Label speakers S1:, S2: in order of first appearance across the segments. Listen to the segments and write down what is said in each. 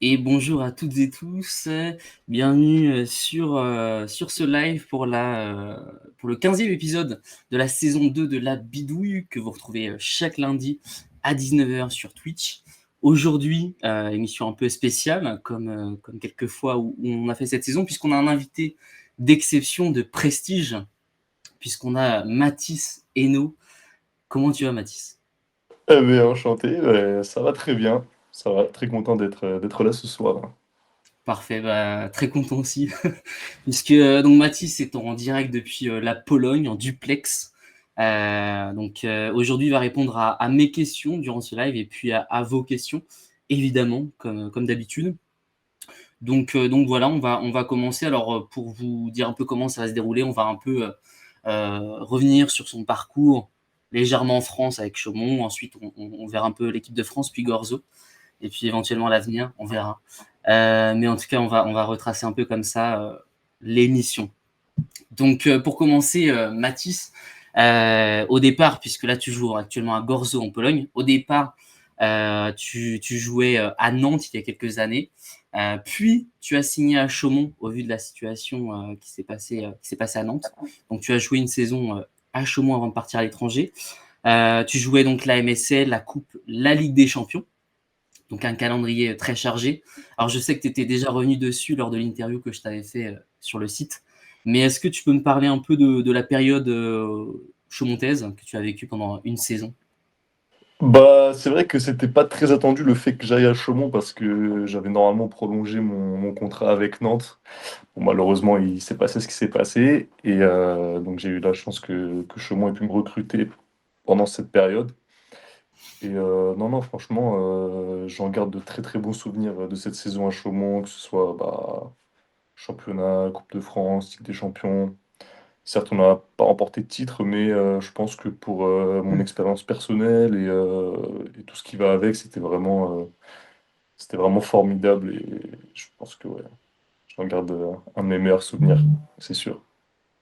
S1: Et bonjour à toutes et tous, bienvenue, sur ce live pour le 15e épisode de la saison 2 de La Bidouille que vous retrouvez, chaque lundi à 19h sur Twitch. Aujourd'hui, émission un peu spéciale comme quelques fois où on a fait cette saison puisqu'on a un invité d'exception, de prestige, puisqu'on a Mathis Hainaut. Comment tu vas Mathis?
S2: Eh bien, enchanté, ça va très bien. Ça va, très content d'être là ce soir.
S1: Parfait, bah, très content aussi. Puisque donc Mathis est en direct depuis la Pologne, en duplex. Aujourd'hui, il va répondre à mes questions durant ce live et puis à vos questions, évidemment, comme d'habitude. Donc voilà, on va commencer. Alors, pour vous dire un peu comment ça va se dérouler, on va un peu revenir sur son parcours légèrement en France avec Chaumont. Ensuite, on verra un peu l'équipe de France, puis Gorzo et puis éventuellement l'avenir, on verra. Mais en tout cas, on va retracer un peu comme ça l'émission. Donc, pour commencer, Mathis, au départ, puisque là tu joues actuellement à Gorzo en Pologne, au départ, tu jouais à Nantes il y a quelques années, puis tu as signé à Chaumont au vu de la situation qui s'est passée à Nantes. Donc, tu as joué une saison à Chaumont avant de partir à l'étranger. Tu jouais donc la MSL, la Coupe, la Ligue des Champions, donc un calendrier très chargé. Alors je sais que tu étais déjà revenu dessus lors de l'interview que je t'avais fait sur le site, mais est-ce que tu peux me parler un peu de la période chaumontaise que tu as vécue pendant une saison?
S2: Bah, c'est vrai que c'était pas très attendu le fait que j'aille à Chaumont parce que j'avais normalement prolongé mon contrat avec Nantes. Bon, malheureusement, il s'est passé ce qui s'est passé et donc j'ai eu la chance que Chaumont ait pu me recruter pendant cette période. Et non, non, franchement, j'en garde de très très bons souvenirs de cette saison à Chaumont, que ce soit championnat, Coupe de France, Ligue des Champions. Certes, on n'a pas remporté de titre, mais je pense que pour mon expérience personnelle et tout ce qui va avec, c'était vraiment formidable et je pense que ouais, j'en garde un de mes meilleurs souvenirs, c'est sûr.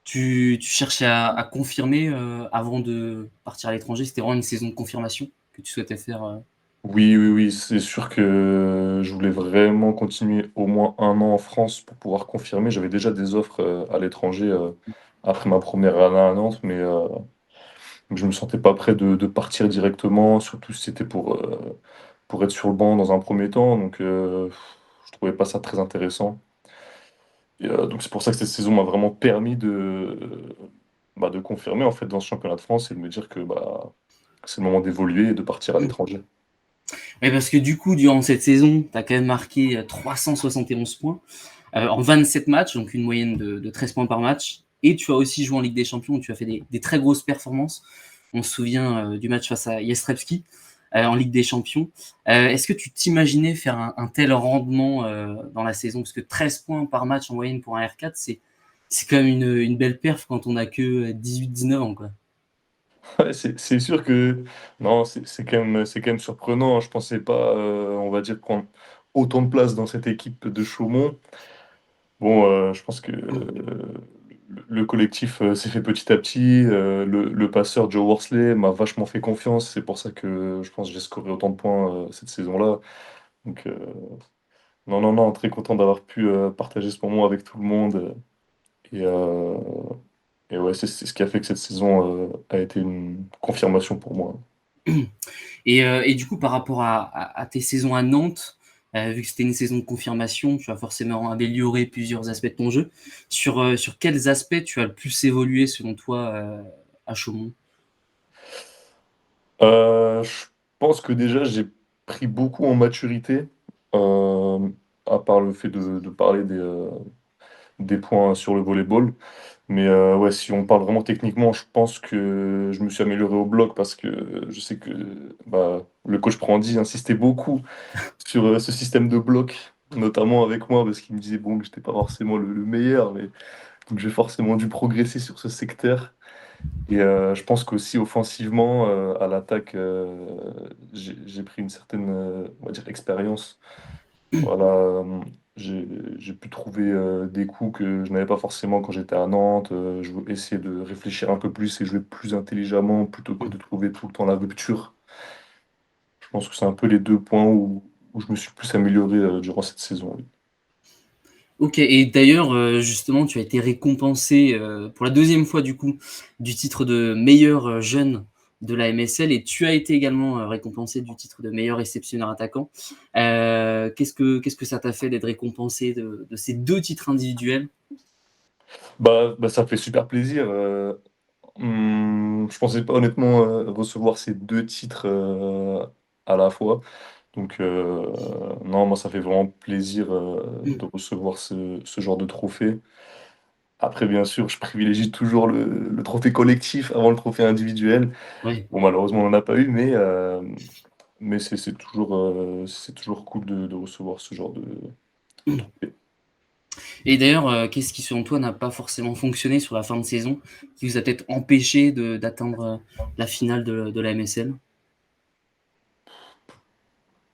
S1: Tu cherchais à confirmer avant de partir à l'étranger, c'était vraiment une saison de confirmation que tu souhaitais faire
S2: Oui, oui, oui, c'est sûr que je voulais vraiment continuer au moins un an en France pour pouvoir confirmer. J'avais déjà des offres à l'étranger après ma première année à Nantes, mais donc je me sentais pas prêt de partir directement, surtout si c'était pour être sur le banc dans un premier temps. Donc je trouvais pas ça très intéressant. Et, donc c'est pour ça que cette saison m'a vraiment permis de confirmer en fait dans ce championnat de France et de me dire que c'est le moment d'évoluer et de partir à l'étranger.
S1: Oui, parce que du coup, durant cette saison, tu as quand même marqué 371 points en 27 matchs, donc une moyenne de 13 points par match. Et tu as aussi joué en Ligue des Champions où tu as fait des très grosses performances. On se souvient du match face à Jastrzębski en Ligue des Champions. Est-ce que tu t'imaginais faire un tel rendement dans la saison? Parce que 13 points par match en moyenne pour un R4, c'est quand même une belle perf quand on n'a que 18-19 ans, quoi.
S2: Ouais, c'est sûr que non, c'est quand même surprenant. Je pensais pas, on va dire, prendre autant de place dans cette équipe de Chaumont. Bon, je pense que le collectif s'est fait petit à petit. Le passeur Joe Worsley m'a vachement fait confiance. C'est pour ça que je pense que j'ai scoré autant de points cette saison-là. Donc, non, non, non, très content d'avoir pu partager ce moment avec tout le monde. Et, euh, et ouais, c'est ce qui a fait que cette saison a été une confirmation pour moi.
S1: Et du coup, par rapport à tes saisons à Nantes, vu que c'était une saison de confirmation, tu as forcément amélioré plusieurs aspects de ton jeu. Sur quels aspects tu as le plus évolué selon toi à Chaumont?
S2: Je pense que déjà j'ai pris beaucoup en maturité, euh, à part le fait de parler des points sur le volleyball. Mais ouais, si on parle vraiment techniquement, je pense que je me suis amélioré au bloc parce que je sais que le coach Prandi insistait beaucoup sur ce système de bloc, notamment avec moi, parce qu'il me disait bon, que j'étais pas forcément le meilleur, mais donc j'ai forcément dû progresser sur ce secteur. Et je pense qu'aussi offensivement, à l'attaque, j'ai pris une certaine, on va dire, expérience. Voilà, j'ai pu trouver des coups que je n'avais pas forcément quand j'étais à Nantes. Je veux essayer de réfléchir un peu plus et jouer plus intelligemment plutôt que de trouver tout le temps la rupture. Je pense que c'est un peu les deux points où je me suis plus amélioré durant cette saison. Oui.
S1: Ok, et d'ailleurs, justement, tu as été récompensé pour la deuxième fois du coup du titre de meilleur jeune de la MSL et tu as été également récompensé du titre de meilleur réceptionneur attaquant. Qu'est-ce que ça t'a fait d'être récompensé de ces deux titres individuels?
S2: Bah, ça fait super plaisir. Je pensais pas honnêtement recevoir ces deux titres à la fois. Donc non, moi ça fait vraiment plaisir de recevoir ce genre de trophée. Après, bien sûr, je privilégie toujours le trophée collectif avant le trophée individuel.
S1: Ouais.
S2: Bon, malheureusement, on n'en a pas eu, mais c'est toujours cool de recevoir ce genre de trophée.
S1: Et d'ailleurs, qu'est-ce qui, selon toi, n'a pas forcément fonctionné sur la fin de saison, qui vous a peut-être empêché d'atteindre la finale de la MSL?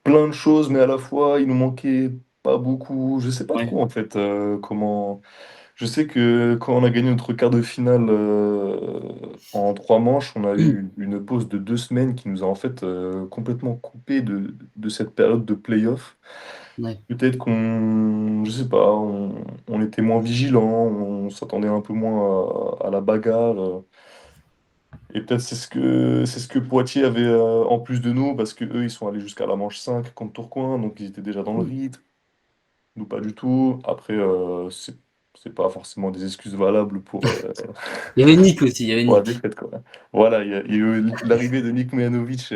S2: Plein de choses, mais à la fois, il nous manquait pas beaucoup. Je sais pas
S1: Ouais.
S2: trop, en fait, comment. Je sais que quand on a gagné notre quart de finale en 3 manches, on a eu une pause de 2 semaines qui nous a en fait complètement coupé de cette période de play-off.
S1: Ouais.
S2: Peut-être qu'on, je sais pas, on était moins vigilant, on s'attendait un peu moins à la bagarre. Et peut-être c'est ce que Poitiers avait en plus de nous, parce que eux ils sont allés jusqu'à la manche 5 contre Tourcoing, donc ils étaient déjà dans le rythme. Nous, pas du tout. Après, c'est pas forcément des excuses valables
S1: Il y avait Nick aussi, il y avait
S2: pour la
S1: Nick.
S2: défaite, quoi. Voilà, il y a eu l'arrivée de Nick Mihanovic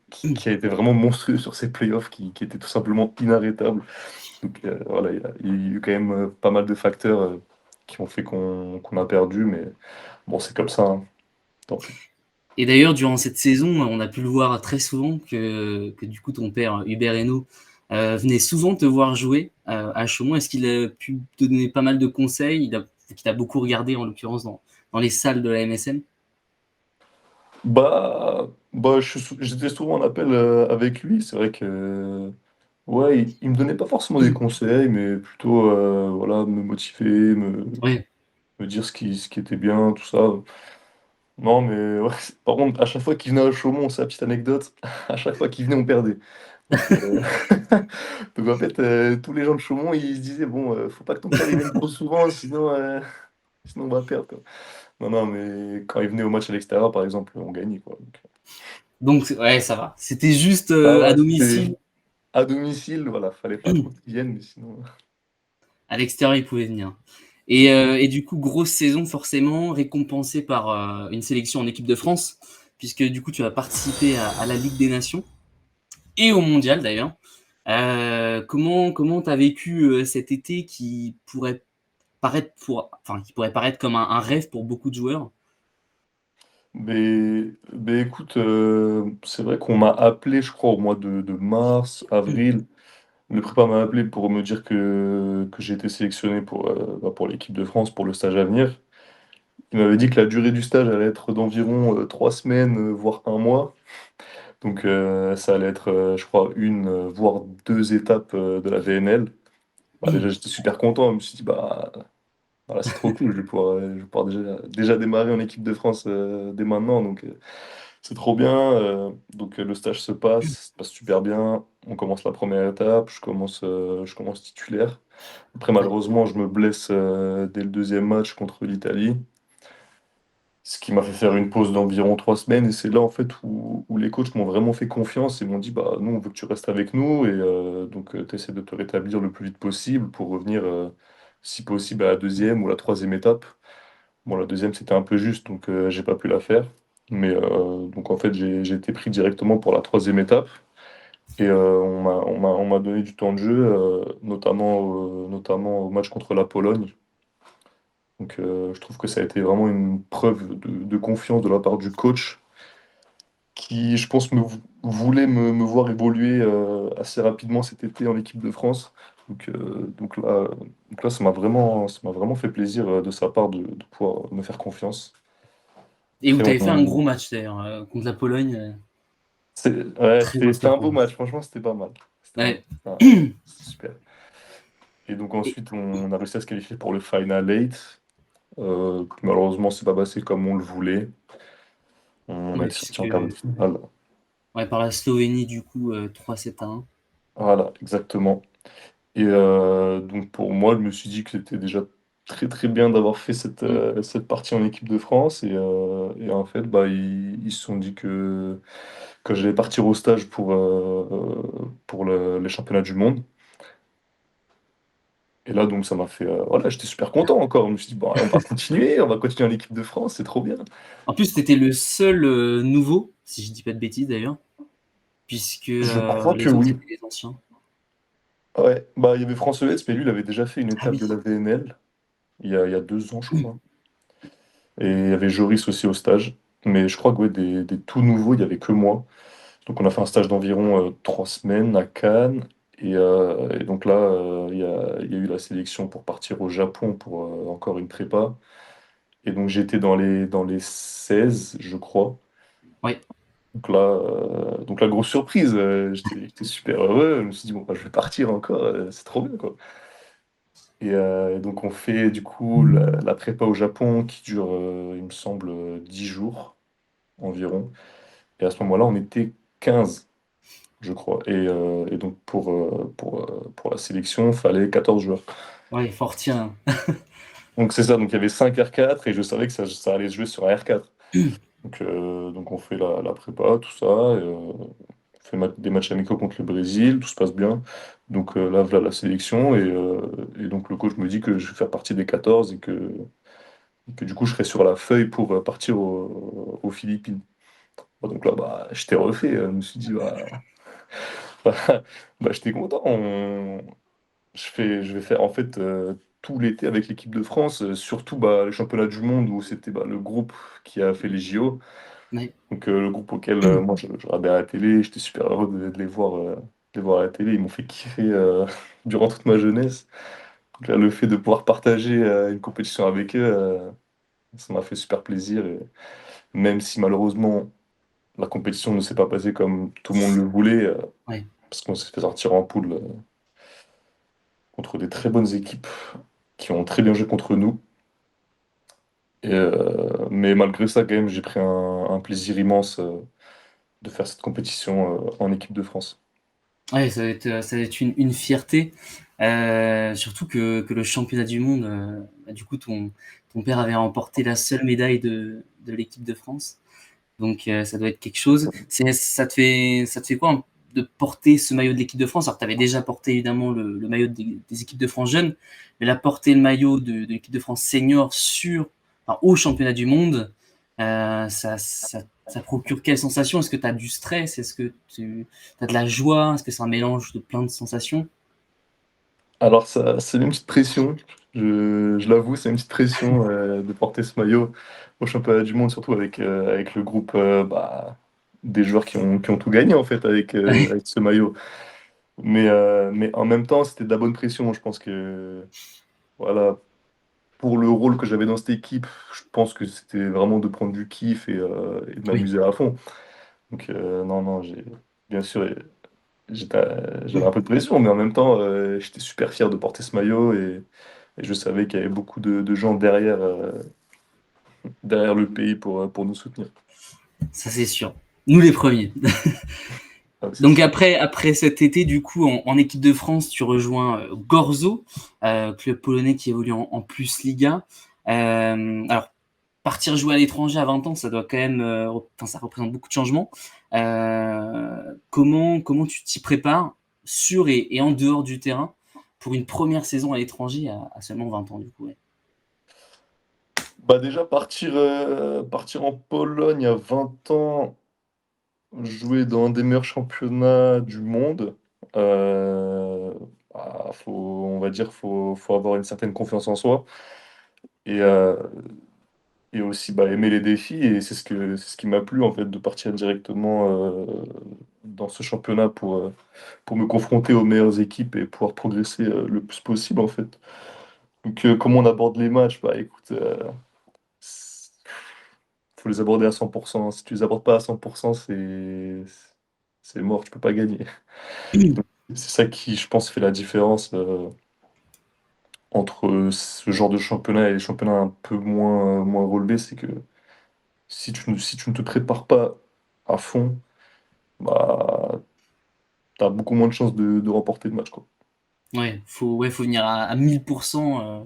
S2: qui a été vraiment monstrueux sur ces playoffs, qui était tout simplement inarrêtable. Donc voilà, il y a eu quand même pas mal de facteurs qui ont fait qu'on a perdu, mais bon, c'est comme ça, hein. Tant pis.
S1: Et d'ailleurs, durant cette saison, on a pu le voir très souvent que du coup, ton père, Hubert Hainaut, venait souvent te voir jouer à Chaumont. Est-ce qu'il a pu te donner pas mal de conseils? Il t'a beaucoup regardé, en l'occurrence, dans les salles de la MSN?
S2: Bah, j'étais souvent en appel avec lui. C'est vrai que ouais, il me donnait pas forcément des conseils, mais plutôt voilà, me motiver,
S1: Ouais.
S2: me dire ce qui était bien, tout ça. Non, mais ouais, par contre, à chaque fois qu'il venait à Chaumont, c'est la petite anecdote, à chaque fois qu'il venait, on perdait. Donc, donc en fait, tous les gens de Chaumont, ils se disaient, bon, faut pas que ton père il vienne trop souvent, sinon on va perdre, quoi. Non, non, mais quand il venait au match à l'extérieur, par exemple, on gagnait, quoi.
S1: Donc, ouais, ça va. C'était juste
S2: Ça
S1: à
S2: va, c'était
S1: domicile.
S2: à domicile, voilà, fallait pas trop qu'ils viennent, mais sinon.
S1: À l'extérieur, il pouvait venir. Et du coup, grosse saison forcément, récompensée par une sélection en équipe de France, puisque du coup, tu as participé à la Ligue des Nations et au Mondial d'ailleurs. Comment tu as vécu cet été qui pourrait qui pourrait paraître comme un rêve pour beaucoup de joueurs?
S2: Mais écoute, c'est vrai qu'on m'a appelé, je crois, au mois de mars, avril. Le prépa m'a appelé pour me dire que j'ai été sélectionné pour l'équipe de France pour le stage à venir. Il m'avait dit que la durée du stage allait être d'environ 3 semaines, voire un mois. Donc ça allait être, je crois, voire 2 étapes de la VNL. Bah, déjà, j'étais super content. Je me suis dit, bah, voilà, c'est trop cool. Je vais pouvoir déjà démarrer en équipe de France dès maintenant. Donc c'est trop bien. Donc le stage se passe super bien. On commence la première étape. Je commence titulaire. Après,
S1: Ouais.
S2: malheureusement, je me blesse dès le deuxième match contre l'Italie. Ce qui m'a fait faire une pause d'environ 3 semaines. Et c'est là, en fait, où les coachs m'ont vraiment fait confiance et m'ont dit, bah, nous, on veut que tu restes avec nous. Et donc, tu essaies de te rétablir le plus vite possible pour revenir, si possible, à la deuxième ou la troisième étape. Bon, la deuxième, c'était un peu juste, donc j'ai pas pu la faire. Mais donc, en fait, j'ai été pris directement pour la troisième étape. Et on m'a donné du temps de jeu, notamment au match contre la Pologne. Donc je trouve que ça a été vraiment une preuve de confiance de la part du coach qui, je pense, voulait me voir évoluer assez rapidement cet été en équipe de France. Donc là, ça m'a vraiment fait plaisir de sa part de pouvoir me faire confiance.
S1: Et où
S2: Après,
S1: tu avais fait un gros match d'ailleurs contre la Pologne.
S2: ouais,
S1: Très
S2: c'était
S1: grosse
S2: c'était un beau
S1: performance.
S2: match, franchement, c'était pas mal. C'était un-
S1: Ouais.
S2: un- c'était super. Et donc
S1: Et-
S2: ensuite, on a réussi à se qualifier pour le Final 8. Malheureusement, c'est pas passé comme on le voulait. On a
S1: ouais,
S2: été sorti
S1: puisque
S2: en quart de finale.
S1: ouais, par la Slovénie du coup 3-7-1.
S2: Voilà, exactement. Et donc pour moi, je me suis dit que c'était déjà très très bien d'avoir fait
S1: Mm.
S2: cette partie en équipe de France. Et en fait, bah, ils se sont dit que j'allais partir au stage pour les championnats du monde. Et là, donc ça m'a fait... voilà, j'étais super content encore. Je me suis dit, bon, allez, on va continuer en équipe de France, c'est trop bien.
S1: En plus, tu étais le seul nouveau, si je dis pas de bêtises d'ailleurs, puisque
S2: Je crois que
S1: les autres
S2: oui.
S1: étaient les anciens.
S2: Ouais, bah, il y avait François Hetz, mais lui, il avait déjà fait une
S1: Ah
S2: étape
S1: oui.
S2: de la VNL il y a 2 ans, je crois. Et il y avait Joris aussi au stage. Mais je crois que ouais, des tout nouveaux, il n'y avait que moi. Donc on a fait un stage d'environ 3 semaines à Cannes. Et donc là, il y a eu la sélection pour partir au Japon pour encore une prépa. Et donc j'étais dans les 16, je crois.
S1: Ouais.
S2: Donc là, grosse surprise. J'étais super heureux. Je me suis dit, bon, bah, je vais partir encore. C'est trop bien, quoi. Et donc on fait du coup la prépa au Japon qui dure, il me semble, 10 jours environ. Et à ce moment-là, on était 15, je crois. Et donc pour la sélection, il fallait 14 joueurs.
S1: Ouais, Fortien.
S2: Donc c'est ça, donc il y avait 5 R4 et je savais que ça allait se jouer sur un R4. Donc on fait la prépa, tout ça. On fait des matchs amicaux contre le Brésil, tout se passe bien. Donc là, voilà la sélection. Et donc le coach me dit que je vais faire partie des 14 et que du coup je serai sur la feuille pour partir aux Philippines. Donc là, bah, j'étais refait. Je me suis dit, bah, bah, j'étais content. Je vais faire en fait tout l'été avec l'équipe de France, surtout bah, les championnats du monde où c'était bah, le groupe qui a fait les JO.
S1: Ouais.
S2: Donc le groupe auquel moi je regardais à la télé, j'étais super heureux de les voir à la télé. Ils m'ont fait kiffer durant toute ma jeunesse. Donc là, le fait de pouvoir partager une compétition avec eux, ça m'a fait super plaisir. Et même si malheureusement la compétition ne s'est pas passée comme tout le monde le voulait,
S1: Ouais.
S2: parce qu'on s'est fait sortir en poule contre des très bonnes équipes qui ont très bien joué contre nous. Mais malgré ça, quand même, j'ai pris un plaisir immense de faire cette compétition en équipe de France.
S1: Ouais, ça va être une fierté. Surtout que le championnat du monde, bah, du coup, ton père avait remporté la seule médaille de l'équipe de France. Donc, ça doit être quelque chose. Ça te fait quoi de porter ce maillot de l'équipe de France? Alors, tu avais déjà porté évidemment le maillot des équipes de France jeunes, mais là, porter le maillot de l'équipe de France senior au championnat du monde, ça procure quelle sensation? Est-ce que tu as du stress? Est-ce que tu as de la joie? Est-ce que c'est un mélange de plein de sensations?
S2: Alors, ça, c'est une petite pression, je l'avoue, c'est une petite pression de porter ce maillot au championnat du monde, surtout avec le groupe bah, des joueurs qui ont tout gagné en fait avec ce maillot. Mais en même temps, c'était de la bonne pression. Je pense que voilà, pour le rôle que j'avais dans cette équipe, je pense que c'était vraiment de prendre du kiff et de
S1: Oui.
S2: m'amuser à fond. Donc non, non, bien sûr, j'avais un peu de pression, mais en même temps, j'étais super fier de porter ce maillot et je savais qu'il y avait beaucoup de gens derrière le pays pour nous soutenir.
S1: Ça, c'est sûr. Nous les premiers.
S2: Ah, c'est
S1: Donc
S2: sûr.
S1: après cet été, du coup, en équipe de France, tu rejoins Gorzo, club polonais qui évolue en Plus Liga. Alors, partir jouer à l'étranger à 20 ans, ça doit quand même, ça représente beaucoup de changements. Comment tu t'y prépares sur et en dehors du terrain pour une première saison à l'étranger à seulement 20 ans, du coup, ouais.
S2: Bah déjà, partir en Pologne à 20 ans, jouer dans un des meilleurs championnats du monde, euh, on va dire, faut avoir une certaine confiance en soi. Et, euh, et aussi bah, aimer les défis. Et c'est ce qui m'a plu, en fait, de partir directement dans ce championnat pour me confronter aux meilleures équipes et pouvoir progresser le plus possible, en fait. Donc, comment on aborde les matchs? Bah, écoute, faut les aborder à 100%. Si tu les abordes pas à 100%, c'est mort, tu peux pas gagner. C'est ça qui, je pense, fait la différence entre ce genre de championnat et les championnats un peu moins relevés, c'est que si tu ne te prépares pas à fond, bah, t'as beaucoup moins de chances de remporter le match, quoi.
S1: Ouais, faut venir à 1000%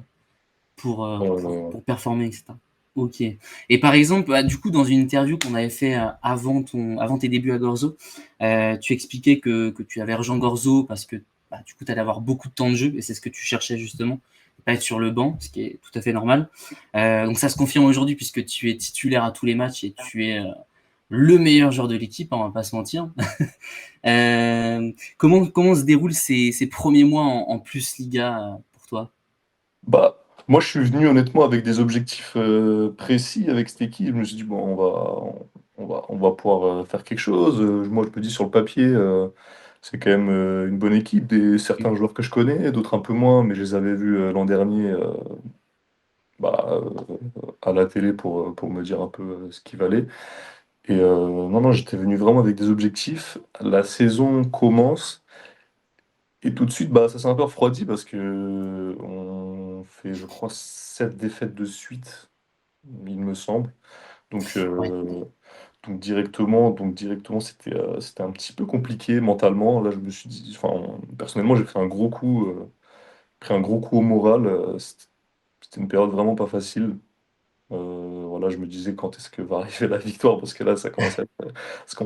S2: Euh,
S1: pour performer, etc. Ok. Et par exemple, bah, du coup, dans une interview qu'on avait fait avant tes débuts à Gorzo, tu expliquais que tu avais rejoint Gorzo parce que bah, du coup, tu allais avoir beaucoup de temps de jeu et c'est ce que tu cherchais justement, pas être sur le banc, ce qui est tout à fait normal. Donc ça se confirme aujourd'hui puisque tu es titulaire à tous les matchs et tu es le meilleur joueur de l'équipe, hein, on va pas se mentir. Comment se déroulent ces premiers mois en plus Liga pour toi?
S2: Bah, moi, je suis venu honnêtement avec des objectifs précis avec cette équipe. Je me suis dit, bon, on va pouvoir faire quelque chose. Moi, je me dis sur le papier, c'est quand même une bonne équipe. Certains joueurs que je connais, d'autres un peu moins, mais je les avais vus l'an dernier bah, à la télé pour me dire un peu ce qu'ils valaient. Et non, non, j'étais venu vraiment avec des objectifs. La saison commence. Et tout de suite, bah, ça s'est un peu refroidi parce que on fait, je crois, 7 défaites de suite, il me semble. Donc,
S1: Ouais.
S2: directement, c'était un petit peu compliqué mentalement. Là, je me suis dit, enfin, personnellement, j'ai pris un gros coup, pris un gros coup au moral. C'était une période vraiment pas facile. Voilà, je me disais quand est-ce que va arriver la victoire parce que là, ça
S1: Surtout
S2: commençait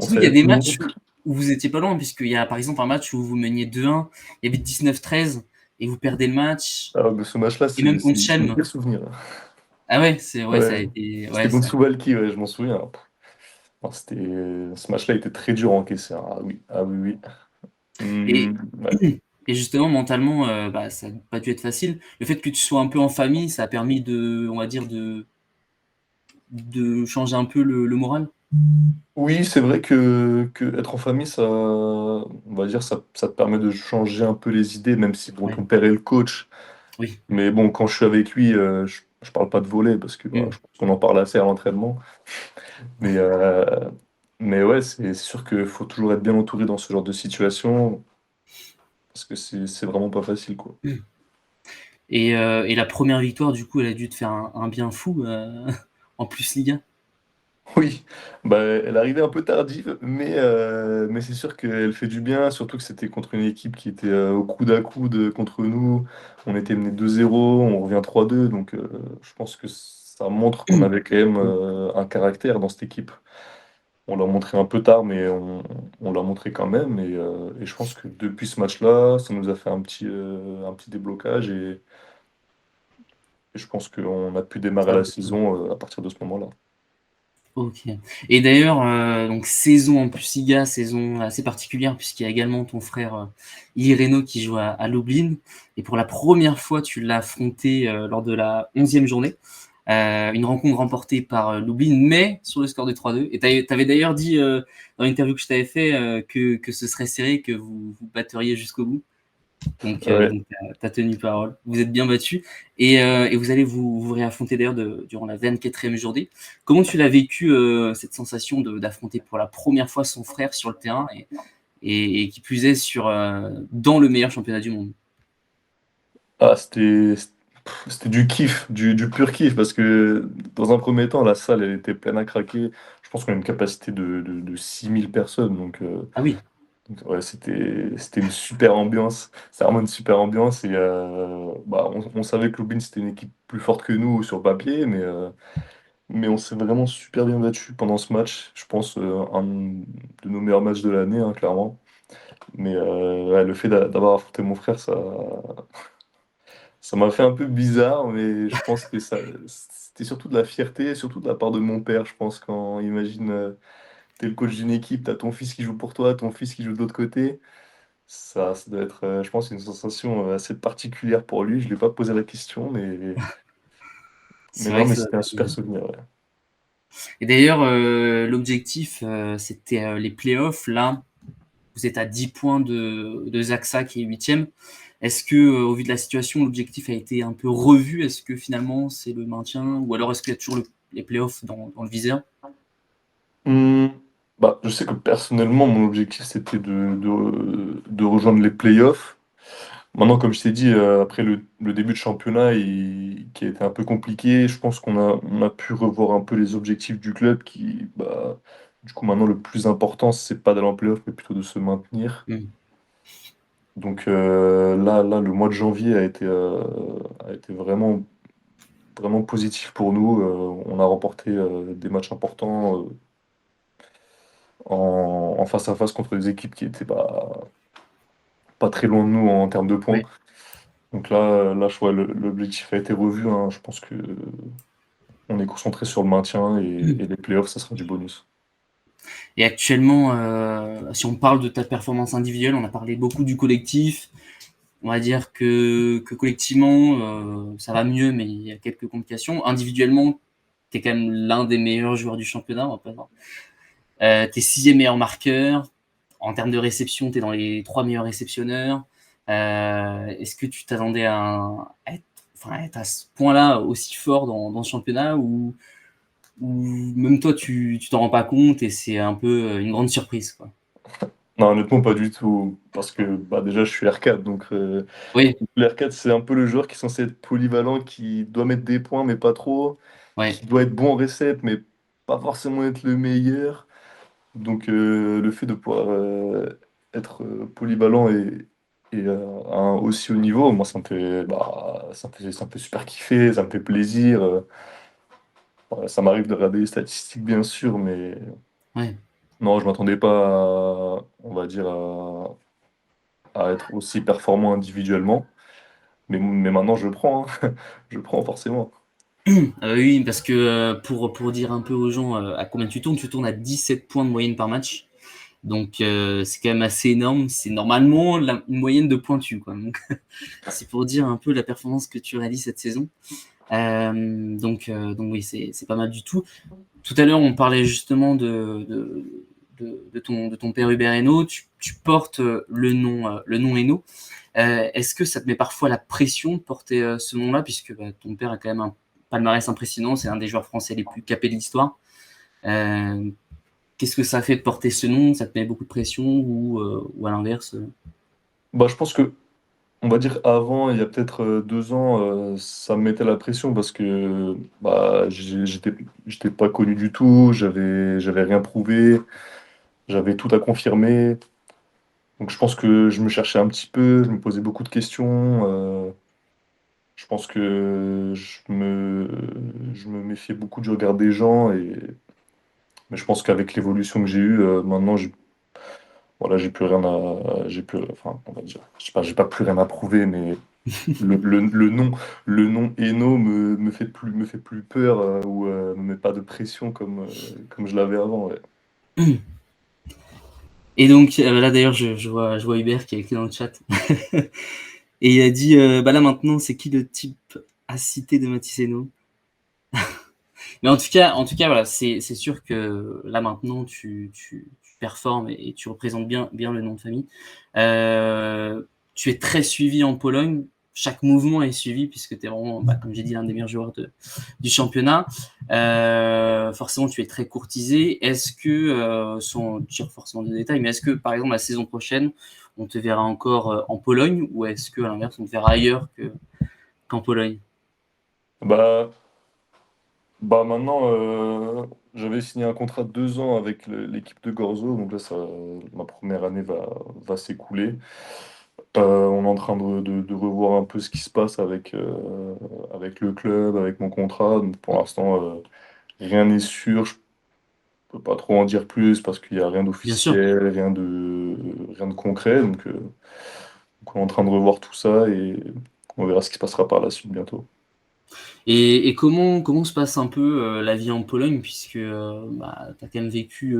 S1: qu'il
S2: à
S1: y a
S2: être
S1: des
S2: long.
S1: matchs où vous étiez pas loin, puisqu'il y a par exemple un match où vous meniez 2-1, il y avait 19-13 et vous perdez le match.
S2: Alors, ce match-là,
S1: Et même contre
S2: c'est mon
S1: Chelm.
S2: pire souvenir.
S1: Ah ouais, ça a
S2: Ouais,
S1: été.
S2: c'était
S1: Ouais,
S2: contre
S1: ça.
S2: Suwalki, ouais, je m'en souviens. Non, ce match-là était très dur à encaisser, hein. Ah oui, ah oui, oui.
S1: Et,
S2: Ouais.
S1: et justement, mentalement, bah, ça n'a pas dû être facile. Le fait que tu sois un peu en famille, ça a permis on va dire, de changer un peu le moral.
S2: Oui, c'est vrai que être en famille, on va dire, ça te permet de changer un peu les idées, même si bon,
S1: Ouais,
S2: ton père est le coach.
S1: oui.
S2: Mais bon, quand je suis avec lui, je parle pas de volley parce que bah,
S1: Mm.
S2: je pense qu'on en parle assez à l'entraînement. Mais, euh, mais ouais, c'est sûr qu'il faut toujours être bien entouré dans ce genre de situation parce que c'est vraiment pas facile, quoi.
S1: Et la première victoire, du coup, elle a dû te faire un bien fou en plus Liga.
S2: Oui, bah, elle arrivait un peu tardive, mais c'est sûr qu'elle fait du bien, surtout que c'était contre une équipe qui était au coude à coude contre nous. On était mené 2-0, on revient 3-2, donc je pense que ça montre qu'on avait quand même un caractère dans cette équipe. On l'a montré un peu tard, mais on l'a montré quand même, et je pense que depuis ce match-là, ça nous a fait un petit déblocage, et je pense qu'on a pu démarrer
S1: Ça
S2: la
S1: va.
S2: saison à partir de ce moment-là.
S1: OK. Et d'ailleurs, donc saison en plus Liga, saison assez particulière puisqu'il y a également ton frère, Ili qui joue à Lublin et pour la première fois, tu l'as affronté, lors de la 11e journée. Une rencontre remportée par, Lublin, mais sur le score de 3-2 et tu avais d'ailleurs dit, dans l'interview que je t'avais fait, que ce serait serré, que vous batteriez jusqu'au bout.
S2: Ouais.
S1: Donc tu as tenu parole. Vous êtes bien battus et vous allez vous réaffronter d'ailleurs durant la 24e journée. Comment tu l'as vécu, cette sensation d'affronter pour la première fois son frère sur le terrain et qui plus est dans le meilleur championnat du monde?
S2: Ah, c'était du kiff, du pur kiff, parce que dans un premier temps, la salle, elle était pleine à craquer. Je pense qu'on a une capacité de 6000 personnes,
S1: Ah oui.
S2: ouais, c'était une super ambiance. C'est vraiment une super ambiance, et bah, on savait que Lubin, c'était une équipe plus forte que nous sur le papier, mais on s'est vraiment super bien battu pendant ce match. Je pense un de nos meilleurs matchs de l'année, hein, clairement. Mais ouais, le fait d'avoir affronté mon frère, ça m'a fait un peu bizarre, mais je pense que c'était surtout de la fierté, surtout de la part de mon père, je pense, quand imagine, t'es le coach d'une équipe, t'as ton fils qui joue pour toi, ton fils qui joue de l'autre côté. Ça doit être, je pense, une sensation assez particulière pour lui. Je lui ai pas posé la question, mais
S1: C'est
S2: non,
S1: vrai que
S2: mais
S1: ça doit
S2: c'était un super
S1: être.
S2: souvenir, ouais.
S1: Et d'ailleurs, l'objectif, c'était, les playoffs. Là, vous êtes à 10 points de Zaxa qui est 8e. Est-ce que, au vu de la situation, l'objectif a été un peu revu? Est-ce que finalement c'est le maintien ou alors est-ce qu'il y a toujours les playoffs dans le viseur?
S2: Mmh, bah, je sais que personnellement, mon objectif, c'était de rejoindre les playoffs. Maintenant, comme je t'ai dit, après le début de championnat qui a été un peu compliqué, je pense on a pu revoir un peu les objectifs du club bah, du coup, maintenant, le plus important, c'est pas d'aller en playoff, mais plutôt de se maintenir.
S1: Mmh.
S2: Donc là, le mois de janvier a été vraiment, vraiment positif pour nous. On a remporté des matchs importants en face à face contre des équipes qui étaient pas très loin de nous en termes de points.
S1: Ouais.
S2: Donc là je vois l'objectif a été revu, hein. Je pense que on est concentré sur le maintien et les playoffs, ça sera du bonus.
S1: Et actuellement, si on parle de ta performance individuelle, on a parlé beaucoup du collectif. On va dire que collectivement, ça va mieux, mais il y a quelques complications. Individuellement, tu es quand même l'un des meilleurs joueurs du championnat, on va pas dire. Tu es sixième meilleur marqueur. En termes de réception, tu es dans les 3 meilleurs réceptionneurs. Est-ce que tu t'attendais à être à ce point-là aussi fort dans ce championnat ou même toi, tu t'en rends pas compte et c'est un peu une grande surprise, quoi.
S2: Non, honnêtement, pas du tout. Parce que bah, déjà, je suis R4. Donc,
S1: Oui,
S2: l'R4, c'est un peu le joueur qui est censé être polyvalent, qui doit mettre des points, mais pas trop.
S1: ouais,
S2: Qui doit être bon en récepte, mais pas forcément être le meilleur. Donc, le fait de pouvoir être polyvalent et à un aussi haut niveau, moi, ça me fait super kiffer, ça me fait plaisir. Ouais, ça m'arrive de regarder les statistiques, bien sûr, mais
S1: ouais.
S2: non, je m'attendais pas on va dire, à être aussi performant individuellement. Mais maintenant, je prends, hein. Je prends forcément.
S1: Oui, parce que pour dire un peu aux gens à combien tu tournes à 17 points de moyenne par match. Donc c'est quand même assez énorme. C'est normalement une moyenne de pointu, quoi. Donc c'est pour dire un peu la performance que tu réalises cette saison. Donc oui, c'est pas mal du tout. Tout à l'heure, on parlait justement de ton père Hubert Hainaut. Tu portes le nom Hainaut. Est-ce que ça te met parfois la pression de porter ce nom-là, puisque bah, ton père a quand même un palmarès impressionnant, c'est un des joueurs français les plus capés de l'histoire. Euh, Qu'est-ce que ça fait de porter ce nom? Ça te met beaucoup de pression ou à l'inverse?
S2: Bah, je pense que, on va dire avant, il y a peut-être 2 ans, ça me mettait la pression parce que bah, j'étais pas connu du tout, j'avais rien prouvé, j'avais tout à confirmer. Donc je pense que je me cherchais un petit peu, je me posais beaucoup de questions. Je pense que je me méfiais beaucoup du regard des gens. Mais je pense qu'avec l'évolution que j'ai eue, maintenant, voilà, j'ai plus, enfin, on va dire, je sais pas, j'ai pas plus rien à prouver, mais le nom Eno me fait plus peur, ou me met pas de pression comme je l'avais avant, ouais.
S1: Et donc là d'ailleurs je vois Hubert qui a écrit dans le chat et il a dit bah là maintenant c'est qui le type à citer de Matisse Hainaut? Mais en tout cas voilà, c'est sûr que là maintenant tu performes et tu représentes bien le nom de famille. Tu es très suivi en Pologne. Chaque mouvement est suivi puisque tu es vraiment, bah, comme j'ai dit, l'un des meilleurs joueurs du championnat. Forcément, tu es très courtisé. Est-ce que, sans dire forcément de détails, mais est-ce que, par exemple, la saison prochaine, on te verra encore en Pologne ou est-ce que, à l'inverse, on te verra ailleurs qu'en Pologne?
S2: Bah, bah maintenant, j'avais signé un contrat de 2 ans avec l'équipe de Gorzo, donc là, ma première année va s'écouler. On est en train de revoir un peu ce qui se passe avec le club, avec mon contrat. Donc pour l'instant, rien n'est sûr. Je peux pas trop en dire plus parce qu'il n'y a rien
S1: Bien sûr.
S2: d'officiel, rien de concret. Donc on est en train de revoir tout ça et on verra ce qui se passera par la suite bientôt.
S1: Et comment se passe un peu la vie en Pologne puisque bah, tu as quand même vécu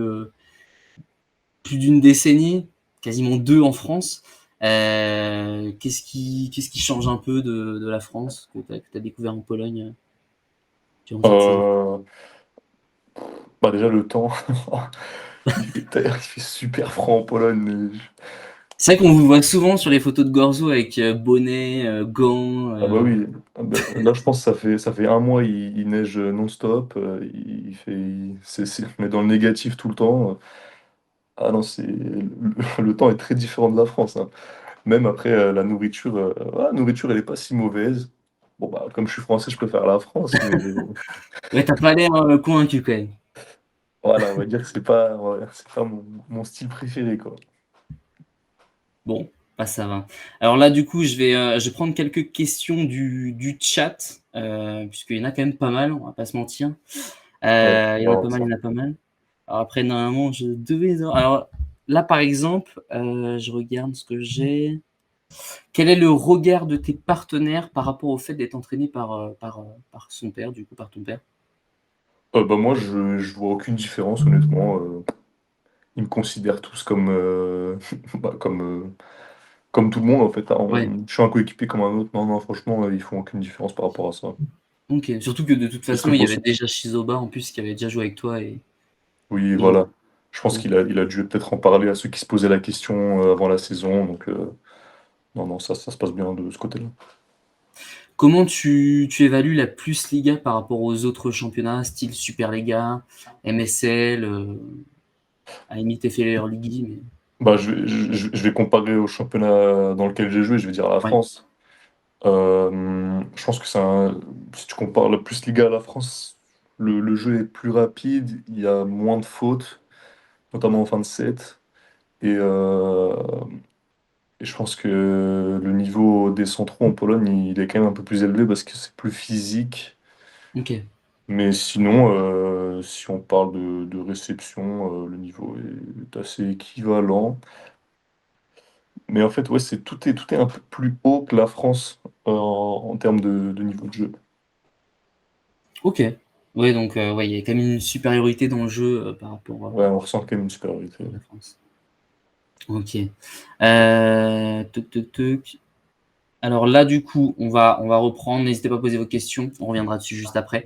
S1: plus d'une décennie, quasiment deux en France. Qu'est-ce qui change un peu de la France que tu as découvert en Pologne durant cette saison?
S2: Euh, Bah déjà le temps, il fait super froid en Pologne.
S1: C'est vrai qu'on vous voit souvent sur les photos de Gorzo avec bonnet, gants.
S2: Ah bah oui, ah bah, là je pense que ça fait un mois, il neige non-stop, il fait, mais dans le négatif tout le temps. Ah non, le temps est très différent de la France, hein. Même après la nourriture elle est pas si mauvaise. Bon bah comme je suis français, je préfère la France, mais
S1: Ouais, t'as pas l'air convaincu quand même.
S2: voilà, on va dire que c'est pas mon style préféré quoi.
S1: Bon. Bah, ça va. Alors là, du coup, je vais prendre quelques questions du chat, puisqu'il y en a quand même pas mal, on va pas se mentir.
S2: Ouais,
S1: Il y en a pas
S2: alors
S1: mal, il
S2: ça.
S1: y en a pas mal. Alors après, normalement, je devais alors là, par exemple, je regarde ce que j'ai. Quel est le regard de tes partenaires par rapport au fait d'être entraîné par son père, du coup, par ton père?
S2: Bah, moi, je vois aucune différence, honnêtement. Ils me considèrent tous comme, bah, comme tout le monde, en fait, hein.
S1: Ouais,
S2: Je suis un coéquipier comme un autre. Non, non, franchement, ils font aucune différence par rapport à ça.
S1: OK. Surtout que de toute
S2: Plus
S1: façon,
S2: que
S1: il y avait
S2: possible.
S1: déjà Shizoba en plus qui avait déjà joué avec toi
S2: Oui,
S1: et
S2: voilà. Je pense
S1: donc
S2: qu'il a dû peut-être en parler à ceux qui se posaient la question avant la saison. Donc, non, non, ça se passe bien de ce côté-là.
S1: comment tu évalues la Plus Liga par rapport aux autres championnats, style Superliga, MSL, à la limite FA League, mais
S2: Bah, je vais comparer au championnat dans lequel j'ai joué, je vais dire la
S1: ouais,
S2: France. Je pense que si tu compares la Plus Liga à la France, le jeu est plus rapide, il y a moins de fautes, notamment en fin de set. Et, euh, et je pense que le niveau des centraux en Pologne, il est quand même un peu plus élevé parce que c'est plus physique.
S1: OK,
S2: Mais sinon, si on parle de réception, le niveau est assez équivalent. Mais en fait, ouais, tout est un peu plus haut que la France en termes de niveau de jeu.
S1: OK. Ouais, donc ouais, il y a quand même une supériorité dans le jeu, par rapport,
S2: Ouais, on ressent quand même une supériorité.
S1: à la France. OK. Toc, toc, toc. Alors là, du coup, on va reprendre. N'hésitez pas à poser vos questions. On reviendra dessus juste après.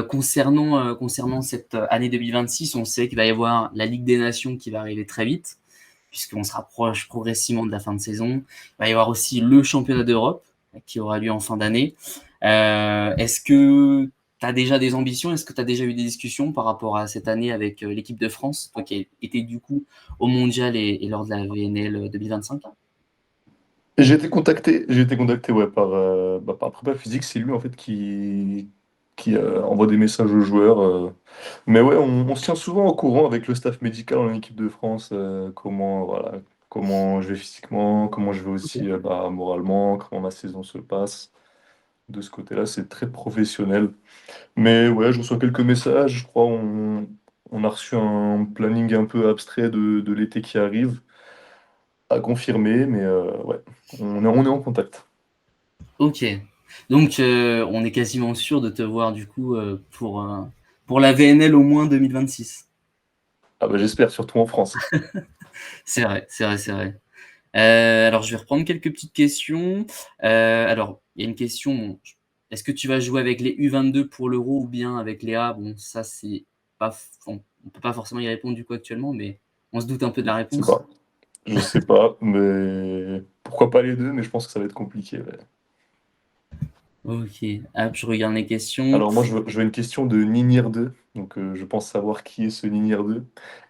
S1: Concernant cette année 2026, on sait qu'il va y avoir la Ligue des Nations qui va arriver très vite, puisqu'on se rapproche progressivement de la fin de saison. Il va y avoir aussi le championnat d'Europe qui aura lieu en fin d'année. Est-ce que tu as déjà des ambitions? Est-ce que tu as déjà eu des discussions par rapport à cette année avec l'équipe de France, toi qui étais du coup au mondial et lors de la VNL 2025?
S2: Et j'ai été contacté ouais, par Prépa Physique, c'est lui en fait qui envoie des messages aux joueurs. Mais ouais, on se tient souvent au courant avec le staff médical en équipe de France, comment je vais physiquement, comment je vais aussi
S1: Ok.
S2: moralement, comment ma saison se passe. De ce côté-là, c'est très professionnel. Mais ouais, je reçois quelques messages, je crois on a reçu un planning un peu abstrait de l'été qui arrive, à confirmer, mais ouais, on est en contact.
S1: Ok. Donc, on est quasiment sûr de te voir du coup pour la VNL au moins 2026.
S2: Ah bah j'espère, surtout en France.
S1: C'est vrai, c'est vrai, c'est vrai. Alors, je vais reprendre quelques petites questions. Alors, il y a une question. Bon, est-ce que tu vas jouer avec les U22 pour l'Euro ou bien avec les A? Bon, ça, c'est pas, on peut pas forcément y répondre du coup actuellement, mais on se doute un peu de la
S2: Je sais
S1: réponse.
S2: pas. Je sais pas, mais pourquoi pas les deux, mais je pense que ça va être compliqué. Ouais.
S1: Ok. Hop, je regarde les questions.
S2: Alors moi, je veux une question de Ninir 2, donc je pense savoir qui est ce Ninir 2.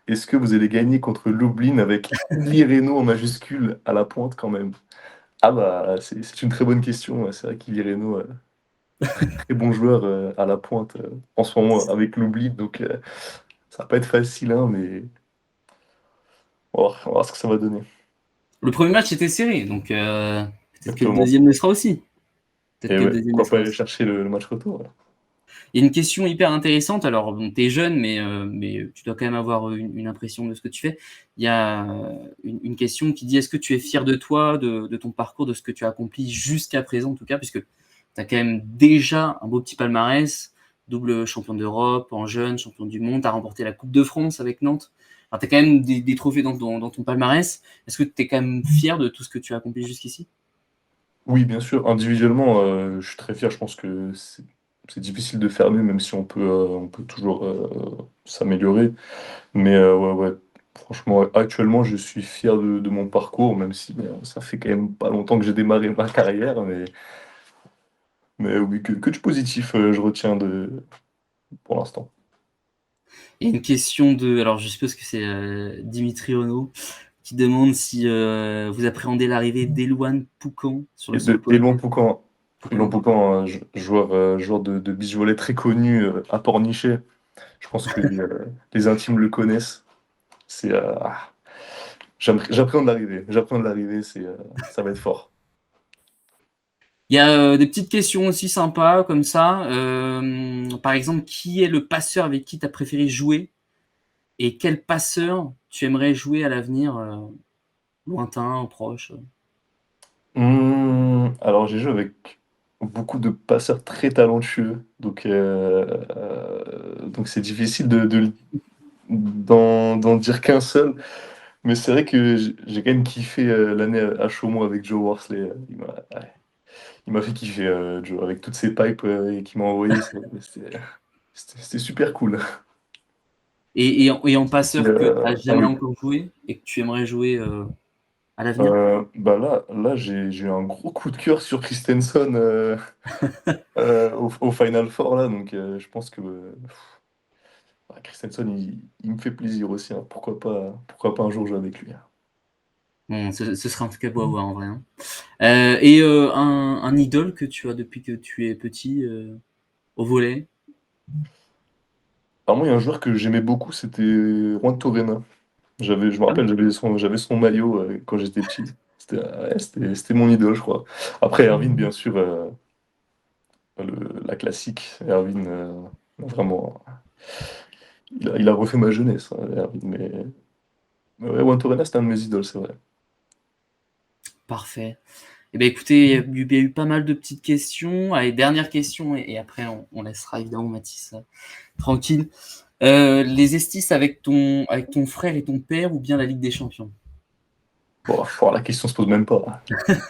S2: Est-ce que vous allez gagner contre Lublin avec Ili Reno en majuscule à la pointe quand même? Ah bah, c'est une très bonne question. Ouais. C'est vrai qu'Ili Reno, très bon joueur à la pointe en ce moment avec Lublin, donc ça va pas être facile, hein, mais on va voir ce que ça va donner.
S1: Le premier match était serré, donc peut-être que le
S2: Exactement.
S1: deuxième le sera aussi. Peut-être
S2: Et
S1: que le
S2: ouais,
S1: deuxième le
S2: pourquoi pas
S1: sera
S2: aller
S1: aussi.
S2: chercher le match retour. Ouais.
S1: Il y a une question hyper intéressante. Alors, bon, tu es jeune, mais tu dois quand même avoir une impression de ce que tu fais. Il y a une question qui dit: est-ce que tu es fier de toi, de ton parcours, de ce que tu as accompli jusqu'à présent, en tout cas, puisque tu as quand même déjà un beau petit palmarès, double champion d'Europe en jeune, champion du monde, tu as remporté la Coupe de France avec Nantes. Tu as quand même des trophées dans ton palmarès. Est-ce que tu es quand même fier de tout ce que tu as accompli jusqu'ici?
S2: Oui, bien sûr, individuellement, je suis très fier. Je pense que c'est difficile de faire mieux, même si on peut toujours s'améliorer. Mais ouais, ouais, franchement, actuellement, je suis fier de mon parcours, même si ça fait quand même pas longtemps que j'ai démarré ma carrière. Mais oui, que du positif, je retiens pour l'instant.
S1: Il y a une question alors je suppose que c'est Dimitri Ono qui demande si vous appréhendez l'arrivée d'Elouane Poucan sur le sol
S2: Et
S1: polonais.
S2: Elon
S1: Poucan.
S2: Poucan, joueur de beach volley très connu à Pornichet. Je pense que les intimes le connaissent. C'est J'appréhende l'arrivée. J'appréhende l'arrivée, ça va être fort.
S1: Il y a des petites questions aussi sympas comme ça. Par exemple, qui est le passeur avec qui tu as préféré jouer et quel passeur tu aimerais jouer à l'avenir, lointain, proche?
S2: Alors, j'ai joué avec beaucoup de passeurs très talentueux, donc c'est difficile d'en dire qu'un seul. Mais c'est vrai que j'ai quand même kiffé l'année à Chaumont avec Joe Worsley. Ouais, il m'a fait kiffer, Joe, avec toutes ces pipes qu'il m'a envoyées. C'était super cool.
S1: Et en
S2: C'était,
S1: passeur que tu n'as
S2: ah
S1: jamais
S2: oui.
S1: encore joué et que tu aimerais jouer à l'avenir?
S2: Bah là j'ai eu un gros coup de cœur sur Christensen au Final Four là, donc je pense que Christensen il me fait plaisir aussi, hein. Pourquoi pas un jour jouer avec lui, hein.
S1: Bon, ce serait en tout cas beau à voir en vrai, hein. Et un idole que tu as depuis que tu es petit au volley?
S2: Alors moi, il y a un joueur que j'aimais beaucoup, c'était Juan Torrena. Je me
S1: Ah oui.
S2: rappelle, j'avais son maillot quand j'étais petit. C'était mon idole, je crois. Après, Erwin, bien sûr, la classique. Erwin, vraiment, il a refait ma jeunesse, hein, Erwin. Mais ouais, Juan Torrena, c'était un de mes idoles, c'est vrai.
S1: Parfait. Eh bien, écoutez, il y a eu pas mal de petites questions. Allez, dernière question, et après, on laissera évidemment Mathis tranquille. Les Estis avec ton frère et ton père, ou bien la Ligue des Champions?
S2: Bon, la question se pose même pas.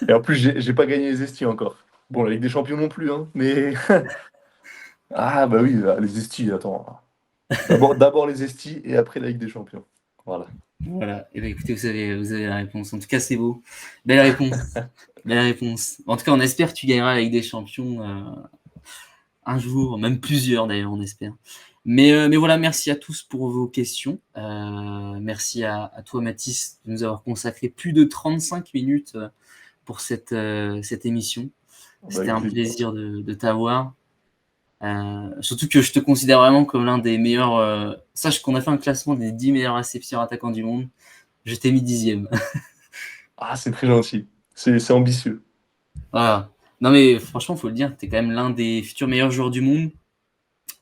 S2: Et en plus, j'ai pas gagné les Estis encore. Bon, la Ligue des Champions non plus, hein, mais... Ah bah oui, les Estis, attends. D'abord les Estis et après la Ligue des Champions. Voilà.
S1: Voilà. Eh bien, écoutez, vous avez la réponse. En tout cas, c'est beau. Belle réponse. Belle réponse. En tout cas, on espère que tu gagneras la Ligue des Champions un jour, même plusieurs d'ailleurs, on espère. Mais voilà, merci à tous pour vos questions. Merci à toi, Mathis, de nous avoir consacré plus de 35 minutes pour cette émission.
S2: Bah,
S1: C'était
S2: avec
S1: un
S2: plaisir.
S1: plaisir de t'avoir. Surtout que je te considère vraiment comme l'un des meilleurs. Sache qu'on a fait un classement des 10 meilleurs récepteurs attaquants du monde. Je t'ai mis 10e.
S2: Ah, c'est très gentil. C'est ambitieux.
S1: Voilà. Non, mais franchement, faut le dire, tu es quand même l'un des futurs meilleurs joueurs du monde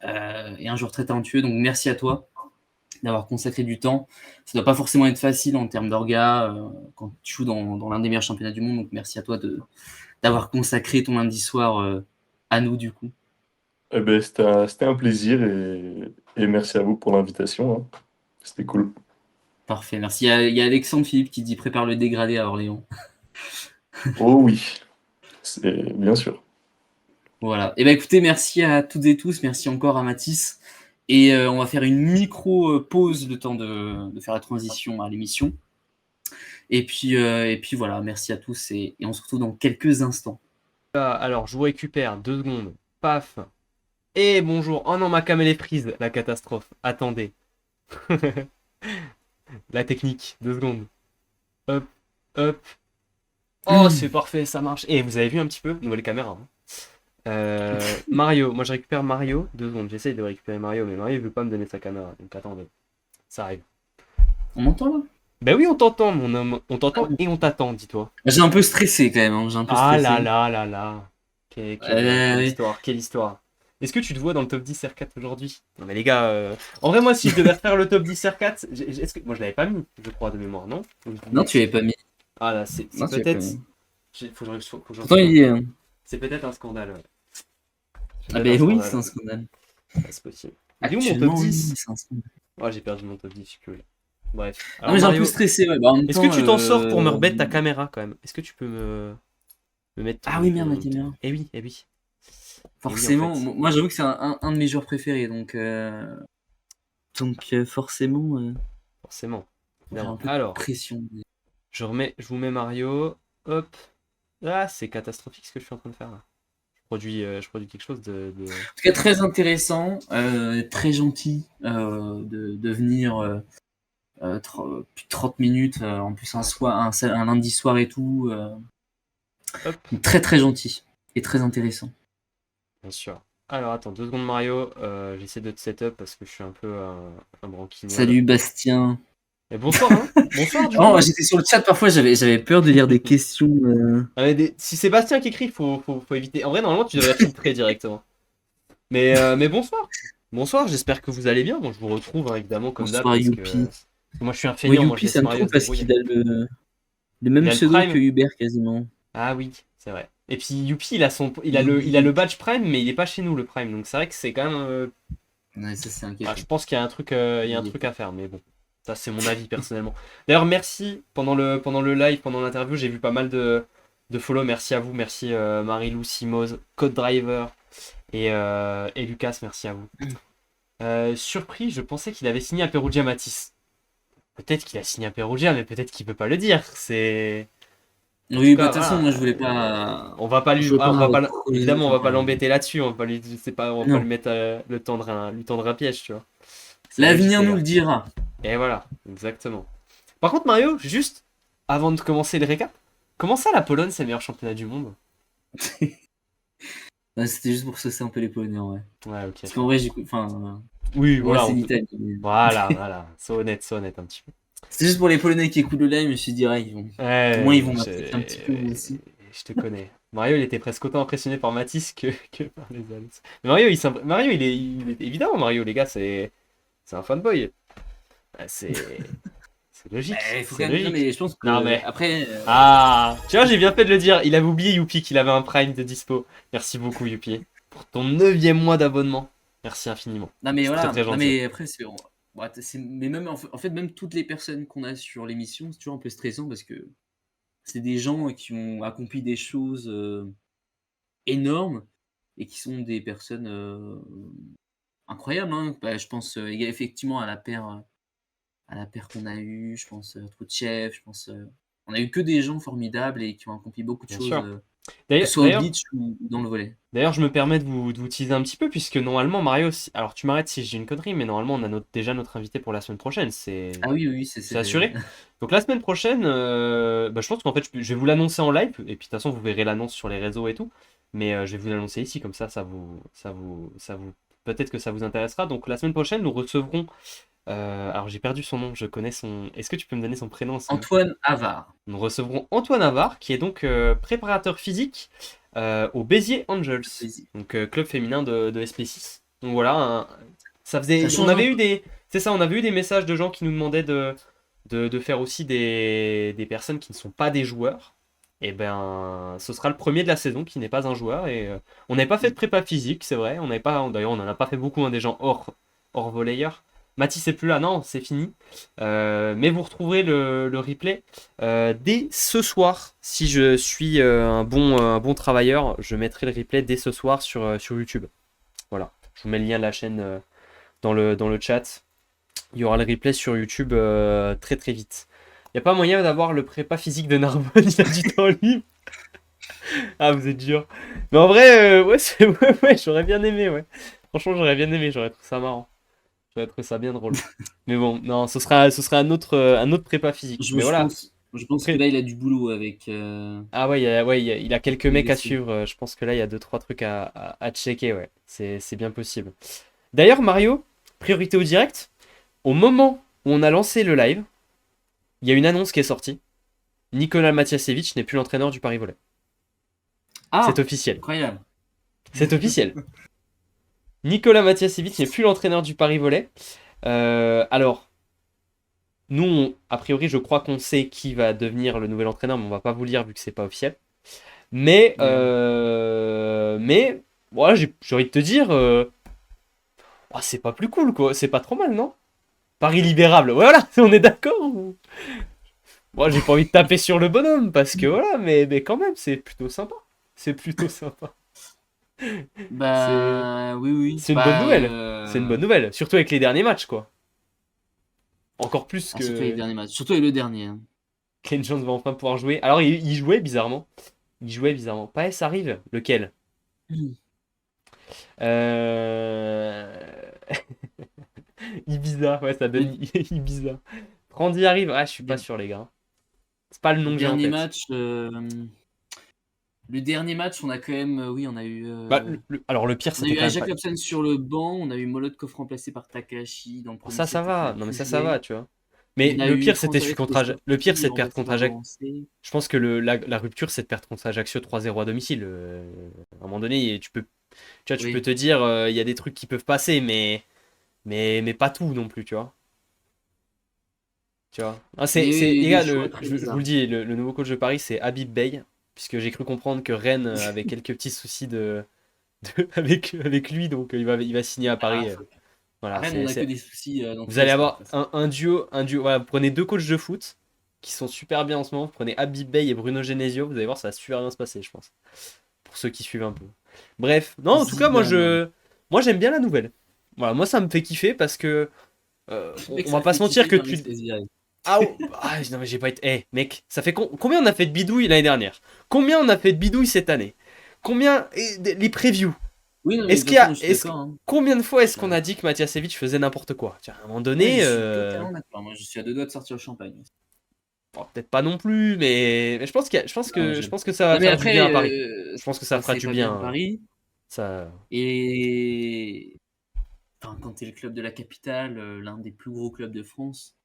S1: et un joueur très talentueux. Donc, merci à toi d'avoir consacré du temps. Ça doit pas forcément être facile en termes d'orga quand tu joues dans l'un des meilleurs championnats du monde. Donc, merci à toi d'avoir consacré ton lundi soir à nous, du coup.
S2: Eh ben, c'était un plaisir et merci à vous pour l'invitation, hein. C'était cool.
S1: Parfait, merci. Il y a Alexandre Philippe qui dit prépare le dégradé à Orléans.
S2: Oh oui, c'est bien sûr.
S1: Voilà. Et ben écoutez, merci à toutes et tous, merci encore à Mathis. Et on va faire une micro pause le temps de faire la transition à l'émission. Et puis voilà, merci à tous et on se retrouve dans quelques instants.
S3: Alors, je vous récupère 2 secondes. Paf. Et bonjour. Oh non, ma cam elle est prise. La catastrophe. Attendez. La technique. 2 secondes. Hop, hop. Oh, c'est parfait, ça marche. Et vous avez vu un petit peu? Nouvelle caméra, hein. Mario. Moi, je récupère Mario. 2 secondes. J'essaye de récupérer Mario, mais Mario il veut pas me donner sa caméra. Donc attendez. Ça arrive.
S1: On m'entend là?
S3: Ben oui, on t'entend, mon homme. On
S1: Ah
S3: t'entend
S1: bon.
S3: et on t'attend, dis-toi.
S1: J'ai un peu stressé quand même, hein, j'ai un peu
S3: Ah là
S1: stressé.
S3: là là là. Quelle
S1: Oui.
S3: histoire, quelle histoire. Est-ce que tu te vois dans le top 10 R4 aujourd'hui? Non mais les gars, en vrai moi si je devais refaire le top 10 R4, moi je l'avais pas mis, je crois de mémoire, non? Ou je dis une
S1: Non, tu l'avais
S3: bêtise.
S1: pas mis.
S3: Ah là, c'est
S1: Non, tu l'avais pas
S3: peut-être...
S1: mis.
S3: Faut que je
S1: Pourtant,
S3: retrouve.
S1: il y est. Hein.
S3: C'est peut-être un scandale, ouais. C'est
S1: Ah
S3: peut-être un
S1: ben oui, c'est
S3: scandale.
S1: un scandale.
S3: Ah, c'est possible. Il est où mon top
S1: Actuellement, oui,
S3: 10?
S1: c'est un scandale.
S3: Oh j'ai perdu mon top 10, je suis plus là. Bref.
S1: Non,
S3: Alors
S1: mais j'ai un peu
S3: Mario,
S1: stressé, ouais. Bah, en même
S3: est-ce que
S1: temps,
S3: tu t'en sors pour me remettre ta caméra quand même? Est-ce que tu peux me mettre
S1: ah oui, merde, la
S3: ton...
S1: caméra.
S3: Eh oui, eh oui. Eh oui en
S1: Forcément,
S3: fait.
S1: moi j'avoue que c'est un de mes joueurs préférés, donc forcément,
S3: Forcément.
S1: j'ai
S3: Évidemment.
S1: un peu de
S3: Alors,
S1: pression.
S3: je vous mets Mario. Hop. Ah, c'est catastrophique ce que je suis en train de faire là. Je produis quelque chose
S1: En tout cas, très intéressant, très gentil de venir plus de 30 minutes, en plus un lundi soir et tout.
S3: Hop,
S1: Très très gentil et très intéressant.
S3: bien sûr. Alors attends, 2 secondes Mario. J'essaie de te setup parce que je suis un peu un branquignois là.
S1: Salut Bastien.
S3: Et bonsoir, hein. Bonsoir, du coup.
S1: Oh, j'étais sur le chat parfois, j'avais peur de lire des questions.
S3: Ah, mais si c'est Bastien qui écrit, faut éviter. En vrai, normalement, tu devrais filtrer directement. Mais bonsoir. Bonsoir, j'espère que vous allez bien. Bon, je vous retrouve, hein, évidemment, comme d'hab,
S1: Bonsoir,
S3: parce
S1: Youpi.
S3: que moi, je suis un
S1: Moi,
S3: feignant, moi, je
S1: Youpi,
S3: laisse
S1: ça me
S3: Mario
S1: trouve
S3: se
S1: parce
S3: débrouiller.
S1: qu'il a le
S3: Il
S1: même
S3: a le
S1: pseudo que
S3: Prime.
S1: Hubert quasiment.
S3: Ah oui, c'est vrai. Et puis, Youpi, il a le badge Prime, mais il est pas chez nous, le Prime. Donc, c'est vrai que c'est quand même.
S1: Ouais, ça c'est
S3: Ah,
S1: inquiétant.
S3: je pense qu'il y a un truc, à faire, mais bon, ça c'est mon avis personnellement. D'ailleurs, merci pendant le live, pendant l'interview, j'ai vu pas mal de follow. Merci à vous, merci Marilou, Simoz, Code Driver et Lucas, merci à vous. Surpris, je pensais qu'il avait signé à Perugia Matisse. Peut-être qu'il a signé à Perugia, mais peut-être qu'il peut pas le dire. C'est. En tout
S1: Oui, bah
S3: cas,
S1: de toute façon,
S3: voilà.
S1: moi je voulais pas.
S3: On va pas lui,
S1: Je veux
S3: on va
S1: pas
S3: pas,
S1: creuser,
S3: évidemment, on va pas
S1: enfin,
S3: l'embêter là-dessus. On va pas lui, c'est pas, on va pas lui
S1: non.
S3: mettre lui tendre un piège, tu vois. C'est logique,
S1: L'avenir
S3: les
S1: nous
S3: gars.
S1: le dira.
S3: Et voilà, exactement. Par contre, Mario, juste avant de commencer le récap, comment ça la Pologne, c'est le meilleur championnat du monde?
S1: Ouais, c'était juste pour saucer un peu les Polonais, ouais.
S3: Ouais, ok,
S1: Parce
S3: ça
S1: qu'en vrai,
S3: marche.
S1: enfin,
S3: Oui,
S1: moi
S3: voilà,
S1: c'est l'Italie.
S3: voilà, sois honnête un petit peu.
S1: C'était juste pour les Polonais qui écoutent le live, je me suis dit, ouais, au moins ils
S3: Ouais,
S1: vont m'apprécier un petit peu aussi.
S3: je te connais. Mario, il était presque autant impressionné par Matisse que par les autres. Mais Mario, Mario, évidemment, Mario, les gars, c'est un fanboy. Ouais, c'est
S1: Bah,
S3: logique,
S1: il faut
S3: c'est
S1: quand même. Non,
S3: logique.
S1: mais je pense
S3: Non,
S1: que.
S3: mais
S1: Après.
S3: ah, tu vois, j'ai bien fait de le dire. Il avait oublié, Youpi, qu'il avait un Prime de dispo. Merci beaucoup, Youpi, pour ton 9e mois d'abonnement. Merci infiniment.
S1: Non, mais
S3: C'est très
S1: voilà.
S3: très
S1: Non,
S3: gentil.
S1: mais après, ouais, mais même, en fait, même toutes les personnes qu'on a sur l'émission, c'est toujours un peu stressant parce que c'est des gens qui ont accompli des choses énormes et qui sont des personnes incroyables, hein. Bah, je pense effectivement à la paire qu'on a eue, je pense à Troutchev, je pense. On a eu que des gens formidables et qui ont accompli beaucoup de
S3: Bien
S1: choses,
S3: sûr.
S1: que
S3: D'ailleurs,
S1: ce soit au
S3: d'ailleurs,
S1: beach ou dans le volley.
S3: d'ailleurs, je me permets de vous teaser un petit peu, puisque normalement, Mario, alors tu m'arrêtes si j'ai une connerie, mais normalement, on a déjà notre invité pour la semaine prochaine.
S1: Ah oui, oui, oui,
S3: C'est assuré. Donc la semaine prochaine, bah, je pense qu'en fait, je vais vous l'annoncer en live, et puis de toute façon, vous verrez l'annonce sur les réseaux et tout. Mais je vais vous l'annoncer ici, comme peut-être que ça vous intéressera. Donc la semaine prochaine, nous recevrons. Alors j'ai perdu son nom, je connais son. Est-ce que tu peux me donner son prénom aussi?
S1: Antoine Havard.
S3: Nous recevrons Antoine Havard, qui est donc préparateur physique au Béziers Angels, donc club féminin de SP6. Donc voilà, ça faisait,
S1: Ça change un peu.
S3: c'est ça, on avait eu des messages de gens qui nous demandaient de faire aussi des personnes qui ne sont pas des joueurs. Et ben, ce sera le premier de la saison qui n'est pas un joueur. Et on n'avait pas fait de prépa physique, c'est vrai. On n'avait pas, d'ailleurs, on n'en a pas fait beaucoup, hein, des gens hors volleyeur. Mathis est plus là, non, c'est fini. Mais vous retrouverez le replay dès ce soir. Si je suis un bon travailleur, je mettrai le replay dès ce soir sur YouTube. Voilà, je vous mets le lien de la chaîne dans le chat. Il y aura le replay sur YouTube très très vite. Il n'y a pas moyen d'avoir le prépa physique de Narbonne, il y a du temps libre. Ah, vous êtes dur. Mais en vrai, ouais, ouais, j'aurais bien aimé, ouais. Franchement, j'aurais bien aimé, j'aurais trouvé ça marrant. J'aurais trouvé ça bien drôle. Mais bon, non, ce sera un autre prépa physique.
S1: Je,
S3: Mais
S1: je
S3: voilà.
S1: pense, je pense que
S3: Après-
S1: là, il a du boulot avec.
S3: Ah ouais, il a quelques mecs à
S1: Délégation.
S3: suivre. Je pense que là, il y a 2-3 trucs à checker, ouais. C'est bien possible. D'ailleurs, Mario, priorité au direct. Au moment où on a lancé le live, il y a une annonce qui est sortie. Nicolas Matiasevich n'est plus l'entraîneur du Paris Volley. C'est
S1: Ah,
S3: officiel.
S1: incroyable.
S3: C'est officiel. Nicolas Matiasevich n'est plus l'entraîneur du Paris Volley. Alors, nous, a priori, je crois qu'on sait qui va devenir le nouvel entraîneur, mais on va pas vous le dire vu que c'est pas officiel. Mais, voilà, j'ai envie de te dire, oh, c'est pas plus cool, quoi. C'est pas trop mal, non? Paris libérable, voilà, on est d'accord Moi, j'ai pas envie de taper sur le bonhomme, parce que voilà, mais quand même, c'est plutôt sympa. C'est plutôt sympa. C'est
S1: Bah, oui, oui.
S3: c'est une bonne
S1: Bah,
S3: nouvelle. C'est une bonne nouvelle. Surtout avec les derniers matchs, quoi. Encore plus
S1: surtout les
S3: que
S1: derniers matchs. Surtout avec le dernier, hein.
S3: Ken Jones va enfin pouvoir jouer. Alors, il jouait bizarrement. Il jouait bizarrement. Paes arrive. Lequel? Euh... Ibiza. Ouais, ça donne Ibiza. Randy arrive. Ah, je suis pas sûr, les gars. C'est pas le nom
S1: Le
S3: que j'ai en
S1: dernier
S3: tête.
S1: match. Le dernier match, on a quand même. Oui, on a eu.
S3: Bah, alors, le pire,
S1: On a
S3: c'était
S1: eu
S3: quand même pas.
S1: Jacobsen sur le banc. On a eu Molotkov remplacé par Takahashi dans le premier
S3: Ça
S1: set qui
S3: va.
S1: a
S3: Non, mais
S1: pu
S3: ça
S1: jouer.
S3: va, tu vois. Mais
S1: On a
S3: le
S1: eu
S3: pire, c'était
S1: France
S3: celui
S1: avec qui
S3: contre
S1: est
S3: Ajaccio. Le pire,
S1: sorti
S3: c'est de
S1: en
S3: perdre contre
S1: retour
S3: Ajaccio.
S1: avancé.
S3: Je pense que la rupture, c'est de perdre contre Ajaccio 3-0 à domicile. À un moment donné, tu peux
S1: Oui.
S3: te dire, il y a des trucs qui peuvent passer, mais pas tout non plus, tu vois. Tu vois. Ah,
S1: Il y a eu
S3: les
S1: des
S3: gars,
S1: choix très
S3: je vous le
S1: bizarres.
S3: dis, le nouveau coach de Paris, c'est Habib Beye, puisque j'ai cru comprendre que Rennes avait quelques petits soucis avec lui, donc il va signer à Paris.
S1: À
S3: Voilà,
S1: Rennes, on a que des soucis dans
S3: vous
S1: tous les
S3: allez
S1: sports, de
S3: avoir
S1: toute façon.
S3: un duo. Voilà, vous prenez deux coachs de foot qui sont super bien en ce moment. Vous prenez Habib Beye et Bruno Genesio, vous allez voir, ça va super bien se passer, je pense. Pour ceux qui suivent un peu. Bref, non, en tout cas,
S1: Zidane.
S3: moi j'aime bien la nouvelle. Voilà, moi ça me fait kiffer parce que
S1: Mec,
S3: on
S1: ça
S3: va
S1: le
S3: pas
S1: fait
S3: se mentir
S1: kiffer
S3: que
S1: qu'un mec se
S3: depuis.
S1: laisse virer.
S3: Ah, non, mais j'ai pas été. Eh, mec, ça fait combien on a fait de bidouilles l'année dernière? Combien on a fait de bidouilles cette année? Combien. Les previews?
S1: Oui, non, mais de
S3: Est-ce
S1: toute
S3: qu'il y
S1: façon,
S3: a.
S1: je suis d'accord, hein.
S3: Combien de fois est-ce qu'on
S1: Euh,
S3: a dit que Matiasevic faisait n'importe quoi? Tiens, à un moment
S1: Moi, je
S3: donné.
S1: suis totalement d'accord. Moi, je suis à deux doigts de sortir au champagne.
S3: Bon, peut-être pas non plus, mais je pense
S1: Non,
S3: je pense que ça va
S1: non, mais
S3: faire du bien
S1: après,
S3: à Paris. Je pense que ça
S1: ça
S3: fera
S1: serait
S3: du
S1: pas bien à
S3: bien.
S1: Paris.
S3: Ça.
S1: Et enfin, quand tu es le club de la capitale, l'un des plus gros clubs de France,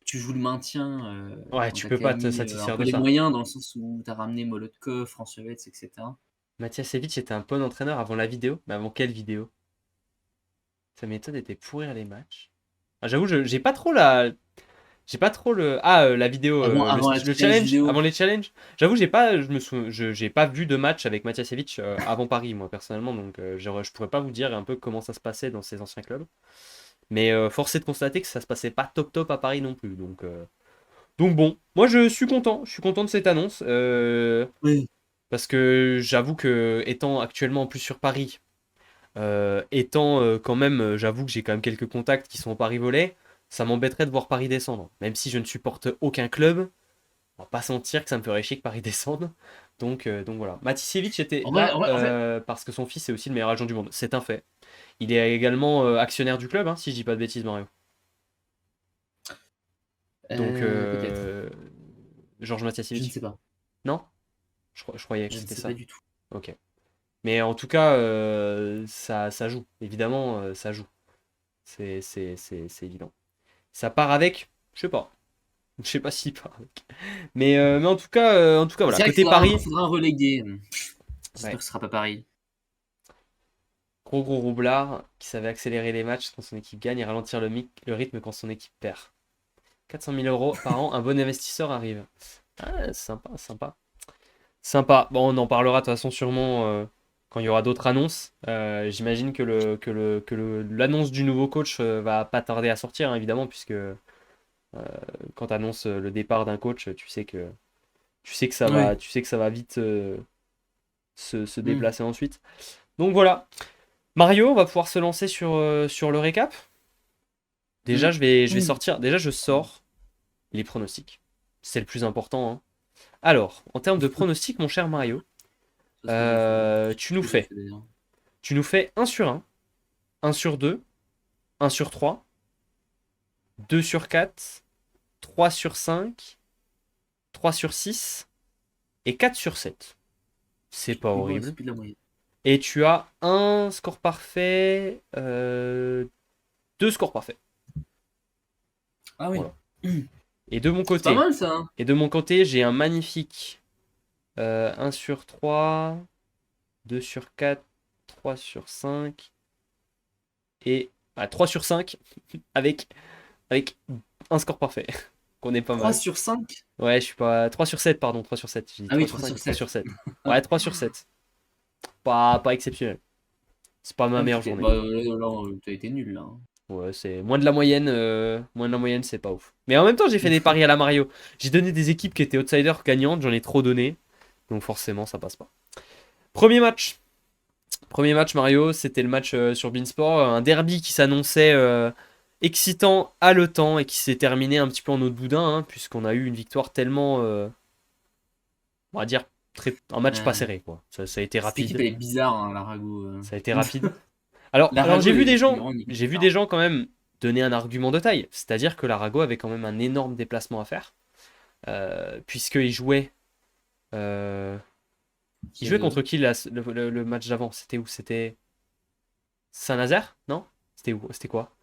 S1: tu joues le maintien
S3: Ouais,
S1: quand
S3: tu
S1: tu as
S3: peux
S1: quand
S3: pas
S1: même
S3: te
S1: mis un
S3: satisfaire
S1: peu
S3: de
S1: les
S3: ça.
S1: moyens, dans le sens où tu as ramené Molotkov, Francevets, etc.
S3: Matiasevic était un bon entraîneur avant la vidéo, mais avant quelle vidéo? Sa méthode était pourrir les matchs. Ah, j'avoue, j'ai pas trop la. J'ai pas trop le. Ah, la vidéo,
S1: Avant la
S3: le
S1: challenge
S3: challenge,
S1: vidéo.
S3: avant les challenges. J'avoue, j'ai pas, j'ai pas vu de match avec Matiasevic avant Paris, moi, personnellement, donc je pourrais pas vous dire un peu comment ça se passait dans ses anciens clubs. Mais force est de constater que ça se passait pas top top à Paris non plus. Donc bon, moi je suis content de cette annonce.
S1: Oui.
S3: Parce que j'avoue que étant actuellement en plus sur Paris, étant quand même, j'avoue que j'ai quand même quelques contacts qui sont au Paris Volley, ça m'embêterait de voir Paris descendre. Même si je ne supporte aucun club, on va pas se mentir que ça me ferait chier que Paris descende. Donc voilà. Maticevic était là
S1: En fait,
S3: parce que son fils est aussi le meilleur agent du monde. C'est un fait. Il est également actionnaire du club, hein, si je dis pas de bêtises, Mario. Donc,
S1: peut-être.
S3: Georges
S1: Je ne
S3: Matiasevic.
S1: sais pas.
S3: Non? Je croyais que
S1: Je ne
S3: c'était
S1: sais pas
S3: ça.
S1: du tout.
S3: Ok. Mais en tout cas, ça joue. Évidemment, ça joue. C'est évident. Ça part avec, je sais pas. Je sais pas s'il part avec. Mais en tout cas, voilà.
S1: C'est vrai qu'il
S3: Côté Paris,
S1: faudra un relégué. J'espère
S3: ouais.
S1: que ce sera pas pareil.
S3: Gros roublard qui savait accélérer les matchs quand son équipe gagne et ralentir le rythme quand son équipe perd. 400 000 euros par an, un bon investisseur arrive. Ah, sympa, sympa. Sympa. Bon, on en parlera de toute façon sûrement quand il y aura d'autres annonces. J'imagine que l'annonce du nouveau coach va pas tarder à sortir, hein, évidemment, puisque quand tu annonces le départ d'un coach,
S1: Oui.
S3: tu sais que ça va vite se
S1: Hmm.
S3: déplacer ensuite. Donc voilà. Mario, on va pouvoir se lancer sur le récap. Déjà,
S1: Hmm.
S3: je vais sortir. Déjà, je sors les pronostics. C'est le plus important, hein. Alors, en termes de pronostics, mon cher Mario,
S1: Ça, c'est déjà fait.
S3: tu nous
S1: Déjà
S3: fais.
S1: fait, d'ailleurs.
S3: Tu nous fais 1 sur 1 sur 2, 1 sur 3, 2 sur 4, 3 sur 5, 3 sur 6 et 4 sur 7. C'est pas
S1: C'est
S3: horrible.
S1: plus de la moyenne.
S3: Et tu as un score parfait, deux scores parfaits.
S1: Ah oui.
S3: Voilà. Et de mon
S1: C'est pas
S3: côté,
S1: mal ça, hein.
S3: j'ai un magnifique 1 sur 3, 2 sur 4, 3 sur 5 et 3 sur 5 avec, avec un score parfait. Qu'on est pas
S1: 3
S3: mal.
S1: sur 5.
S3: Ouais, je suis pas. 3 sur 7, pardon, 3 sur 7. J'ai dit
S1: Ah oui,
S3: 3 sur
S1: 3
S3: 5,
S1: sur
S3: mais 3
S1: 7.
S3: sur 7. Ouais, 3 sur 7. Pas exceptionnel. C'est pas ma meilleure
S1: Ok,
S3: journée.
S1: bah là, t'as été nul là, hein.
S3: Ouais, c'est moins de la moyenne. Moins de la moyenne, c'est pas ouf. Mais en même temps, j'ai fait des paris à la Mario. J'ai donné des équipes qui étaient outsiders gagnantes, j'en ai trop donné. Donc forcément, ça passe pas. Premier match. Premier match, Mario, c'était le match sur Beansport. Un derby qui s'annonçait excitant, haletant et qui s'est terminé un petit peu en eau de boudin, hein, puisqu'on a eu une victoire tellement, on va dire, un match pas
S1: Euh,
S3: serré, quoi. Ça a été
S1: Cette équipe
S3: rapide.
S1: elle est bizarre, hein, l'Arago.
S3: Ça a été rapide. Alors
S1: L'Arago est vraiment une équipe
S3: j'ai vu
S1: bizarre.
S3: des gens quand même donner un argument de taille. C'est-à-dire que l'Arago avait quand même un énorme déplacement à faire. Puisqu'il jouait. euh, il
S1: Qui
S3: jouait
S1: avait
S3: contre qui le match d'avant? C'était où? C'était Saint-Nazaire? Non? C'était où? C'était quoi?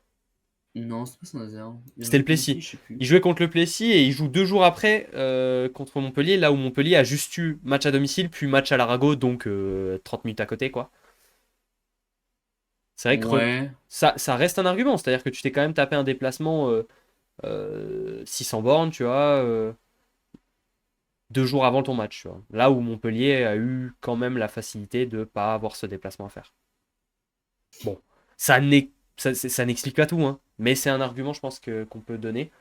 S1: Non, c'est pas Saint-Nazaire. Il a
S3: C'était
S1: joué
S3: le
S1: contre qui,
S3: Plessis.
S1: je sais plus.
S3: Il jouait contre le Plessis et il joue 2 jours après contre Montpellier, là où Montpellier a juste eu match à domicile, puis match à l'Arago, donc 30 minutes à côté, quoi. C'est vrai que
S1: Ouais.
S3: ça reste un argument, c'est-à-dire que tu t'es quand même tapé un déplacement 600 bornes, tu vois, 2 jours avant ton match, tu vois. Là où Montpellier a eu quand même la facilité de pas avoir ce déplacement à faire. Bon, ça n'explique pas tout, hein, mais c'est un argument, je pense, qu'on peut donner.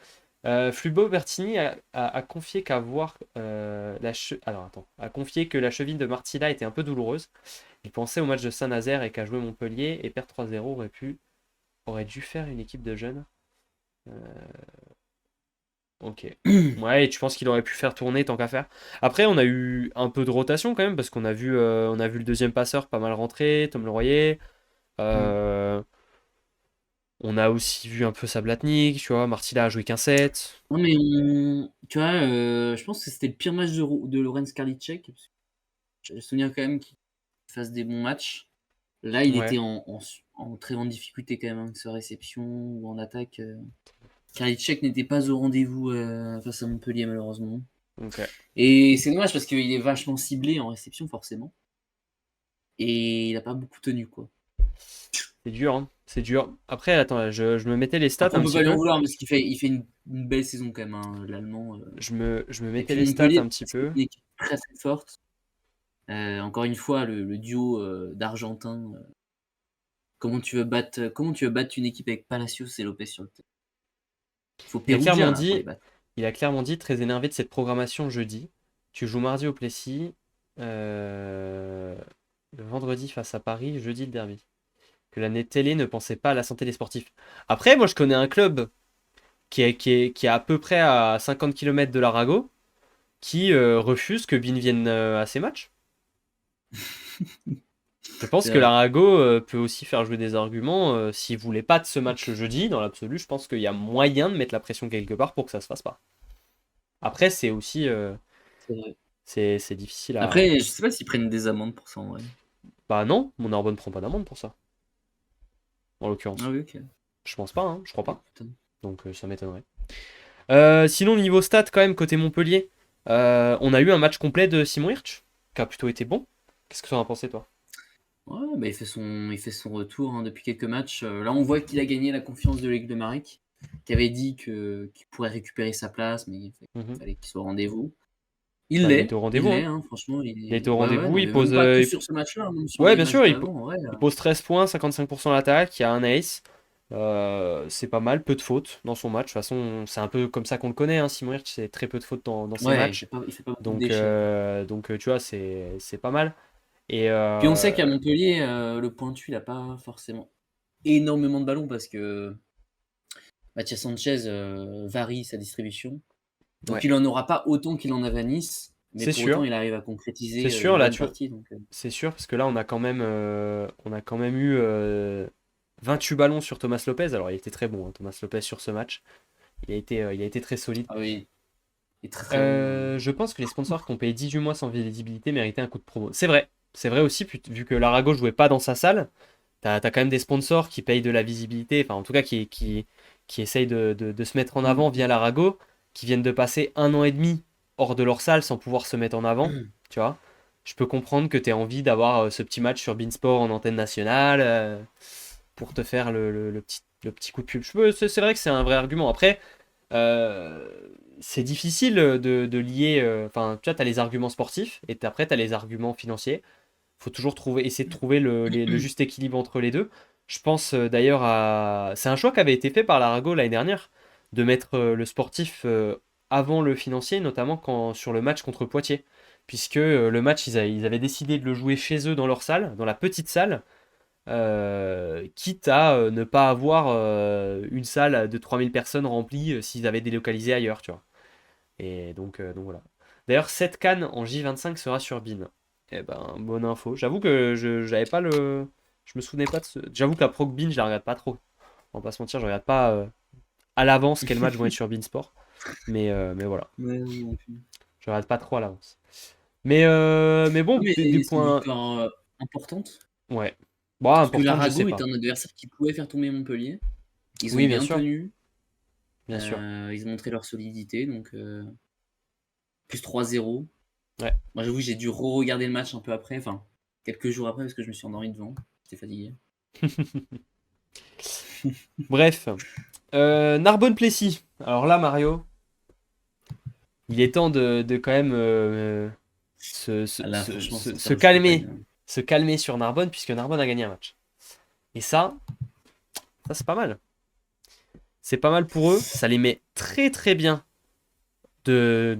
S3: Flubo Bertini a confié qu'avoir alors attends, a confié que la cheville de Martilla était un peu douloureuse. Il pensait au match de Saint-Nazaire et qu'à jouer Montpellier et perdre 3-0 aurait dû faire une équipe de jeunes. Euh, Ok. Ouais, et tu penses qu'il aurait pu faire tourner tant qu'à faire. Après, on a eu un peu de rotation quand même, parce qu'on a vu le deuxième passeur pas mal rentrer, Tom Leroyer.
S1: Mm.
S3: Euh, on a aussi vu un peu Sablatnik, tu vois. Martilla a joué qu'un set.
S1: Non, mais tu vois, je pense que c'était le pire match de Lorenz Karliček. Parce que j'ai le souvenir quand même qu'il fasse des bons matchs. Là, il
S3: Ouais,
S1: était en très grande difficulté quand même, hein, que ce soit réception ou en attaque. Karliček n'était pas au rendez-vous face à Montpellier, malheureusement.
S3: ok.
S1: Et c'est dommage parce qu'il est vachement ciblé en réception, forcément. Et il n'a pas beaucoup tenu, quoi.
S3: C'est dur, hein. C'est dur. Après, attends, je me mettais les stats
S1: Après, on
S3: un
S1: peut
S3: petit
S1: pas lui en
S3: peu.
S1: vouloir parce qu'il fait une belle saison quand même, hein, l'Allemand.
S3: Je me
S1: Et
S3: mettais
S1: puis
S3: les stats
S1: Montpellier,
S3: un petit
S1: c'est
S3: peu.
S1: une équipe très très forte. Encore une fois, le duo d'Argentins. Comment tu veux battre une équipe avec Palacios et Lopez sur le terrain? Il faut
S3: Il a
S1: Perugia
S3: clairement
S1: là pour les
S3: dit,
S1: battre.
S3: il a clairement dit, très énervé de cette programmation jeudi. Tu joues mardi au Plessis, euh, le vendredi face à Paris, jeudi le derby. Que l'année télé ne pensait pas à la santé des sportifs. Après, moi je connais un club qui est à peu près à 50 km de l'Arago, qui refuse que Bin vienne à ses matchs. Je pense
S1: C'est
S3: que
S1: vrai.
S3: l'Arago peut aussi faire jouer des arguments. S'il voulait pas de ce match jeudi, dans l'absolu, je pense qu'il y a moyen de mettre la pression quelque part pour que ça se fasse pas. Après, c'est aussi
S1: C'est vrai.
S3: c'est difficile à.
S1: Après, je sais pas s'ils prennent des amendes pour ça en vrai.
S3: Bah non, mon Narbonne prend pas d'amende pour ça, en
S1: Ah
S3: l'occurrence.
S1: oui, ok.
S3: Je pense pas, hein, je crois pas.
S1: Écoute, hein.
S3: Donc ça m'étonnerait. Sinon, niveau stats, quand même, côté Montpellier, on a eu un match complet de Simon Hirsch, qui a plutôt été bon. Qu'est-ce que tu en as pensé, toi?
S1: Ouais, bah, il fait son retour hein, depuis quelques matchs. Là, on voit qu'il a gagné la confiance de l'équipe de Marek, qui avait dit qu'il pourrait récupérer sa place, mais il
S3: Mhm.
S1: fallait qu'il soit au rendez-vous. Il
S3: Bah, il a été
S1: l'est,
S3: au
S1: il
S3: rendez-vous,
S1: l'est,
S3: hein.
S1: hein, franchement.
S3: Il a été au
S1: Ouais, ouais,
S3: rendez-vous,
S1: non,
S3: il
S1: mais
S3: pose.
S1: même pas que sur ce match-là, hein, même sur
S3: Ouais,
S1: les
S3: bien sûr,
S1: matchs
S3: il,
S1: d'avant. Ouais,
S3: il pose 13 points, 55% d'attaque, il y a un ace. C'est pas mal, peu de fautes dans son match. De toute façon, c'est un peu comme ça qu'on le connaît, hein, Simon Hirsch, c'est très peu de fautes dans ses
S1: ouais, il fait
S3: matchs.
S1: pas, il fait pas beaucoup de
S3: Donc,
S1: déchets.
S3: tu vois, c'est pas mal. Et
S1: Puis on sait qu'à Montpellier, le pointu, il a pas forcément énormément de ballons parce que Mathias Sanchez varie sa distribution. Donc
S3: ouais,
S1: il en aura pas autant qu'il en avait à Nice, mais
S3: c'est
S1: pour autant
S3: sûr.
S1: il arrive à
S3: C'est
S1: concrétiser
S3: sûr,
S1: une
S3: là,
S1: bonne
S3: tu vois,
S1: partie. Donc,
S3: c'est sûr, parce que là, on a quand même eu 28 ballons sur Thomas Lopez. Alors, il était très bon, hein, Thomas Lopez, sur ce match. Il a été très solide.
S1: ah oui, il est très très bon.
S3: Je pense que les sponsors qui ont payé 18 mois sans visibilité méritaient un coup de promo. C'est vrai. C'est vrai aussi, vu que Larago jouait pas dans sa salle, t'as quand même des sponsors qui payent de la visibilité, enfin en tout cas qui essayent de se mettre en avant via Larago, qui viennent de passer 1 an et demi hors de leur salle sans pouvoir se mettre en avant, tu vois. Je peux comprendre que tu aies envie d'avoir ce petit match sur Beansport en antenne nationale pour te faire le petit coup de pub. C'est vrai que c'est un vrai argument. Après, euh, c'est difficile de lier. Enfin, tu vois, tu as les arguments sportifs et après, tu as les arguments financiers. Faut toujours essayer de trouver le juste équilibre entre les deux. Je pense d'ailleurs à. C'est un choix qui avait été fait par l'Arago l'année dernière, de mettre le sportif avant le financier, notamment sur le match contre Poitiers. Puisque le match, ils avaient décidé de le jouer chez eux dans leur salle, dans la petite salle, quitte à ne pas avoir une salle de 3000 personnes remplie s'ils avaient délocalisé ailleurs, tu vois. Et donc voilà. D'ailleurs, cette canne en J25 sera sur BIN. Eh ben, bonne info. J'avoue que j'avais pas le. Je me souvenais pas de ce. J'avoue que la Proc BIN, je la regarde pas trop. On va pas se mentir, je regarde pas à l'avance quel match vont être sur BIN Sport. Mais voilà.
S1: Ouais, non plus.
S3: Je regarde pas trop à l'avance. Mais
S1: Non,
S3: bon,
S1: mais
S3: des
S1: c'est une
S3: points.
S1: victoire importante
S3: Ouais. Bon,
S1: parce que
S3: important, je sais
S1: l'Arago est
S3: pas.
S1: un adversaire qui pouvait faire tomber Montpellier. Ils ont
S3: Oui, bien
S1: bien
S3: sûr,
S1: tenu,
S3: bien sûr.
S1: ils ont montré leur solidité, donc plus 3-0.
S3: Ouais.
S1: Moi, j'avoue, j'ai dû re-regarder le match un peu après, enfin, quelques jours après, parce que je me suis endormi devant. J'étais fatigué.
S3: Bref, Narbonne-Plessis. Alors là, Mario, il est temps de quand même se, se,
S1: Ah là,
S3: se,
S1: franchement,
S3: se-
S1: sortir
S3: se
S1: le champagne,
S3: calmer,
S1: hein.
S3: se calmer sur Narbonne, puisque Narbonne a gagné un match. Et ça c'est pas mal. C'est pas mal pour eux. Ça les met très très bien au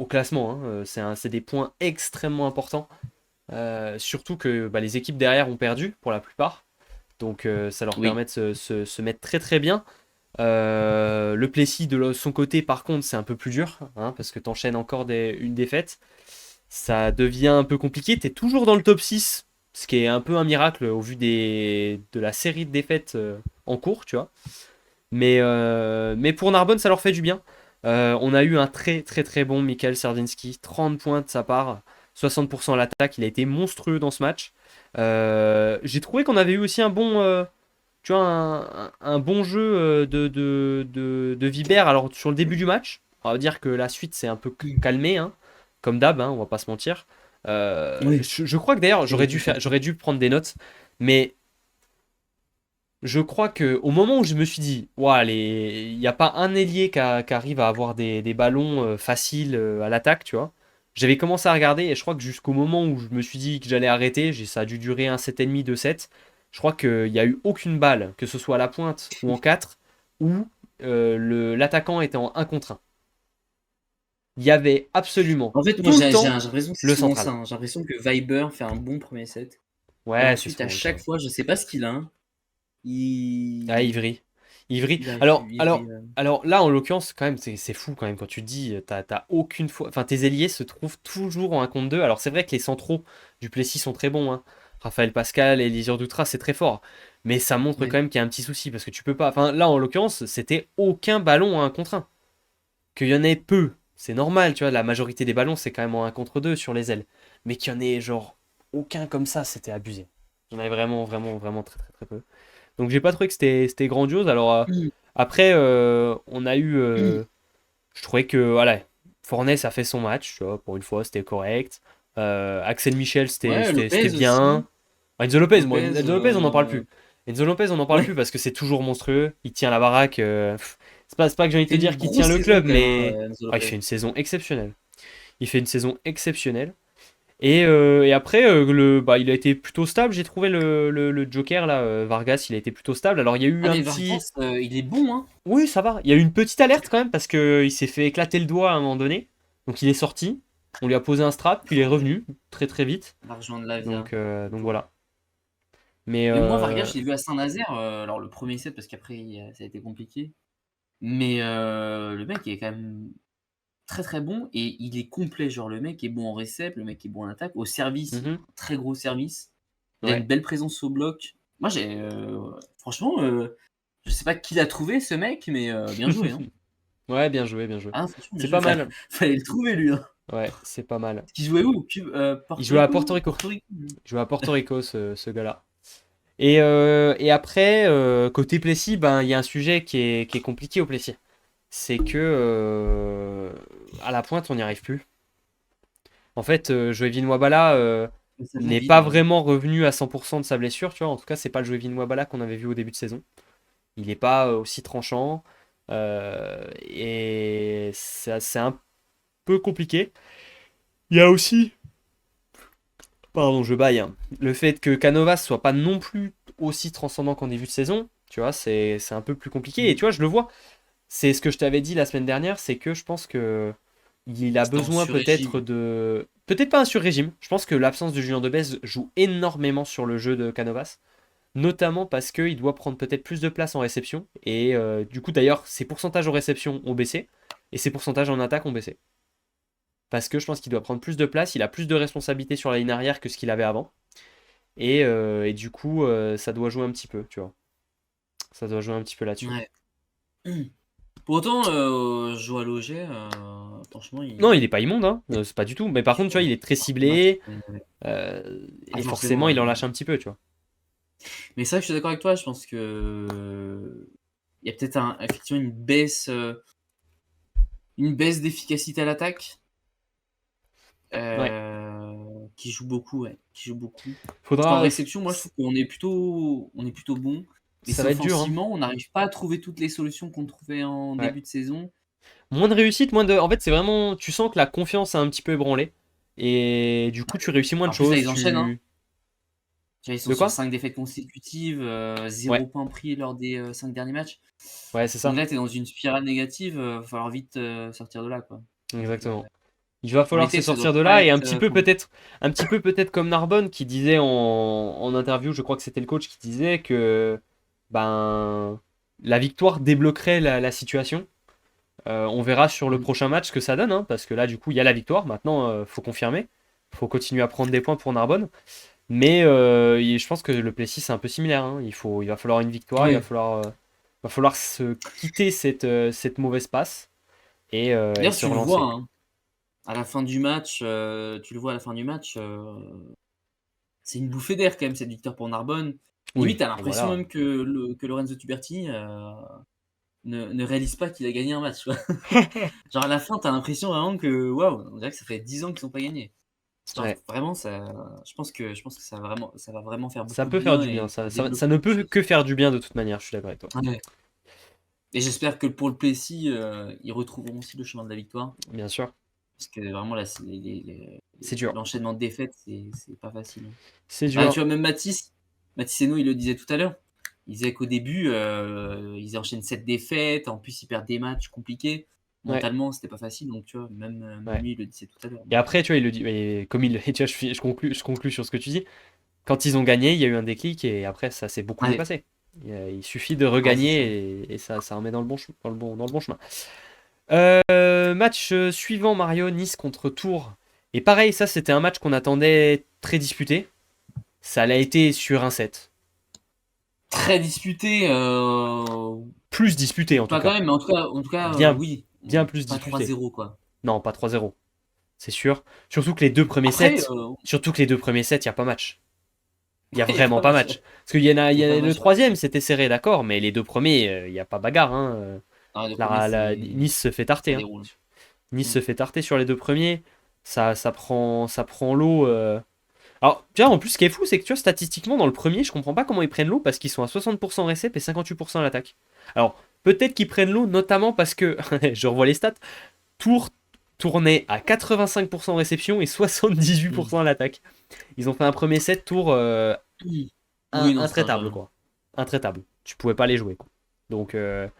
S3: classement, hein. C'est des points extrêmement importants. Surtout que bah, les équipes derrière ont perdu pour la plupart. Donc ça leur
S1: Oui,
S3: permet de se mettre très très bien. Le Plessis de son côté, par contre, c'est un peu plus dur, hein, parce que tu enchaînes encore une défaite. Ça devient un peu compliqué. Tu es toujours dans le top 6, ce qui est un peu un miracle au vu de la série de défaites en cours, tu vois. Mais pour Narbonne, ça leur fait du bien. On a eu un très très très bon Michael Sardinski, 30 points de sa part, 60% à l'attaque. Il a été monstrueux dans ce match. J'ai trouvé qu'on avait eu aussi un bon, tu vois, un bon jeu de Vibert. Alors sur le début du match, on va dire que la suite s'est un peu calmé, hein, comme d'hab, hein, on va pas se mentir.
S1: oui,
S3: Je crois que d'ailleurs
S1: c'est beaucoup ça.
S3: j'aurais dû prendre des notes, mais je crois que au moment où je me suis dit, ouah, il n'y a pas un ailier qui arrive à avoir des ballons faciles à l'attaque, tu vois. J'avais commencé à regarder et je crois que jusqu'au moment où je me suis dit que j'allais arrêter, ça a dû durer un 7,5, 2-7. Je crois qu'il n'y a eu aucune balle, que ce soit à la pointe ou en 4, où l'attaquant était en 1 contre 1. Il y avait absolument
S1: En fait, moi,
S3: tout le
S1: j'ai
S3: temps
S1: l'impression que c'est
S3: le
S1: souvent
S3: central.
S1: ça, hein. J'ai l'impression que Viber fait un bon premier set. Et
S3: Ouais, c'est
S1: ensuite, à
S3: souvent le cas.
S1: chaque fois, je sais pas ce qu'il a, hein.
S3: Ah,
S1: Il,
S3: Ivry. Ivry.
S1: il arrive,
S3: Alors,
S1: il
S3: alors, alors là, en l'occurrence, quand même, c'est fou quand même quand tu te dis, t'as aucune fois. Enfin, tes ailiers se trouvent toujours en 1 contre 2. Alors, c'est vrai que les centraux du Plessis sont très bons, hein. Raphaël Pascal et Liseur Doutra, c'est très fort. Mais ça montre quand
S1: ouais.
S3: même qu'il y a un petit souci parce que tu peux pas. Enfin, là, en l'occurrence, c'était aucun ballon en 1 contre 1. Qu'il y en ait peu, c'est normal, tu vois. La majorité des ballons, c'est quand même en 1 contre 2 sur les ailes. Mais qu'il y en ait, genre, aucun comme ça, c'était abusé. Il y en avait vraiment, vraiment, vraiment très, très, très peu. Donc j'ai pas trouvé que c'était grandiose. Alors après, on a eu. Je trouvais que voilà, Fornès a fait son match, tu vois, pour une fois, c'était correct. Axel Michel,
S1: Ouais,
S3: c'était
S1: Lopez
S3: bien.
S1: aussi.
S3: Enzo Lopez, bon,
S1: Lopez,
S3: Enzo Lopez, on n'en parle plus. Enzo Lopez, on n'en parle plus
S1: ouais,
S3: parce que c'est toujours monstrueux. Il tient la baraque. C'est pas que j'ai envie de te
S1: fait
S3: dire
S1: une
S3: qu'il tient
S1: grosse
S3: le
S1: saison
S3: club,
S1: quand même,
S3: mais
S1: hein, Enzo
S3: il fait
S1: Lopez.
S3: une saison exceptionnelle. Il fait une saison exceptionnelle. Et après, il a été plutôt stable. J'ai trouvé le Joker, là, Vargas, il a été plutôt stable. Alors, il y a eu
S1: Ah,
S3: un
S1: mais
S3: petit.
S1: Vargas, il est bon, hein.
S3: Oui, ça va. Il y a eu une petite alerte quand même parce qu'il s'est fait éclater le doigt à un moment donné. Donc, il est sorti. On lui a posé un strap, puis il est revenu très très vite.
S1: L'argent de la vie, hein.
S3: Donc voilà. Mais
S1: Mais moi, Vargas, je l'ai vu à Saint-Nazaire, alors le premier set, parce qu'après, ça a été compliqué. Mais le mec est quand même très très bon et il est complet. Genre, le mec est bon en récep, le mec est bon en attaque. Au service, il a
S3: mhm,
S1: un très gros service. Il a une
S3: ouais.
S1: belle présence au bloc. Moi, franchement, je sais pas qui l'a trouvé, ce mec, mais bien joué, hein.
S3: Ouais, bien joué, bien joué.
S1: Ah, franchement, bien
S3: C'est
S1: joué.
S3: pas mal.
S1: Fallait le trouver, lui, hein.
S3: Ouais, c'est pas mal.
S1: Qui jouait où?
S3: Il
S1: Porto
S3: jouait à Porto
S1: Rico?
S3: Rico.
S1: Porto Rico.
S3: Il jouait à Porto Rico, ce gars-là. Et après, côté Plessis, ben, il y a un sujet qui est compliqué au Plessis. C'est que à la pointe, on n'y arrive plus. En fait, Joevin Wabala
S1: Ça va
S3: n'est
S1: vite,
S3: pas
S1: hein.
S3: vraiment revenu à 100% de sa blessure, tu vois. En tout cas, c'est pas le Joevin Wabala qu'on avait vu au début de saison. Il n'est pas aussi tranchant. Et c'est un peu compliqué. Il y a aussi, pardon, je baille, hein, le fait que Canovas soit pas non plus aussi transcendant qu'en début de saison. Tu vois, c'est un peu plus compliqué. Et
S1: Mmh.
S3: tu vois, je le vois. C'est ce que je t'avais dit la semaine dernière, c'est que je pense que il a
S1: C'était en
S3: besoin peut-être
S1: sur-régime.
S3: de. Peut-être pas un sur-régime. Je pense que l'absence de Julien Debez joue énormément sur le jeu de Canovas. Notamment parce qu'il doit prendre peut-être plus de place en réception. Et du coup, d'ailleurs, ses pourcentages en réception ont baissé. Et ses pourcentages en attaque ont baissé. Parce que je pense qu'il doit prendre plus de place. Il a plus de responsabilités sur la ligne arrière que ce qu'il avait avant. Et du coup, ça doit jouer un petit peu, tu vois. Ça doit jouer un petit peu là-dessus.
S1: Ouais. Mmh. Pour autant, Joël Auger, franchement,
S3: Non, il est pas immonde, hein. C'est pas du tout. Mais par contre, tu vois, il est très
S1: match,
S3: ciblé.
S1: ouais.
S3: Et
S1: Ah, forcément,
S3: forcément, il
S1: ouais.
S3: en lâche un petit peu, tu vois.
S1: Mais c'est vrai que je suis d'accord avec toi, je pense que il y a peut-être effectivement une baisse d'efficacité à l'attaque
S3: Ouais.
S1: qui joue beaucoup, ouais, qui joue beaucoup. Parce qu'en
S3: Faudra.
S1: réception, moi je trouve qu'on est plutôt bon, mais
S3: Ça
S1: c'est
S3: va être dur, hein.
S1: offensivement, on n'arrive pas à trouver toutes les solutions qu'on trouvait en
S3: Ouais.
S1: début de saison.
S3: Moins de réussite, moins de. En fait, c'est vraiment. Tu sens que la confiance a un petit peu ébranlé. Et du coup, tu réussis moins de
S1: En plus, là,
S3: choses.
S1: ils enchaînent, hein.
S3: Tu.
S1: Tu vois, ils sont
S3: De
S1: sur
S3: quoi?
S1: 5 défaites consécutives,
S3: Ouais.
S1: 0 point pris lors des 5 derniers matchs.
S3: Ouais, c'est
S1: Donc
S3: ça.
S1: là, tu es dans une spirale négative, va falloir vite sortir de là, quoi. Donc,
S3: Exactement. Il va
S1: en
S3: falloir se
S1: effet, ça doit
S3: sortir de
S1: pas
S3: là et
S1: être.
S3: un petit peu peut-être comme Narbonne qui disait en interview, je crois que c'était le coach qui disait que ben la victoire débloquerait la situation. On verra sur le prochain match ce que ça donne, hein, parce que là du coup il y a la victoire. Maintenant, faut confirmer, faut continuer à prendre des points pour Narbonne. Mais je pense que le Plessis c'est un peu similaire, hein. Il va falloir une victoire,
S1: Oui.
S3: va falloir se quitter cette mauvaise passe et
S1: D'ailleurs,
S3: se
S1: tu le vois,
S3: relancer.
S1: hein, à la fin du match, c'est une bouffée d'air quand même cette victoire pour Narbonne. Limite,
S3: Oui,
S1: t'as
S3: ah,
S1: l'impression
S3: voilà.
S1: même que Lorenzo Tubertini ne réalise pas qu'il a gagné un match, tu vois. Genre à la fin, t'as l'impression vraiment que waouh, on dirait que ça fait 10 ans qu'ils n'ont pas gagné. Genre
S3: Ouais.
S1: vraiment, je pense que ça va vraiment faire
S3: Ça
S1: beaucoup de
S3: peut faire
S1: bien
S3: du bien,
S1: et ça va
S3: ça
S1: développer
S3: ne
S1: quelque
S3: peut
S1: chose.
S3: que faire du bien de toute manière, je suis d'accord avec toi.
S1: Ouais. Et j'espère que pour le Plessis, ils retrouveront aussi le chemin de la victoire.
S3: Bien sûr,
S1: Parce que vraiment, là,
S3: c'est dur.
S1: l'enchaînement de défaites, c'est pas facile, hein.
S3: C'est
S1: Bah,
S3: dur.
S1: tu vois, même Mathis Henault, il le disait tout à l'heure. Il disait qu'au début, ils enchaînent 7 défaites. En plus, ils perdent des matchs compliqués.
S3: Ouais,
S1: Mentalement, c'était pas facile. Donc, tu vois, même
S3: ouais.
S1: lui, il le disait tout à l'heure.
S3: Et après, tu vois, il le dit, et comme il, et tu vois, je conclus sur ce que tu dis. Quand ils ont gagné, il y a eu un déclic et après, ça s'est beaucoup mieux
S1: Ouais,
S3: passé. Il suffit de
S1: ouais, c'est
S3: regagner
S1: sûr.
S3: et ça remet dans le bon, dans le bon chemin. Match suivant, Mario, Nice contre Tours. Et pareil, ça, c'était un match qu'on attendait très disputé. Ça l'a été sur un set.
S1: Très disputé.
S3: Plus disputé, en tout
S1: Pas quand
S3: cas.
S1: même, mais en tout cas,
S3: Bien,
S1: oui.
S3: bien plus
S1: Pas
S3: disputé.
S1: 3-0, quoi.
S3: Non, pas 3-0. C'est sûr. Surtout que les deux premiers
S1: Après,
S3: sets, surtout que les deux premiers sets, il n'y a pas match. Il y a
S1: il n'y a
S3: vraiment
S1: pas
S3: pas
S1: match.
S3: match. Parce qu'il y en a,
S1: Il n'y a pas
S3: le
S1: match.
S3: troisième, c'était serré, d'accord, mais les deux premiers, il n'y a pas bagarre, hein.
S1: Non, le premier,
S3: Nice se fait tarter,
S1: ça
S3: hein.
S1: déroule.
S3: Nice
S1: Mm.
S3: se fait tarter sur les deux premiers. Ça prend l'eau. Alors, tu vois, en plus, ce qui est fou, c'est que tu vois, statistiquement, dans le premier, je comprends pas comment ils prennent l'eau parce qu'ils sont à 60% récep et 58% à l'attaque. Alors, peut-être qu'ils prennent l'eau, notamment parce que, je revois les stats, Tour tournait à 85% réception et
S1: Mm.
S3: 78% à l'attaque. Ils ont fait un premier set tour
S1: Oui, oui, non, c'est
S3: intraitable,
S1: largement.
S3: quoi. Intraitable. Tu pouvais pas les jouer, quoi. Donc,
S1: Mais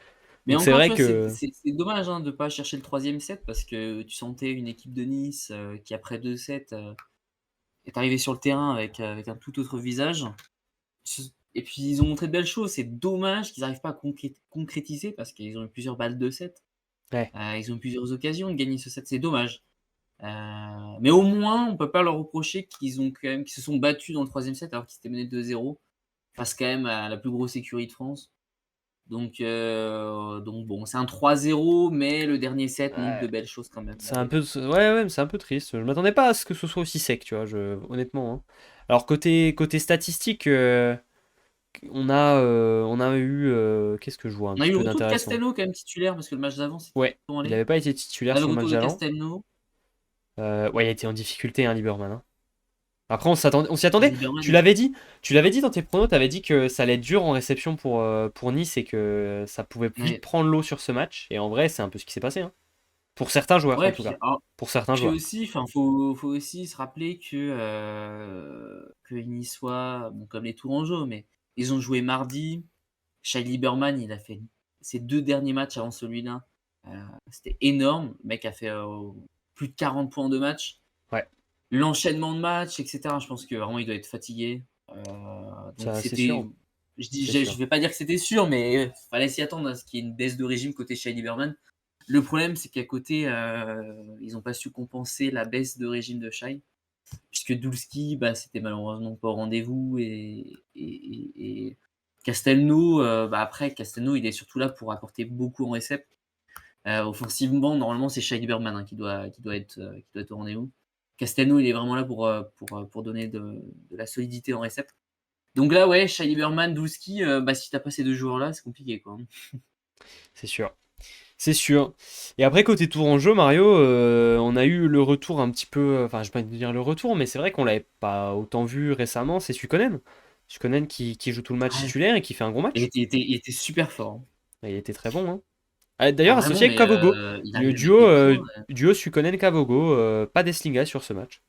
S3: donc c'est
S1: encore, tu
S3: vrai
S1: vois, c'est
S3: que.
S1: c'est dommage hein, de ne pas chercher le troisième set parce que tu sentais une équipe de Nice qui, après 2 sets, est arrivée sur le terrain avec un tout autre visage. Et puis, ils ont montré de belles choses. C'est dommage qu'ils n'arrivent pas à concrétiser parce qu'ils ont eu plusieurs balles de set.
S3: Ouais,
S1: Ils ont eu plusieurs occasions de gagner ce set. C'est dommage. Mais au moins, on peut pas leur reprocher qu'ils se sont battus dans le troisième set alors qu'ils étaient menés 2-0 face quand même à la plus grosse écurie de France. Donc bon, c'est un 3-0, mais le dernier set montre de
S3: ouais.
S1: belles choses quand même
S3: C'est un
S1: malgré
S3: peu,
S1: tout.
S3: ouais, ouais, mais c'est un peu triste. Je m'attendais pas à ce que ce soit aussi sec, tu vois, honnêtement, hein. Alors, côté statistique, on a eu. Qu'est-ce que je vois un
S1: On a
S3: petit
S1: eu le
S3: peu
S1: retour de
S3: d'intéressant?
S1: Castelnau quand même titulaire parce que le match d'avant c'était
S3: Ouais,
S1: pas
S3: il
S1: allé.
S3: n'avait pas été
S1: On
S3: titulaire
S1: a le
S3: sur le match
S1: retour de
S3: d'avant.
S1: Castelnau,
S3: Ouais, il a été en difficulté, hein, Lieberman, hein. Après, on s'y
S1: et
S3: attendait.
S1: Lieberman.
S3: Tu l'avais dit dans tes pronos, tu avais dit que ça allait être dur en réception pour Nice et que ça pouvait vite
S1: Ouais,
S3: prendre l'eau sur ce match. Et en vrai, c'est un peu ce qui s'est passé, hein. Pour certains joueurs, en
S1: ouais,
S3: tout
S1: puis,
S3: cas. Pour certains
S1: puis
S3: joueurs.
S1: aussi, enfin, faut aussi se rappeler que les Niçois, bon, comme les Tourangeaux, mais ils ont joué mardi. Shai Lieberman, il a fait ses 2 derniers matchs avant celui-là. C'était énorme. Le mec a fait plus de 40 points en 2 matchs.
S3: Ouais,
S1: L'enchaînement de matchs, etc. Je pense que vraiment il doit être fatigué. Donc
S3: ça, c'est sûr. C'est
S1: je
S3: sûr.
S1: vais pas dire que c'était sûr, mais fallait s'y attendre à ce qu'il y ait une baisse de régime côté Shai Lieberman. Le problème, c'est qu'à côté, ils n'ont pas su compenser la baisse de régime de Shai, puisque Dulski, bah, c'était malheureusement pas au rendez-vous et Castelnau, bah, après Castelnau, il est surtout là pour apporter beaucoup en récep. Offensivement, normalement, c'est Shai Lieberman hein, qui doit être au rendez-vous. Castelnau, il est vraiment là pour donner de la solidité en récep. Donc là, ouais, Shai Lieberman, Douski, bah, si t'as pas ces deux joueurs-là, c'est compliqué, quoi.
S3: C'est sûr. C'est sûr. Et après, côté tour en jeu, Mario, on a eu le retour un petit peu. Enfin, je vais pas dire le retour, mais c'est vrai qu'on l'avait pas autant vu récemment. C'est Suikonen. Suikonen qui joue tout le match
S1: Ouais.
S3: titulaire et qui fait un gros match.
S1: Il était super fort, hein.
S3: Il était très bon, hein. Ah,
S1: Ah,
S3: d'ailleurs,
S1: vraiment,
S3: associé avec
S1: mais
S3: Kavogo.
S1: il
S3: Le
S1: arrive avec des points.
S3: duo Suikonen-Kavogo. Pas d'Eslinga sur ce match.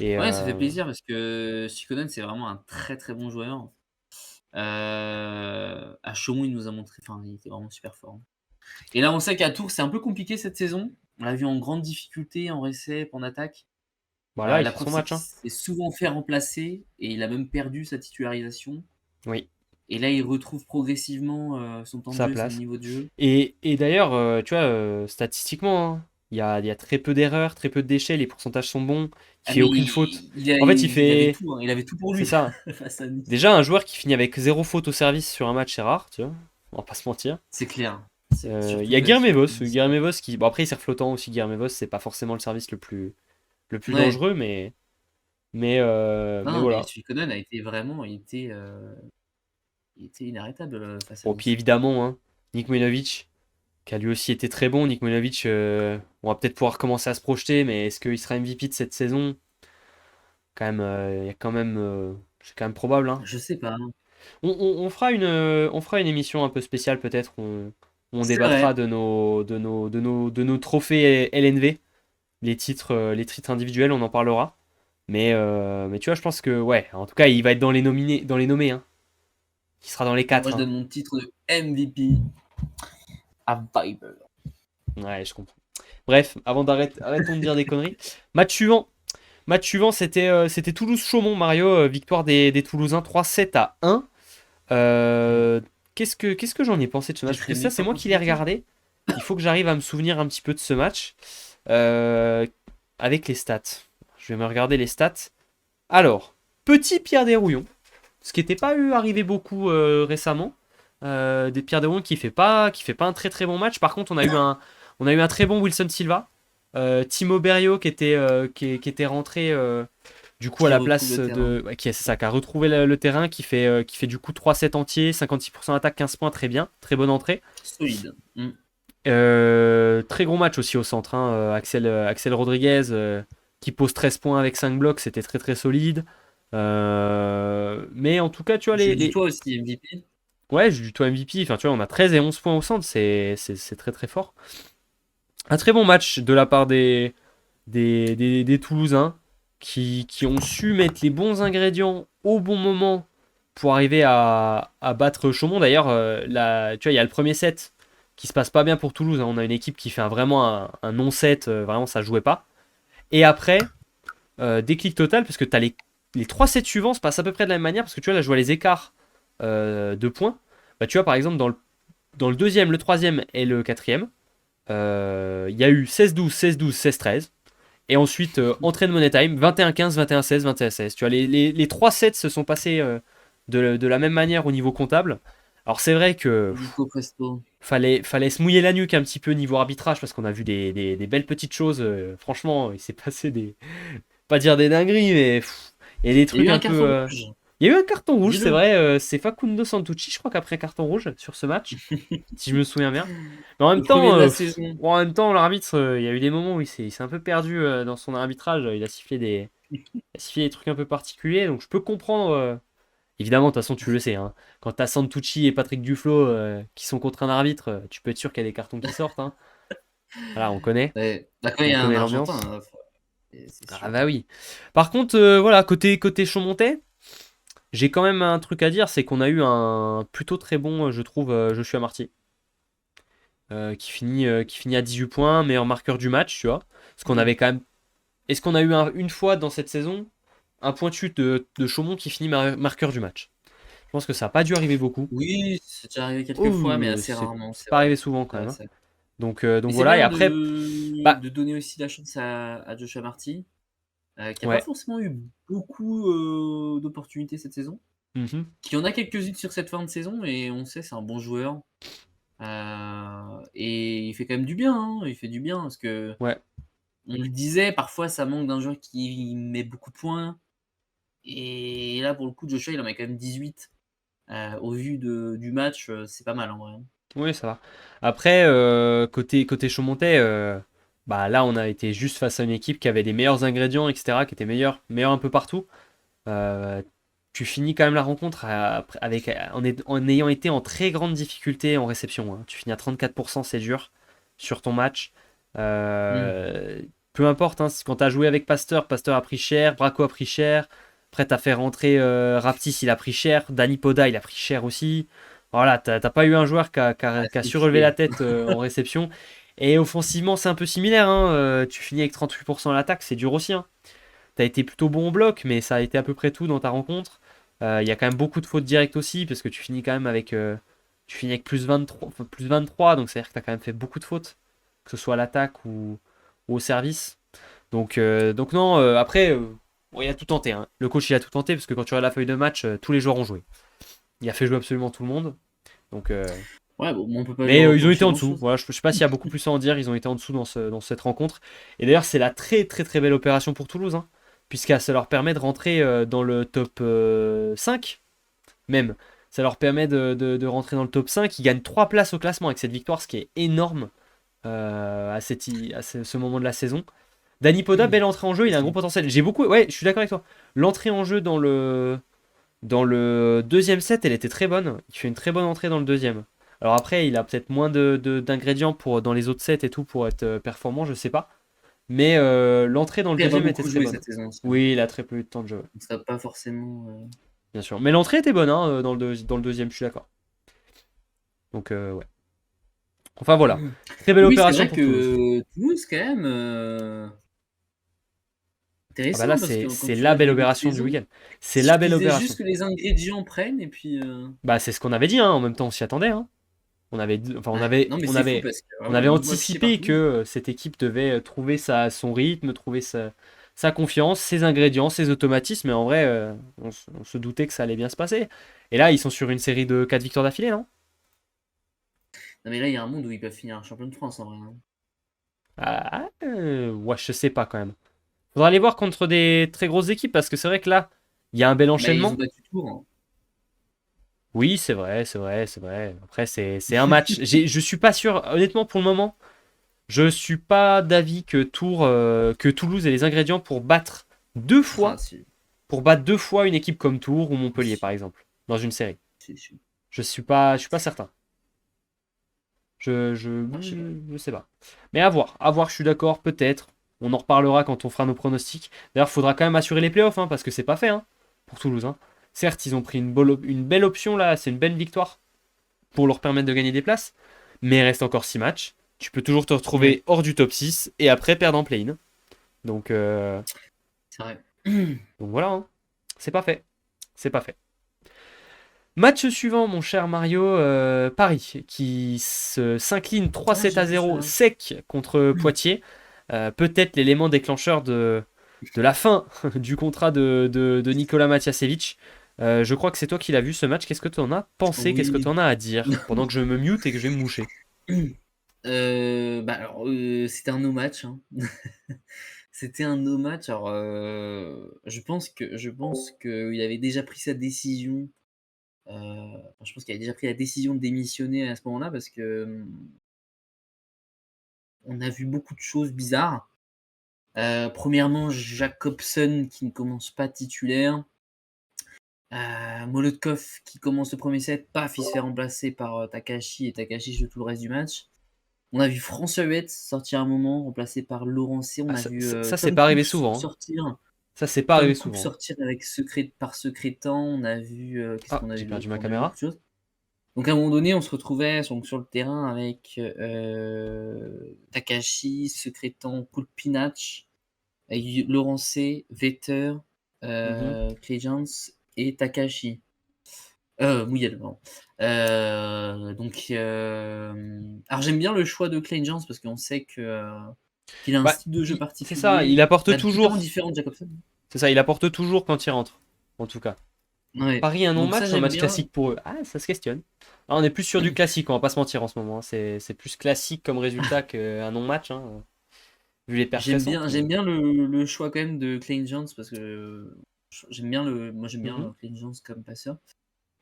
S3: Et
S1: Ouais, ça fait plaisir parce que Suikonen, c'est vraiment un très très bon joueur. À Chaumont, il nous a montré, enfin, il était vraiment super fort. Et là, on sait qu'à Tours, c'est un peu compliqué cette saison. On l'a vu en grande difficulté en récep, en attaque.
S3: voilà, il
S1: La
S3: fait
S1: preuve,
S3: son
S1: c'est
S3: match,
S1: qu'il
S3: hein.
S1: s'est souvent fait remplacer et il a même perdu sa titularisation.
S3: Oui,
S1: Et là, il retrouve progressivement son temps de
S3: sa
S1: jeu, son
S3: place.
S1: niveau de jeu.
S3: Et d'ailleurs, tu vois, statistiquement, hein, il y a très peu d'erreurs, très peu de déchets, les pourcentages sont bons, il
S1: Ah,
S3: fait
S1: mais
S3: aucune faute. En fait,
S1: il avait tout, hein. Il avait tout pour
S3: C'est
S1: lui
S3: ça.
S1: face à Nice.
S3: Déjà, un joueur qui finit avec zéro faute au service sur un match, c'est rare, tu vois. On va pas se mentir.
S1: C'est clair.
S3: Il y a
S1: Surtout
S3: Guillermevos,
S1: Nice.
S3: Guillermevos qui, bon après il sert flottant aussi. Guillermevos, c'est pas forcément le service le plus
S1: Ouais.
S3: dangereux, mais
S1: Non, mais
S3: voilà.
S1: Suikonen a été vraiment, il était inarrêtable face à
S3: Bon, puis
S1: Nice.
S3: évidemment, hein, Nick Mojnovic, qui a lui aussi été très bon. Nick Mojnovic, on va peut-être pouvoir commencer à se projeter, mais est-ce qu'il sera MVP de cette saison? Quand même, il y a quand même, c'est quand même probable, hein.
S1: Je sais pas.
S3: On fera une émission un peu spéciale peut-être. On
S1: C'est
S3: débattra
S1: vrai.
S3: de nos trophées LNV, les titres individuels, on en parlera. Mais tu vois, je pense que ouais, en tout cas, il va être dans les nommés, hein. Il sera dans les
S1: Moi,
S3: 4,
S1: je
S3: hein.
S1: donne mon titre de MVP à Viber.
S3: Ouais, je comprends. Bref, arrêtons de dire des conneries. Match suivant. Match suivant, c'était Toulouse-Chaumont, Mario. Victoire des Toulousains 3-7-1. Euh, qu'est-ce que j'en ai pensé de ce match? Parce que ça, c'est moi qui l'ai regardé. Il faut que j'arrive à me souvenir un petit peu de ce match. Euh, avec les stats. Je vais me regarder les stats. Alors, petit Pierre Desrouillons, ce qui n'était pas arrivé beaucoup récemment. Des Pierre Desrouillons qui fait pas un très très bon match. Par contre, on a eu un très bon Wilson Silva. Timo Berio qui était rentré du coup à
S1: Qui
S3: la
S1: retrouve
S3: place
S1: le terrain.
S3: de. Ouais, c'est ça, qui a retrouvé le terrain, qui fait du coup 3-7 entiers, 56% attaque, 15 points, très bien, très bonne entrée.
S1: Solide.
S3: Très gros match aussi au centre, hein, Axel Rodriguez qui pose 13 points avec 5 blocs, c'était très très solide. Mais en tout cas, tu vois,
S1: Je dis toi aussi MVP.
S3: ouais, du tout MVP, enfin, tu vois, on a 13 et 11 points au centre, c'est très très fort. Un très bon match de la part des Toulousains qui ont su mettre les bons ingrédients au bon moment pour arriver à battre Chaumont. D'ailleurs, tu vois, il y a le premier set qui se passe pas bien pour Toulouse, hein. On a une équipe qui fait vraiment un non-set, vraiment ça jouait pas. Et après, déclic total, parce que tu as les 3 sets suivants se passent à peu près de la même manière, parce que tu vois, là je vois les écarts de points. Bah, tu vois, par exemple, dans le deuxième, le troisième et le quatrième, il y a eu 16-12, 16-12, 16-13. Et ensuite, entrée de Money Time, 21-15, 21-16, 21-16. Tu vois, les 3 sets se sont passés de la même manière au niveau comptable. Alors c'est vrai que
S1: Nico Presto.
S3: fallait se mouiller la nuque un petit peu niveau arbitrage parce qu'on a vu des belles petites choses. Franchement, il s'est passé pas dire des dingueries, mais il y a des
S1: Il y a
S3: trucs
S1: eu
S3: un
S1: un
S3: peu.
S1: carton rouge.
S3: Il y a eu un carton rouge, c'est
S1: Dis-le.
S3: vrai. C'est Facundo Santucci, je crois qu'après un carton rouge sur ce match, si je me souviens bien. Mais en
S1: Le
S3: même
S1: premier
S3: temps,
S1: de la saison.
S3: l'arbitre, il y a eu des moments où il s'est un peu perdu dans son arbitrage. Il a sifflé des trucs un peu particuliers, donc je peux comprendre. Évidemment, de toute façon, tu le sais, hein. Quand t'as Santucci et Patrick Duflo qui sont contre un arbitre, tu peux être sûr qu'il y a des cartons qui sortent, hein. Voilà, on connaît.
S1: Ouais. Bah, quand il y
S3: On
S1: a un
S3: connaît
S1: Argentin,
S3: l'ambiance.
S1: c'est
S3: Ah
S1: sûr.
S3: bah oui. Par contre, voilà, côté Chaumontais, j'ai quand même un truc à dire, c'est qu'on a eu un plutôt très bon, je trouve, Joshua Marty, qui finit à 18 points, meilleur marqueur du match, tu vois. Parce qu'on avait quand même. Est-ce qu'on a eu une fois dans cette saison un pointu de Chaumont qui finit marqueur du match? Je pense que ça n'a pas dû arriver beaucoup.
S1: Oui, c'est déjà arrivé quelques fois, mais
S3: Oh,
S1: assez
S3: c'est
S1: rarement,
S3: c'est
S1: c'est
S3: pas
S1: vrai.
S3: arrivé souvent quand
S1: C'est
S3: même,
S1: vrai,
S3: hein.
S1: c'est vrai.
S3: Donc
S1: Mais c'est
S3: voilà, et
S1: bien
S3: après, bah,
S1: de donner aussi la chance à Joshua Marty, qui n'a pas
S3: ouais.
S1: forcément eu beaucoup d'opportunités cette saison.
S3: Mhm.
S1: Qui en a quelques-unes sur cette fin de saison, et on sait, c'est un bon joueur. Et il fait quand même du bien, hein. Il fait du bien, parce que
S3: Ouais.
S1: on le disait, parfois ça manque d'un joueur qui met beaucoup de points. Et là, pour le coup, Joshua, il en met quand même 18. Au vu du match, c'est pas mal en vrai.
S3: Oui, ça va. Après, côté Chaumontais, bah là, on a été juste face à une équipe qui avait des meilleurs ingrédients, etc., qui était meilleure un peu partout. Euh, Tu finis quand même la rencontre en ayant été en très grande difficulté en réception, hein. Tu finis à 34%, c'est dur sur ton match.
S1: Mm.
S3: Euh, Peu importe, hein, quand tu as joué avec Pasteur a pris cher, Braco a pris cher. Après, tu as fait rentrer Raptis, il a pris cher. Dani Poda, il a pris cher aussi. Voilà, t'as pas eu un joueur qui a
S1: C'est
S3: su relever
S1: tué.
S3: la tête en réception. Et offensivement, c'est un peu similaire, hein. Tu finis avec 38% à l'attaque, c'est dur aussi, hein. Tu as été plutôt bon au bloc, mais ça a été à peu près tout dans ta rencontre. Il y a quand même beaucoup de fautes directes aussi, parce que tu finis quand même avec plus 23, enfin, plus 23, donc c'est-à-dire que tu as quand même fait beaucoup de fautes, que ce soit à l'attaque ou au service. Donc non, après, bon, il a tout tenté, hein. Le coach, il a tout tenté, parce que quand tu regardes la feuille de match, tous les joueurs ont joué. Il a fait jouer absolument tout le monde. Donc,
S1: Ouais, bon, on peut pas lui
S3: mais ils ont été
S1: reprocher
S3: en dessous.
S1: grand-chose.
S3: Voilà, je ne sais pas s'il y a beaucoup plus à en dire. Ils ont été en dessous dans cette rencontre. Et d'ailleurs, c'est la très très très belle opération pour Toulouse, hein, puisque ça leur permet de rentrer dans le top 5 même. Ça leur permet de rentrer dans le top 5. Ils gagnent 3 places au classement avec cette victoire, ce qui est énorme à ce moment de la saison. Dani Poda, belle entrée en jeu, il a un gros potentiel. Ouais, je suis d'accord avec toi. L'entrée en jeu dans le deuxième set, elle était très bonne. Il fait une très bonne entrée dans le deuxième. Alors après, il a peut-être moins d'ingrédients dans les autres sets et tout pour être performant, je sais pas. Mais l'entrée dans le
S1: Il a pas
S3: deuxième était
S1: beaucoup
S3: très
S1: joué
S3: bonne.
S1: cette saison aussi, hein.
S3: Oui, il a très peu eu de temps de jeu, ouais,
S1: Donc ça va pas forcément.
S3: bien sûr. Mais l'entrée était bonne, hein, dans le deuxième, je suis d'accord. Donc ouais. Enfin voilà. Très belle
S1: Oui, c'est
S3: opération
S1: vrai
S3: pour Toulouse.
S1: que Toulouse, quand même,
S3: Ah bah
S1: intéressant
S3: là,
S1: parce que
S3: c'est
S1: quand
S3: c'est
S1: tu
S3: la
S1: vois du
S3: belle
S1: début de
S3: opération du
S1: saison,
S3: week-end.
S1: il
S3: C'est la belle
S1: suffisait juste
S3: opération.
S1: que les ingrédients prennent et puis.
S3: Bah c'est ce qu'on avait dit, hein. En même temps, on s'y attendait, hein. On avait, enfin, on
S1: Ouais.
S3: avait,
S1: Non, mais
S3: on
S1: c'est fou
S3: avait,
S1: parce que
S3: on
S1: vraiment,
S3: avait
S1: ils motivé par
S3: anticipé que
S1: Toulouse.
S3: cette équipe devait trouver son rythme, trouver sa confiance, ses ingrédients, ses automatismes. Mais en vrai, on se doutait que ça allait bien se passer. Et là, ils sont sur une série de 4 victoires d'affilée, non?
S1: Non, mais là, il y a un monde où ils peuvent finir champion de France en vrai, hein.
S3: Ouais, je sais pas quand même. Faudra aller voir contre des très grosses équipes parce que c'est vrai que là, il y a un bel
S1: Bah, ils ont
S3: enchaînement.
S1: battu Tours, hein.
S3: Oui, c'est vrai, c'est vrai, c'est vrai. Après, c'est un match. Je suis pas sûr, honnêtement, pour le moment. Je suis pas d'avis que Toulouse ait les ingrédients
S1: Ah, si,
S3: pour battre deux fois une équipe comme Tours ou Montpellier,
S1: si,
S3: par exemple, dans une série.
S1: si, si.
S3: Je suis pas certain. Je, je,
S1: Ah, je sais pas.
S3: je sais pas. Mais à voir, je suis d'accord, peut-être. On en reparlera quand on fera nos pronostics. D'ailleurs, il faudra quand même assurer les playoffs, hein, parce que c'est pas fait, hein, pour Toulouse, hein. Certes, ils ont pris une belle option là, c'est une belle victoire pour leur permettre de gagner des places, mais il reste encore 6 matchs. Tu peux toujours te
S1: Ouais,
S3: retrouver hors du top 6 et après perdre en play-in. Donc, euh,
S1: c'est vrai.
S3: donc voilà, hein. C'est pas fait. C'est pas fait. Match suivant, mon cher Mario, Paris, qui s'incline
S1: Ah,
S3: 3-7
S1: j'ai
S3: à
S1: vu
S3: 0
S1: ça.
S3: sec contre Poitiers. Peut-être l'élément déclencheur de la fin du contrat de Nicolas Matiasevic. Je crois que c'est toi qui l'as vu ce match. Qu'est-ce que tu en as pensé? Qu'est-ce que tu
S1: Oui.
S3: en as à dire pendant que je me mute et que je vais me moucher?
S1: Bah alors, c'était un no match, hein. C'était un no match. Alors, je pense que il avait déjà pris sa décision. Je pense qu'il avait déjà pris la décision de démissionner à ce moment-là parce que on a vu beaucoup de choses bizarres. Premièrement, Jacobson qui ne commence pas titulaire. Molotov qui commence le premier set, paf, il se fait remplacer par Takahashi et Takahashi joue tout le reste du match. On a vu François Huet sortir un moment, remplacé par Laurent C. On
S3: Ah,
S1: a vu
S3: ça, c'est
S1: Tom
S3: pas arrivé
S1: Coops
S3: souvent, hein.
S1: sortir.
S3: Ça, c'est pas arrivé
S1: Tom Coops
S3: souvent, hein.
S1: sortir avec par Secrétan. On a vu. Qu'est-ce
S3: Ah,
S1: qu'on a
S3: j'ai
S1: vu
S3: perdu
S1: d'autre?
S3: ma
S1: On a vu beaucoup
S3: caméra.
S1: de choses. Donc à un moment donné, on se retrouvait donc, sur le terrain avec Takahashi, Secrétan, Kulpinac, avec Laurent C, Vetter,
S3: Mhm.
S1: Clay Jones et Takahashi. Mouyed, pardon. Alors j'aime bien le choix de Clay Jones parce qu'on sait qu'il a un
S3: Bah,
S1: style de jeu
S3: c'est ça,
S1: particulier, totalement différent de Jacobson.
S3: C'est ça, il apporte toujours quand il rentre, en tout cas.
S1: Ouais.
S3: Paris, un
S1: Donc ça
S3: non-match, un
S1: j'aime
S3: match
S1: bien.
S3: classique pour eux. Ah, ça se questionne. Ah, on est plus sur du classique, on va pas se mentir en ce moment, hein. C'est plus classique comme résultat qu'un non-match, hein, vu les perfs
S1: J'aime
S3: récentes.
S1: bien,
S3: Mais
S1: j'aime bien le choix quand même de Clay Jones parce que Moi, j'aime bien
S3: Mhm.
S1: Clean Jones comme passeur.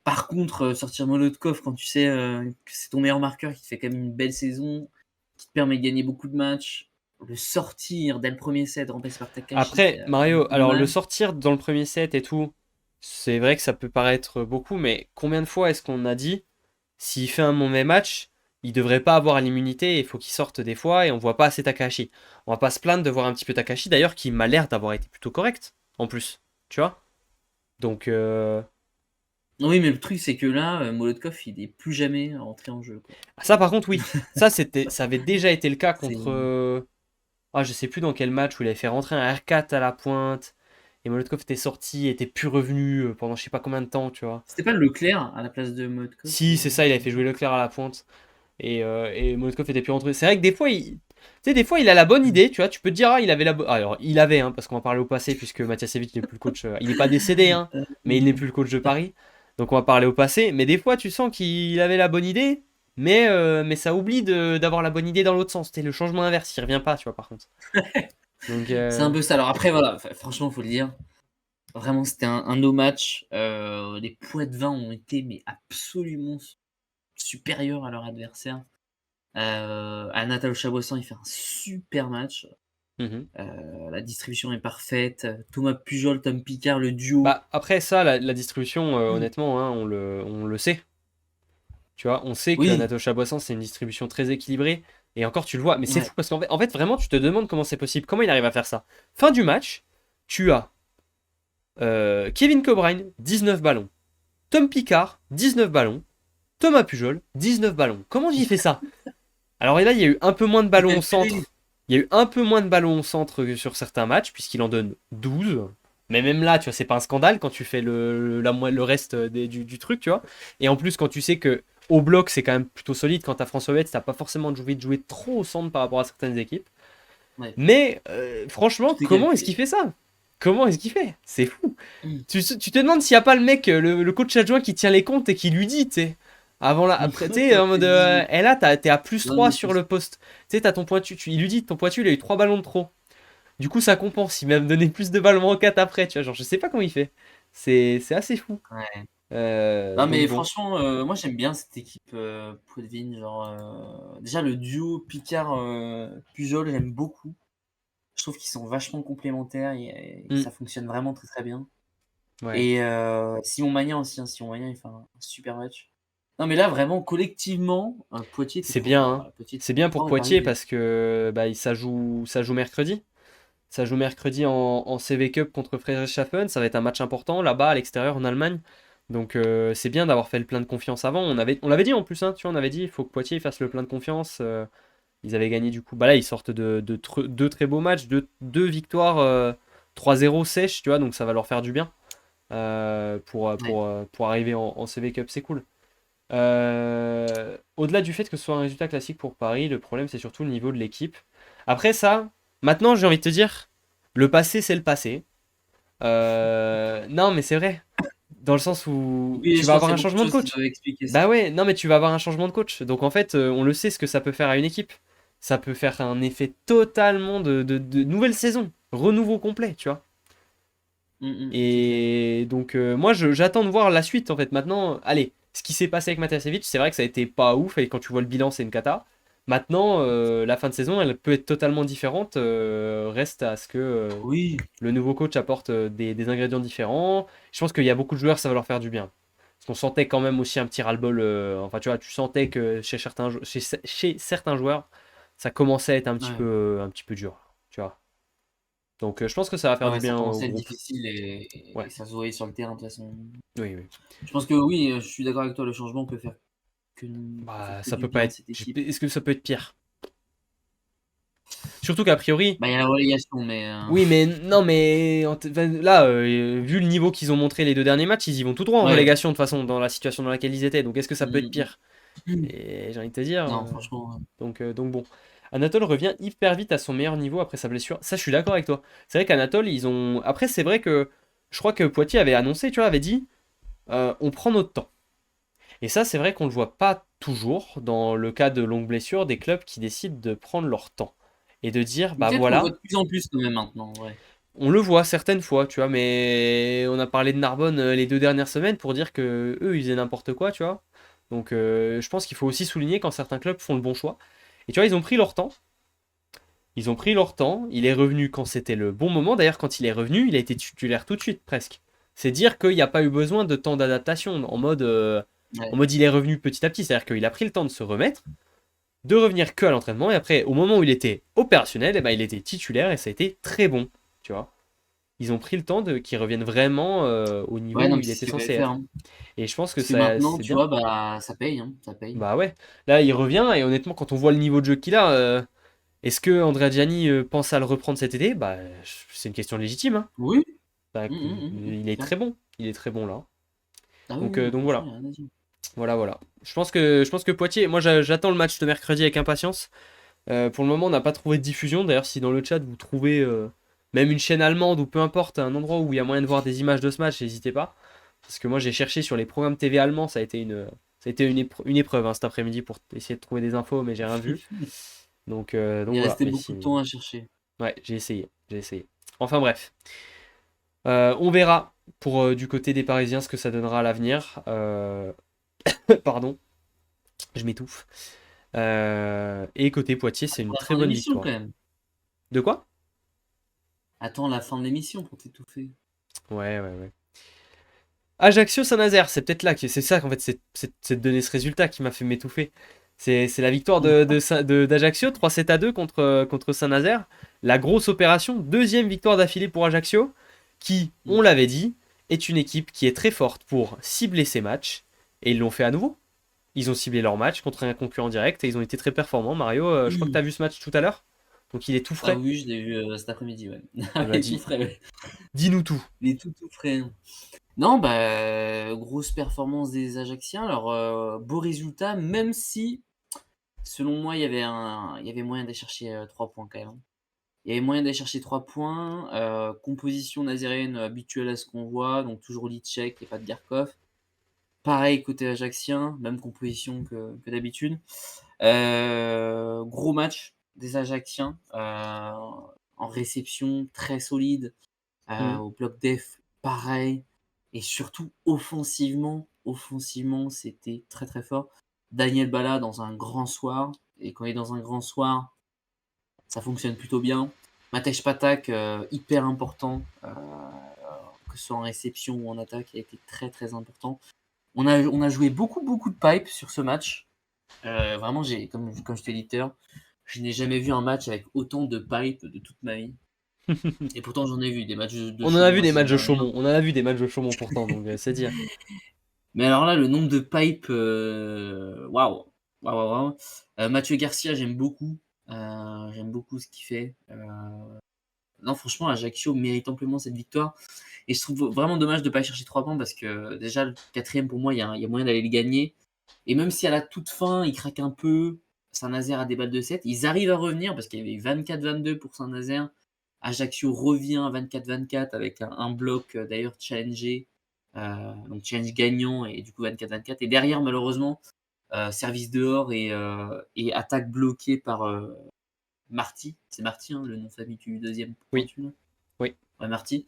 S1: Par contre, sortir Molotov quand tu sais que c'est ton meilleur marqueur qui te fait quand même une belle saison, qui te permet de gagner beaucoup de matchs, le sortir dès le premier set, remplacé par Takashi,
S3: Après,
S1: c'est
S3: Mario, alors le
S1: dommage.
S3: sortir dans le premier set et tout, c'est vrai que ça peut paraître beaucoup, mais combien de fois est-ce qu'on a dit, s'il fait un mauvais match, il devrait pas avoir l'immunité, il faut qu'il sorte des fois et on voit pas assez Takahashi. On va pas se plaindre de voir un petit peu Takahashi, d'ailleurs, qui m'a l'air d'avoir été plutôt correct, en plus. Tu vois? Donc,
S1: Oui, mais le truc, c'est que là, Molotov, il est plus jamais rentré en jeu, quoi.
S3: ça par contre, oui. Ça avait déjà été le cas
S1: C'est
S3: contre. Ah, je sais plus dans quel match où il avait fait rentrer un R4 à la pointe. Et Molotov était sorti, était plus revenu pendant je sais pas combien de temps, tu vois.
S1: C'était pas Leclerc à la place de Molotov
S3: Si, c'est ça, il avait fait jouer Leclerc à la pointe. Et Molotov était plus rentré. C'est vrai que des fois, tu sais, des fois, il a la bonne idée, tu vois. Tu peux te dire, ah, il avait la bonne. Alors, il avait, hein, parce qu'on va parler au passé, puisque Mathias Sevic n'est plus le coach. Il n'est pas décédé, hein, mais il n'est plus le coach de Paris. Donc, on va parler au passé. Mais des fois, tu sens qu'il avait la bonne idée, mais ça oublie d'avoir la bonne idée dans l'autre sens. C'était le changement inverse, il revient pas, tu vois, par contre. Donc,
S1: C'est un peu ça. Alors après, voilà, franchement, faut le dire. Vraiment, c'était un no match. Les poids de vin ont été mais absolument supérieurs à leur adversaire. Anatole Chabossan, il fait un super match.
S3: mhm.
S1: La distribution est parfaite. Thomas Pujol, Tom Picard, le duo.
S3: Bah, après ça, la distribution, honnêtement, hein, on le sait. Tu vois, on sait que
S1: Oui,
S3: Anatole Boissan, c'est une distribution très équilibrée. Et encore, tu le vois. Mais c'est
S1: ouais.
S3: fou parce qu'en fait, vraiment, tu te demandes comment c'est possible. Comment il arrive à faire ça? Fin du match, tu as Kevin Cobrine, 19 ballons. Tom Picard, 19 ballons. Thomas Pujol, 19 ballons. Comment il fait ça? Alors là, il y a eu un peu moins de
S1: C'est
S3: ballons au
S1: calculé.
S3: centre. Il y a eu un peu moins de ballons au centre que sur certains matchs, puisqu'il en donne 12. Mais même là, tu vois, c'est pas un scandale quand tu fais le reste du truc, tu vois. Et en plus, quand tu sais que au bloc, c'est quand même plutôt solide, quand t'as François Betts, t'as pas forcément envie de jouer trop au centre par rapport à certaines équipes.
S1: Ouais,
S3: Mais franchement,
S1: tout est
S3: comment est-ce qu'il
S1: calculé.
S3: fait ça? Comment est-ce qu'il fait? C'est fou.
S1: Mm.
S3: Tu te demandes s'il n'y a pas le mec, le coach adjoint qui tient les comptes et qui lui dit, tu sais, avant là, après, tu sais,
S1: T'as
S3: en mode,
S1: fait 18.
S3: et là, t'es à plus
S1: Non,
S3: 3
S1: mais
S3: sur le poste. Tu sais, t'as ton pointu, il lui dit, ton pointu, il a eu 3 ballons de trop. Du coup, ça compense. Il m'a donné plus de ballons en 4 après, tu vois. Genre, je sais pas comment il fait. C'est assez fou.
S1: ouais. Non,
S3: Donc
S1: mais
S3: bon.
S1: franchement, moi j'aime bien cette équipe Potvin. Genre, déjà le duo Picard-Pujol, j'aime beaucoup. Je trouve qu'ils sont vachement complémentaires et
S3: Hmm,
S1: ça fonctionne vraiment très très bien.
S3: ouais.
S1: Et Simon Magnan aussi, hein, Simon Magnan il fait un super match. Non mais là vraiment collectivement, Poitiers était
S3: C'est
S1: trop
S3: bien,
S1: fort.
S3: hein.
S1: Voilà, Poitiers était
S3: C'est bien
S1: trop
S3: pour
S1: fort et Paris
S3: Poitiers
S1: était.
S3: parce que bah, ça joue mercredi. Ça joue mercredi en CV Cup contre Friedrichshafen. Ça va être un match important là-bas à l'extérieur en Allemagne. Donc c'est bien d'avoir fait le plein de confiance avant. On l'avait dit en plus, hein, tu vois, on avait dit il faut que Poitiers fasse le plein de confiance. Ils avaient gagné du coup. Bah là, ils sortent de deux très beaux matchs, deux victoires 3-0 sèches, tu vois, donc ça va leur faire du bien
S1: Ouais.
S3: pour arriver en CV Cup, c'est cool. Au-delà du fait que ce soit un résultat classique pour Paris, le problème c'est surtout le niveau de l'équipe. Après ça, maintenant j'ai envie de te dire, le passé c'est le passé. Non mais c'est vrai, dans le sens où
S1: Oui,
S3: tu
S1: je
S3: vas
S1: pense
S3: avoir
S1: qu'il y
S3: un
S1: a beaucoup de
S3: changement de
S1: choses qui
S3: coach.
S1: doivent expliquer ça.
S3: Bah ouais, non mais tu vas avoir un changement de coach. Donc en fait, on le sait ce que ça peut faire à une équipe. Ça peut faire un effet totalement de nouvelle saison, renouveau complet, tu vois.
S1: C'est clair.
S3: Et donc, moi, j'attends de voir la suite, en fait. Maintenant, allez, ce qui s'est passé avec Matasevic, c'est vrai que ça a été pas ouf, et quand tu vois le bilan, c'est une cata. Maintenant, la fin de saison, elle peut être totalement différente. Reste à ce que
S1: Oui.
S3: le nouveau coach apporte des ingrédients différents. Je pense qu'il y a beaucoup de joueurs, ça va leur faire du bien. Parce qu'on sentait quand même aussi un petit ras-le-bol. Enfin, tu vois, tu sentais que chez certains joueurs, ça commençait à être
S1: Ouais.
S3: un petit peu dur. Tu vois. Donc, je pense que ça va faire du
S1: Ouais, ça
S3: bien au
S1: commençait à être
S3: groupe.
S1: difficile
S3: Ouais,
S1: et ça se voyait sur le terrain de toute façon.
S3: oui, oui.
S1: Je pense que oui, je suis d'accord avec toi, le changement peut faire
S3: Bah,
S1: que
S3: ça
S1: du
S3: peut pas
S1: bien à
S3: être.
S1: cette équipe.
S3: Est-ce que ça peut être pire? Surtout qu'a priori.
S1: Bah, il y a la relégation, mais
S3: Oui, mais non, mais enfin, là, vu le niveau qu'ils ont montré les deux derniers matchs, ils y vont tout droit en
S1: ouais.
S3: relégation de toute façon, dans la situation dans laquelle ils étaient. Donc, est-ce que ça peut être
S1: Mm,
S3: pire?
S1: mm.
S3: Et j'ai envie de te dire.
S1: Non, franchement,
S3: Donc bon. Anatole revient hyper vite à son meilleur niveau après sa blessure. Ça, je suis d'accord avec toi. C'est vrai qu'Anatole, ils ont. Après, c'est vrai que je crois que Poitiers avait annoncé, tu vois, avait dit on prend notre temps. Et ça, c'est vrai qu'on le voit pas toujours dans le cas de longues blessures, des clubs qui décident de prendre leur temps et de dire bah
S1: peut-être qu'on le voit
S3: voilà.
S1: de plus en plus quand même maintenant, ouais.
S3: On le voit certaines fois, tu vois, mais on a parlé de Narbonne les 2 dernières semaines pour dire que eux ils faisaient n'importe quoi, tu vois. Donc je pense qu'il faut aussi souligner quand certains clubs font le bon choix. Et tu vois, ils ont pris leur temps. Ils ont pris leur temps. Il est revenu quand c'était le bon moment. D'ailleurs, quand il est revenu, il a été titulaire tout de suite presque. C'est dire qu'il n'y a pas eu besoin de temps d'adaptation en
S1: Ouais.
S3: mode il est revenu petit à petit. C'est-à-dire qu'il a pris le temps de se remettre, de revenir que à l'entraînement. Et après, au moment où il était opérationnel, eh ben, il était titulaire et ça a été très bon, tu vois. Ils ont pris le temps de qu'il revienne vraiment au
S1: Ouais,
S3: niveau
S1: non,
S3: où
S1: mais
S3: il
S1: c'est ce
S3: était
S1: qu'il fallait
S3: censé
S1: faire,
S3: être.
S1: hein.
S3: Et je pense que
S1: Parce que
S3: ça,
S1: maintenant,
S3: c'est
S1: tu
S3: bien.
S1: vois, bah, ça paye, hein, ça paye.
S3: Bah ouais. Là, il revient et honnêtement, quand on voit le niveau de jeu qu'il a, est-ce que Andrea Gianni pense à le reprendre cet été? Bah, c'est une question légitime, hein.
S1: Oui.
S3: Bah, il est
S1: Clairement.
S3: très bon. Il est très bon là.
S1: Ah oui,
S3: Donc,
S1: oui, non, franchement,
S3: voilà.
S1: il y a rien à dire.
S3: Voilà, voilà. Je pense que Poitiers, moi j'attends le match de mercredi avec impatience. Pour le moment, on n'a pas trouvé de diffusion. D'ailleurs, si dans le chat vous trouvez même une chaîne allemande ou peu importe, un endroit où il y a moyen de voir des images de ce match, n'hésitez pas. Parce que moi j'ai cherché sur les programmes TV allemands, ça a été une épreuve hein, cet après-midi pour essayer de trouver des infos, mais j'ai rien vu. Donc
S1: Il
S3: voilà.
S1: restait
S3: Mais
S1: beaucoup de
S3: si.
S1: temps à chercher.
S3: Ouais, j'ai essayé. J'ai essayé. Enfin bref. On verra pour du côté des Parisiens ce que ça donnera à l'avenir. Pardon, je m'étouffe. Et côté Poitiers, c'est
S1: Attends
S3: une
S1: la
S3: très
S1: fin de
S3: bonne
S1: l'émission, quand
S3: victoire.
S1: même.
S3: De quoi?
S1: Attends la fin de l'émission pour t'étouffer.
S3: Ouais, ouais, ouais. Ajaccio Saint-Nazaire, c'est peut-être là que c'est ça qu'en fait, c'est de donner ce résultat qui m'a fait m'étouffer. C'est la victoire d'Ajaccio, 3-7-2 contre Saint-Nazaire. La grosse opération, deuxième victoire d'affilée pour Ajaccio, qui,
S1: Mm.
S3: on l'avait dit, est une équipe qui est très forte pour cibler ses matchs. Et ils l'ont fait à nouveau. Ils ont ciblé leur match contre un concurrent direct et ils ont été très performants. Mario, je crois que tu as vu ce match tout à l'heure. Donc il est tout
S1: Ah
S3: frais.
S1: oui, je l'ai vu cet après-midi, ouais.
S3: Eh
S1: Ah,
S3: ben,
S1: il est tout frais, ouais.
S3: dis-nous tout.
S1: Il est tout frais, hein. Non, bah, grosse performance des Ajacciens. Alors, beau résultat, même si, selon moi, il y avait moyen d'aller chercher 3 points quand même, hein. Il y avait moyen d'aller chercher 3 points. Composition nazairienne habituelle à ce qu'on voit, donc toujours Litchek et pas de Garkov. Pareil côté ajaxien, même composition que d'habitude. Gros match des Ajacciens en réception très solide.
S3: Hmm.
S1: Au bloc def, pareil. Et surtout offensivement, c'était très très fort. Daniel Bala dans un grand soir. Et quand il est dans un grand soir, ça fonctionne plutôt bien. Matej Patak, hyper important, que ce soit en réception ou en attaque, il a été très très important. On a joué beaucoup de pipe sur ce match. Vraiment, comme je t'ai dit tout à l'heure, je n'ai jamais vu un match avec autant de pipe de toute ma vie. Et pourtant, j'en ai vu des matchs de
S3: On en a vu
S1: Chaumont la
S3: des matchs
S1: saison
S3: de
S1: dernière.
S3: Chaumont. On en a vu des matchs de Chaumont pourtant, donc c'est dire.
S1: Mais alors là, le nombre de pipes, waouh! Waouh, waouh, waouh. Mathieu Garcia, j'aime beaucoup ce qu'il fait. Non, franchement, Ajaccio mérite amplement cette victoire. Et je trouve vraiment dommage de ne pas chercher 3 points parce que déjà, le quatrième, pour moi, il y a moyen d'aller le gagner. Et même si à la toute fin, il craque un peu, Saint-Nazaire a des balles de 7, ils arrivent à revenir parce qu'il y avait 24-22 pour Saint-Nazaire. Ajaccio revient 24-24 avec un bloc d'ailleurs challengé, donc challenge gagnant et du coup 24-24. Et derrière, malheureusement, service dehors et attaque bloquée par Marty. C'est Marty, hein, le nom de famille du deuxième
S3: Oui,
S1: pointu, là.
S3: oui.
S1: Ouais, Marty.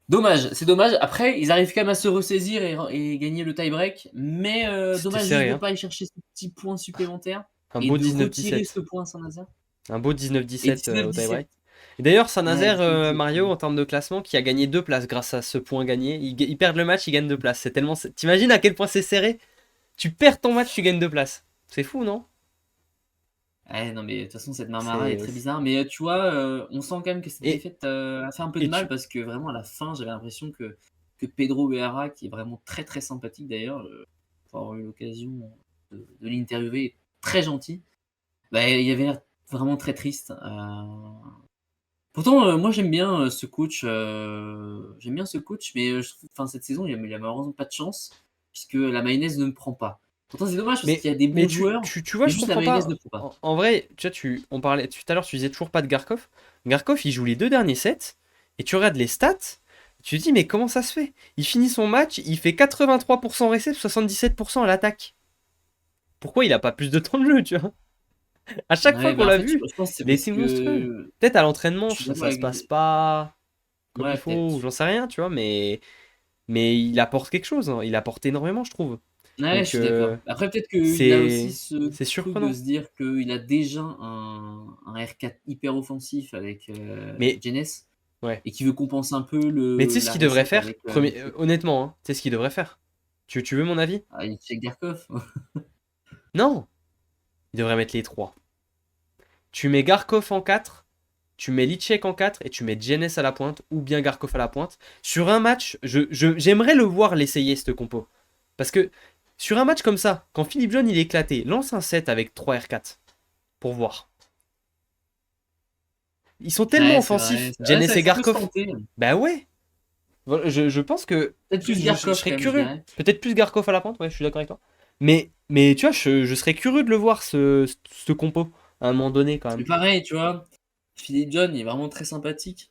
S1: Dommage, c'est dommage. Après, ils arrivent quand même à se ressaisir et gagner le tie-break. Mais
S3: C'était
S1: dommage juste
S3: serré,
S1: de ne
S3: hein.
S1: pas aller chercher ce petit point supplémentaire
S3: Un
S1: et
S3: beau
S1: de retirer
S3: 19-17.
S1: ce point à Saint-Nazaire.
S3: Un beau
S1: Et
S3: 19-17 au
S1: 19-17.
S3: tie-break. Et d'ailleurs,
S1: Ouais,
S3: Saint-Nazaire,
S1: 19-17.
S3: Mario, en termes de classement, qui a gagné 2 places grâce à ce point gagné. Ils perdent le match, ils gagnent 2 places. C'est tellement. T'imagines à quel point c'est serré? Tu perds ton match, tu gagnes 2 places. C'est fou, non?
S1: Ouais, non, mais de toute façon, cette Marmara est
S3: C'est.
S1: très bizarre. Mais tu vois, on sent quand même que cette
S3: Et,
S1: défaite a fait un peu de
S3: et
S1: mal
S3: tu.
S1: parce que vraiment, à la fin, j'avais l'impression que Pedro Beara, qui est vraiment très très sympathique d'ailleurs, pour avoir eu l'occasion de l'interviewer, est très gentil. Bah, il avait l'air vraiment très triste. Pourtant, moi j'aime bien ce coach, mais je trouve, enfin, cette saison, il a malheureusement pas de chance, puisque la mayonnaise ne me prend pas. Pourtant, c'est dommage parce
S3: Mais,
S1: qu'il y a des
S3: mais
S1: bons joueurs,
S3: tu vois,
S1: mais
S3: je
S1: juste la
S3: comprends
S1: mayonnaise ne
S3: pas.
S1: prend pas.
S3: En vrai, tu vois, on parlait tout à l'heure, tu disais toujours pas de Garkov. Garkov, il joue les 2 derniers sets, et tu regardes les stats, tu te dis, mais comment ça se fait? Il finit son match, il fait 83% réception, 77% à l'attaque. Pourquoi il a pas plus de temps de jeu, tu vois? À chaque fois
S1: Ouais,
S3: qu'on
S1: bah, en
S3: l'a
S1: fait,
S3: vu,
S1: je pense que c'est
S3: il a
S1: parce
S3: été monstrueux.
S1: que
S3: Peut-être à
S1: je
S3: l'entraînement,
S1: suis d'accord
S3: ça se
S1: avec
S3: passe pas. comme il
S1: Ouais,
S3: faut, ou
S1: peut-être.
S3: j'en sais rien, tu vois, mais il apporte quelque chose, hein. Il apporte énormément, je trouve.
S1: Ouais, je
S3: Donc,
S1: suis d'accord. Après, peut-être qu'il a aussi
S3: c'est
S1: ce
S3: c'est
S1: truc de
S3: surprenant.
S1: se dire qu'il a déjà un R4 hyper offensif avec
S3: Mais,
S1: Jenes
S3: ouais.
S1: et qu'il veut compenser un peu
S3: Mais tu sais ce
S1: la
S3: qu'il devrait
S1: recette
S3: faire?
S1: avec
S3: Honnêtement, hein, tu sais ce qu'il devrait faire? Tu veux mon avis?
S1: il check Garkov.
S3: Non! Il devrait mettre les trois. Tu mets Garkov en 4, tu mets Licek en 4 et tu mets Jenes à la pointe ou bien Garkov à la pointe. Sur un match, j'aimerais le voir l'essayer, cette compo. Parce que sur un match comme ça, quand Philippe John il est éclaté, lance un set avec 3 R4 pour voir. Ils sont tellement
S1: Ouais, c'est vrai.
S3: offensifs,
S1: Ouais,
S3: Jenes et
S1: ça peut se
S3: Garkov.
S1: tenter.
S3: Bah ouais. Voilà, je pense que
S1: Peut-être plus
S3: je
S1: Garkov
S3: serais
S1: quand même, je
S3: curieux.
S1: dirais.
S3: Peut-être plus Garkov à la pointe, ouais, je suis d'accord avec toi. Mais tu vois, je serais curieux de le voir, ce compo, à un moment donné, quand
S1: Mais
S3: même.
S1: pareil, tu vois, Philippe John, il est vraiment très sympathique,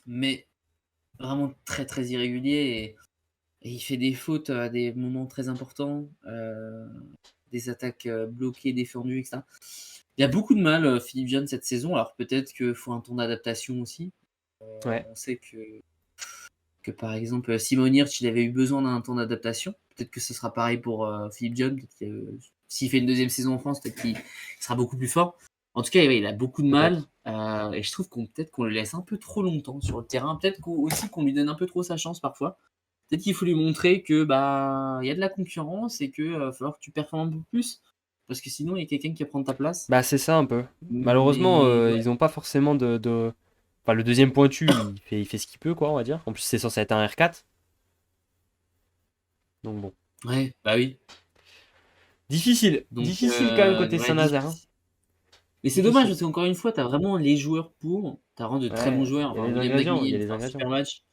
S1: mais vraiment très très irrégulier et il fait des fautes à des moments très importants, des attaques bloquées, défendues, etc. Il a beaucoup de mal, Philippe John, cette saison. Alors peut-être qu'il faut un temps d'adaptation aussi.
S3: Ouais.
S1: On sait que par exemple, Simon Hirsch, il avait eu besoin d'un temps d'adaptation. Peut-être que ce sera pareil pour Philippe John. S'il fait une deuxième saison en France, peut-être qu'il sera beaucoup plus fort. En tout cas, ouais, il a beaucoup de mal.
S3: Peut-être.
S1: Et je trouve qu'on peut-être qu'on le laisse un peu trop longtemps sur le terrain. Peut-être aussi qu'on lui donne un peu trop sa chance parfois. Peut-être qu'il faut lui montrer que bah il y a de la concurrence et que va falloir que tu performes un peu plus. Parce que sinon, il y a quelqu'un qui va prendre ta place.
S3: Bah, c'est ça un peu. Malheureusement,
S1: Mais
S3: ils
S1: ouais,
S3: n'ont pas forcément de. Enfin, le deuxième pointu, il fait ce qu'il peut, quoi, on va dire. En plus, c'est censé être un R4. Donc bon.
S1: ouais, bah oui.
S3: Difficile.
S1: Donc,
S3: Difficile quand même côté
S1: ouais,
S3: Saint-Nazaire, hein.
S1: difficile. Mais c'est dommage
S3: Difficile.
S1: parce qu'encore une fois, tu as vraiment les joueurs pour. Tu as vraiment de très bons
S3: Ouais,
S1: joueurs.
S3: il y a
S1: Enfin,
S3: les
S1: William
S3: ingrédients. Il y a
S1: Nagmiyen
S3: les
S1: fait un
S3: ingrédients.
S1: super match.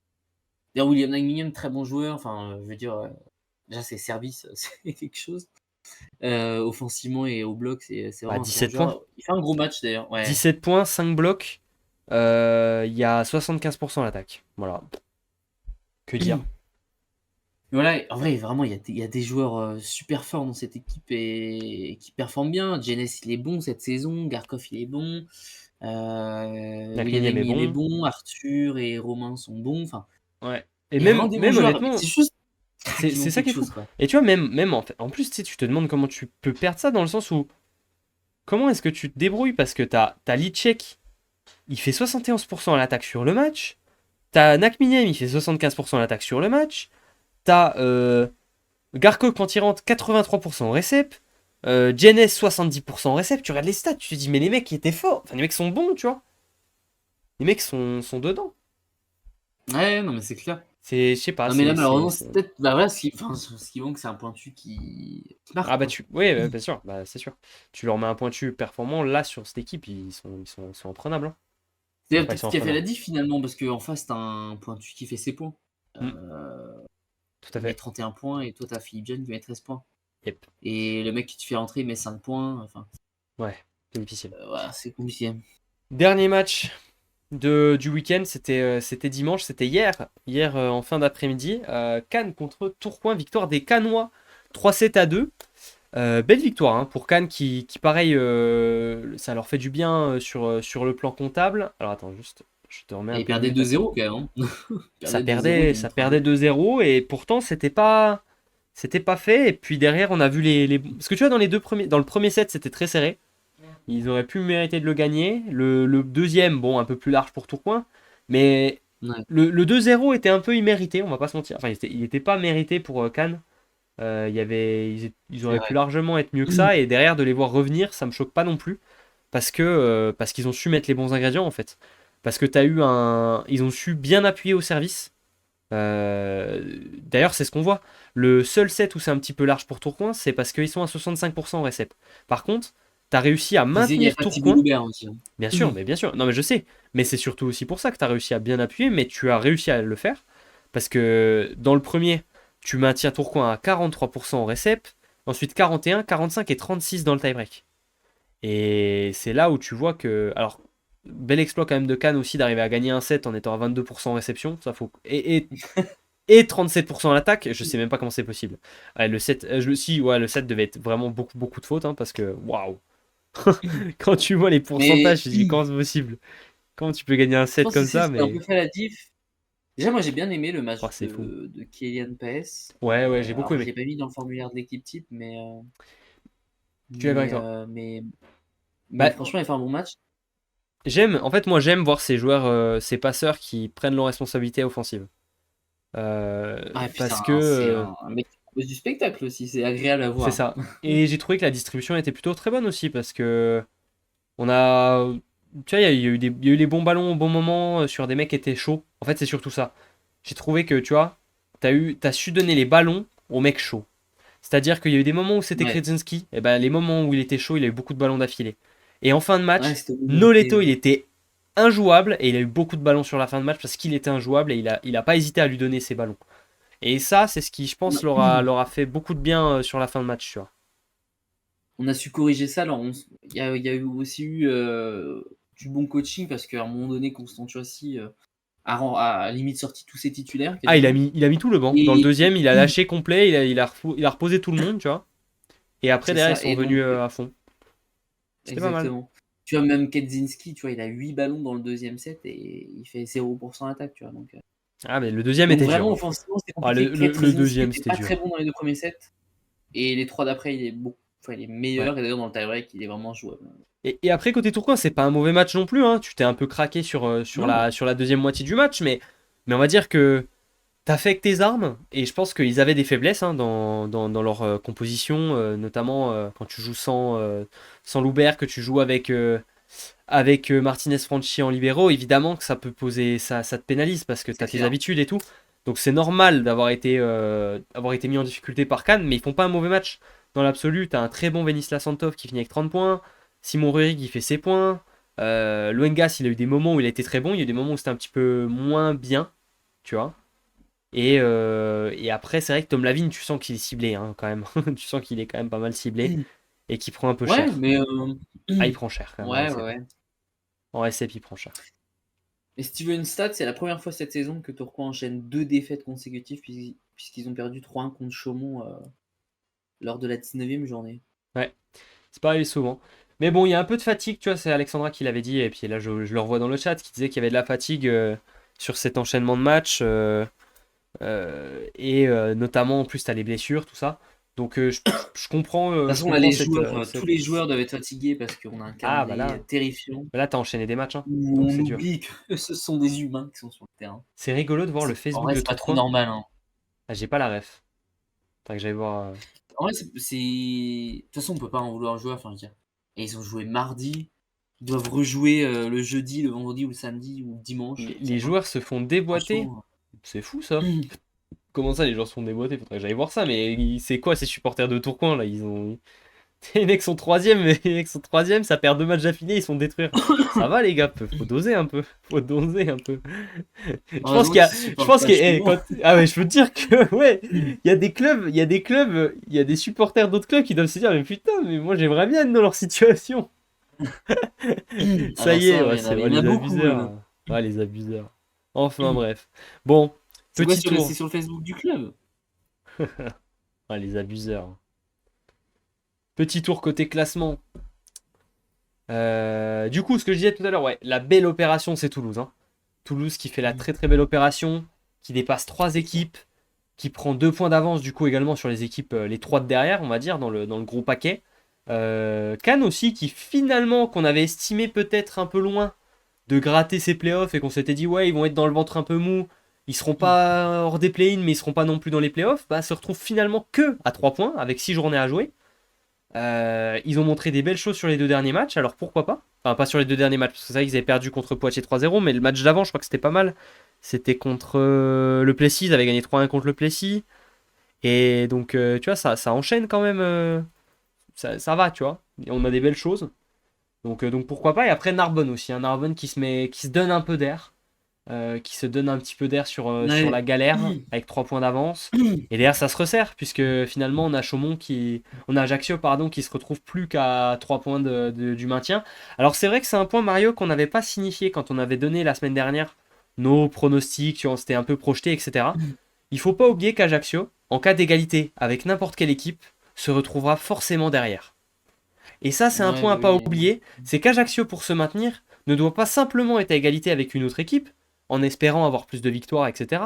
S1: D'ailleurs, William Nagmiyen, très bon joueur. Enfin, je veux dire, déjà, ses services, c'est quelque chose. Offensivement et au bloc, c'est
S3: Bah,
S1: vraiment un très bon
S3: 17 points.
S1: joueur. Il fait un gros match d'ailleurs. Ouais.
S3: 17 points, 5 blocs. Il y a 75% à l'attaque. Voilà. Que dire?
S1: Voilà, en vrai, vraiment, il y a des joueurs super forts dans cette équipe et qui performent bien. Jenes, il est bon cette saison. Garkov, il est bon. William
S3: Nakminiam est
S1: Nagmiyen est
S3: bon.
S1: bon. Arthur et Romain sont bons. Enfin,
S3: Ouais. Et
S1: il y a vraiment des bons
S3: même
S1: joueurs. Mais
S3: honnêtement,
S1: c'est juste qu'il
S3: c'est
S1: manque
S3: ça qui
S1: quelque
S3: est fou.
S1: chose, quoi.
S3: Et tu vois, même en plus, tu sais, tu te demandes comment tu peux perdre ça dans le sens où comment est-ce que tu te débrouilles parce que t'as Licek, il fait 71% à l'attaque sur le match. T'as Nakminiam, il fait 75% à l'attaque sur le match. T'as Garko quand il rentre 83% en récep. Jenes 70% en récep. Tu regardes les stats, tu te dis mais les mecs ils étaient forts. Enfin les mecs sont bons, tu vois. Les mecs sont dedans.
S1: Ouais, non, mais c'est clair.
S3: C'est, je sais pas,
S1: Non, mais là, malheureusement, c'est peut-être. Bah voilà, ce qui manque, c'est un pointu qui marque,
S3: Ah bah
S1: quoi.
S3: tu... Oui, bien sûr, bah, c'est sûr. Tu leur mets un pointu performant, là, sur cette équipe, ils sont imprenables, hein.
S1: C'est
S3: Enfin, ils
S1: peut-être
S3: sont
S1: ce qui a fait la
S3: imprenables.
S1: diff finalement, parce qu'en face, t'as un pointu qui fait ses points.
S3: Hmm,
S1: Euh,
S3: tout à
S1: il met
S3: fait.
S1: 31 points et toi, t'as Philippe John qui met 13 points.
S3: Yep.
S1: Et le mec qui te fait rentrer, il met 5 points. Enfin,
S3: Ouais, c'est difficile.
S1: voilà, c'est compliqué.
S3: Dernier match du week-end, c'était dimanche, c'était hier. Hier, en fin d'après-midi. Cannes contre Tourcoing, victoire des Cannois, 3-7-2. Belle victoire, hein, pour Cannes qui pareil, ça leur fait du bien sur le plan comptable. Alors attends, juste, je te remets un
S1: Et il
S3: peu de
S1: perdait
S3: mute à
S1: 2-0 quand même, hein. Il
S3: ça
S1: perdait 2-0, il
S3: perdait,
S1: gagne
S3: ça
S1: 3-2.
S3: perdait 2-0 et pourtant c'était pas fait. Et puis derrière, on a vu parce que tu vois, dans le premier set, c'était très serré. Ils auraient pu mériter de le gagner. Le deuxième, bon, un peu plus large pour Tourcoing. Mais
S1: Ouais.
S3: le 2-0 était un peu immérité, on va pas se mentir. Enfin, il était pas mérité pour Cannes. Ils
S1: C'est
S3: auraient pu
S1: vrai.
S3: largement être mieux que ça. Et derrière, de les voir revenir, ça me choque pas non plus. Parce qu'ils ont su mettre les bons ingrédients, en fait. Parce que ils ont su bien appuyer au service. D'ailleurs, c'est ce qu'on voit. Le seul set où c'est un petit peu large pour Tourcoing, c'est parce qu'ils sont à 65% en récep. Par contre, tu as réussi à
S1: Je disais, il n'y a
S3: maintenir
S1: pas Thibaut
S3: Tourcoing.
S1: Loubert aussi, hein.
S3: Bien sûr, mais bien sûr. Non, mais je sais. Mais c'est surtout aussi pour ça que tu as réussi à bien appuyer, mais tu as réussi à le faire. Parce que dans le premier, tu maintiens Tourcoing à 43% en récep. Ensuite 41, 45 et 36 dans le tie-break. Et c'est là où tu vois que. Alors, bel exploit quand même de Cannes aussi d'arriver à gagner un set en étant à 22% en réception. Ça faut... et 37% à l'attaque, je sais même pas comment c'est possible. Ouais, le set, ouais, le set devait être vraiment beaucoup, beaucoup de fautes, hein, parce que waouh! Quand tu vois les
S1: Mais
S3: pourcentages, je dis comment c'est possible? Comment tu peux gagner un
S1: Je
S3: set
S1: pense
S3: comme
S1: que c'est
S3: ça,
S1: ce qui a un
S3: mais
S1: peu fait la diff. Déjà, moi, j'ai bien aimé le match
S3: oh, c'est fou.
S1: de Kylian Paes.
S3: Ouais, j'ai beaucoup
S1: Alors, je
S3: aimé.
S1: l'ai pas mis dans le formulaire de l'équipe type,
S3: Je suis d'accord avec
S1: mais,
S3: toi.
S1: euh, mais, mais
S3: Bah,
S1: franchement, il a fait un bon match.
S3: en fait, moi, j'aime voir ces joueurs, ces passeurs qui prennent leurs responsabilités offensives.
S1: Ah, et puis
S3: Parce que
S1: c'est un mec qui propose du spectacle aussi, c'est agréable à
S3: c'est
S1: voir.
S3: ça. Et j'ai trouvé que la distribution était plutôt très bonne aussi parce que on a, tu vois, il y a eu les bons ballons au bon moment sur des mecs qui étaient chauds. En fait, c'est surtout ça. J'ai trouvé que, tu vois, t'as su donner les ballons aux mecs chauds. C'est-à-dire qu'il y a eu des moments où c'était
S1: Ouais,
S3: Kretzinski, et ben les moments où il était chaud, il a eu beaucoup de ballons d'affilée. Et en fin de
S1: ouais,
S3: match,
S1: c'était obligé.
S3: Noleto, il était injouable et il a eu beaucoup de ballons sur la fin de match parce qu'il était injouable et il a pas hésité à lui donner ses ballons. Et ça, c'est ce qui, je pense, leur a fait beaucoup de bien sur la fin de match, tu vois.
S1: On a su corriger ça. Alors, il y a aussi eu du bon coaching parce qu'à un moment donné, Constant Chouassi a limite sorti tous ses titulaires
S3: Ah,
S1: quasiment.
S3: il a mis tout le banc. Dans le
S1: Et
S3: deuxième, il a lâché complet, il a reposé tout le monde, tu vois. Et après,
S1: c'est
S3: derrière, ils
S1: ça.
S3: sont
S1: Et donc,
S3: revenus à fond. C'était pas mal.
S1: exactement. Tu vois, même Ketzinski, tu vois, il a 8 ballons dans le deuxième set et il fait 0% attaque, tu vois.
S3: Ah, mais le deuxième
S1: Donc
S3: était dur,
S1: vraiment,
S3: hein.
S1: offensivement, c'est
S3: Ah,
S1: compliqué.
S3: le
S1: Ketzinski
S3: deuxième,
S1: n'était
S3: c'était
S1: pas très
S3: dur.
S1: bon dans les 2 premiers sets. Et les 3 d'après, il est bon. Enfin, il est
S3: Ouais.
S1: meilleur. Et d'ailleurs, dans le tie-break, il est vraiment jouable.
S3: Et après, côté Tourcoing, c'est pas un mauvais match non plus, hein. Tu t'es un peu craqué
S1: Non.
S3: sur la deuxième moitié du match, mais on va dire que t'as fait avec tes armes, et je pense qu'ils avaient des faiblesses hein, dans leur composition, notamment quand tu joues sans Loubert, que tu joues avec Martinez Franchi en libéraux, évidemment que ça peut poser, ça te pénalise parce que
S1: C'est
S3: t'as tes
S1: clair.
S3: habitudes et tout. Donc c'est normal avoir été mis en difficulté par Cannes, mais ils font pas un mauvais match. Dans l'absolu, t'as un très bon Venisla Santov qui finit avec 30 points, Simon Rurik qui fait ses points, Luengas il a eu des moments où il a été très bon, il y a eu des moments où c'était un petit peu moins bien, tu vois. Et après, c'est vrai que Tom Lavigne, tu sens qu'il est ciblé hein, quand même. Tu sens qu'il est quand même pas mal ciblé et qu'il prend un peu
S1: Ouais,
S3: cher.
S1: mais
S3: Ah, il prend cher quand même en
S1: ouais, ouais,
S3: récep.
S1: ouais.
S3: En récep, il prend cher.
S1: Et si tu veux une stat, c'est la première fois cette saison que Tourcoing enchaîne 2 défaites consécutives puisqu'ils ont perdu 3-1 contre Chaumont lors de la 19e journée.
S3: Ouais, c'est pas arrivé souvent. Mais bon, il y a un peu de fatigue, tu vois, c'est Alexandra qui l'avait dit, et puis là, je le revois dans le chat, qui disait qu'il y avait de la fatigue sur cet enchaînement de matchs, et notamment, en plus, t'as les blessures, tout ça. Donc,
S1: De toute
S3: je
S1: façon, là,
S3: comprends cette,
S1: tous les joueurs doivent être fatigués parce qu'on a un
S3: Ah,
S1: calendrier terrifiant
S3: bah là, t'as enchaîné des matchs, hein,
S1: où
S3: donc
S1: on
S3: c'est dur.
S1: oublie que ce sont des humains qui sont sur le terrain.
S3: C'est rigolo de voir le
S1: En
S3: Facebook
S1: vrai,
S3: de
S1: c'est pas trop
S3: Tourcoing.
S1: normal, hein.
S3: Ah, j'ai pas la ref. Faudrait que j'aille voir.
S1: En vrai, de toute façon, on peut pas en vouloir aux joueurs, enfin, je veux dire. Et ils ont joué mardi, ils doivent rejouer le jeudi, le vendredi ou le samedi ou le dimanche.
S3: Les joueurs se font déboîter.
S1: Franchement.
S3: C'est fou ça. Comment ça, les joueurs se font déboîter? Faudrait que j'aille voir ça. Mais c'est quoi ces supporters de Tourcoing là? Ils ont. Les mecs sont troisième, mais les mecs sont troisième, ça perd 2 matchs d'affilée, ils se font détruire. Ça va les gars, faut doser un peu. Faut doser un peu. Je pense
S1: Heureusement
S3: qu'il y a.
S1: qu'ils
S3: Je
S1: supportent
S3: pense
S1: pas
S3: que.
S1: Chaumont.
S3: Ah ouais, je peux te dire que ouais, il y a des supporters d'autres clubs qui doivent se dire mais putain, mais moi j'aimerais bien être dans leur situation. Ça
S1: Alors
S3: y est,
S1: ça,
S3: ouais,
S1: il y en
S3: les
S1: a beaucoup
S3: abuseurs.
S1: même.
S3: Ouais, les abuseurs. Enfin bref. Bon,
S1: C'est quoi
S3: petit tour.
S1: c'est sur le Facebook du club?
S3: Ouais, les abuseurs. Petit tour côté classement. Du coup, ce que je disais tout à l'heure, ouais, la belle opération, c'est Toulouse, hein. Toulouse qui fait la très très belle opération, qui dépasse 3 équipes, qui prend 2 points d'avance du coup également sur les équipes, les 3 de derrière, on va dire, dans le gros paquet. Cannes aussi, qui finalement, qu'on avait estimé peut-être un peu loin de gratter ses playoffs et qu'on s'était dit, ouais, ils vont être dans le ventre un peu mou, ils seront pas hors des play-in, mais ils seront pas non plus dans les playoffs, bah, se retrouve finalement que à 3 points, avec 6 journées à jouer. Ils ont montré des belles choses sur les 2 derniers matchs, alors pourquoi pas? Enfin, pas sur les 2 derniers matchs, parce que c'est vrai qu'ils avaient perdu contre Poitiers 3-0, mais le match d'avant, je crois que c'était pas mal. C'était contre le Plessis, ils avaient gagné 3-1 contre le Plessis. Et donc, tu vois, ça enchaîne quand même. Ça va, tu vois. Et on a des belles choses. Donc pourquoi pas. Et après, Narbonne aussi. Un Narbonne qui se donne un peu d'air. Qui se donne un petit peu d'air sur la
S1: Ouais.
S3: galère, avec 3 points d'avance. Et derrière, ça se resserre, puisque finalement, on a Ajaccio, pardon, qui se retrouve plus qu'à 3 points du maintien. Alors, c'est vrai que c'est un point, Mario, qu'on n'avait pas signifié quand on avait donné la semaine dernière nos pronostics, tu vois, on s'était un peu projeté, etc. Il faut pas oublier qu'Ajaccio, en cas d'égalité avec n'importe quelle équipe, se retrouvera forcément derrière. Et ça, c'est un
S1: Ouais,
S3: point à
S1: bah
S3: pas
S1: oui.
S3: oublier, c'est qu'Ajaccio, pour se maintenir, ne doit pas simplement être à égalité avec une autre équipe, en espérant avoir plus de victoires, etc.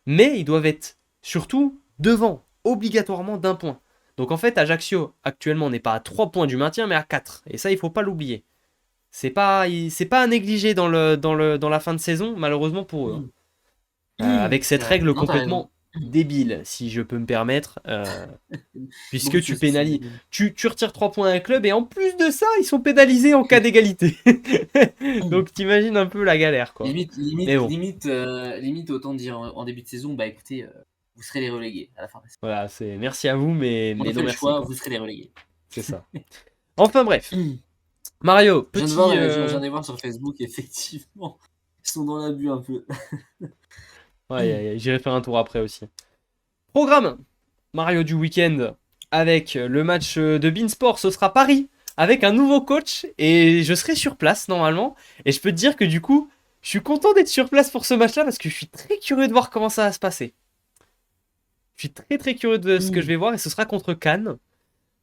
S3: Mais ils doivent être surtout devant, obligatoirement d'un point. Donc en fait, Ajaccio, actuellement, n'est pas à 3 points du maintien, mais à 4. Et ça, il faut pas l'oublier. C'est pas à négliger dans la fin de saison, malheureusement pour eux, hein. Avec
S1: C'est
S3: cette
S1: vrai.
S3: règle
S1: Non, t'as raison.
S3: complètement débile, si je peux me permettre,
S1: Bon,
S3: puisque tu
S1: c'est
S3: pénalises.
S1: débile.
S3: Tu retires 3 points à un club, et en plus de ça, ils sont pénalisés en cas d'égalité. Donc t'imagines un peu la galère, quoi. Mais bon,
S1: Limite, autant dire en début de saison, bah écoutez, vous serez les relégués à la fin de la saison.
S3: voilà, c'est merci à vous,
S1: On
S3: mais
S1: a fait
S3: non
S1: le
S3: merci,
S1: choix,
S3: quoi.
S1: vous serez les relégués.
S3: C'est ça. Enfin bref,
S1: Je
S3: Mario,
S1: viens de voir,
S3: petit.
S1: je viens de voir sur Facebook, effectivement, ils sont dans l'abus un peu.
S3: Ouais, j'irai faire un tour après aussi. Programme Mario du week-end avec le match de Beansport, ce sera Paris avec un nouveau coach et je serai sur place normalement. Et je peux te dire que du coup, je suis content d'être sur place pour ce match-là parce que je suis très curieux de voir comment ça va se passer. Je suis très très curieux de ce que je vais voir et ce sera contre Cannes.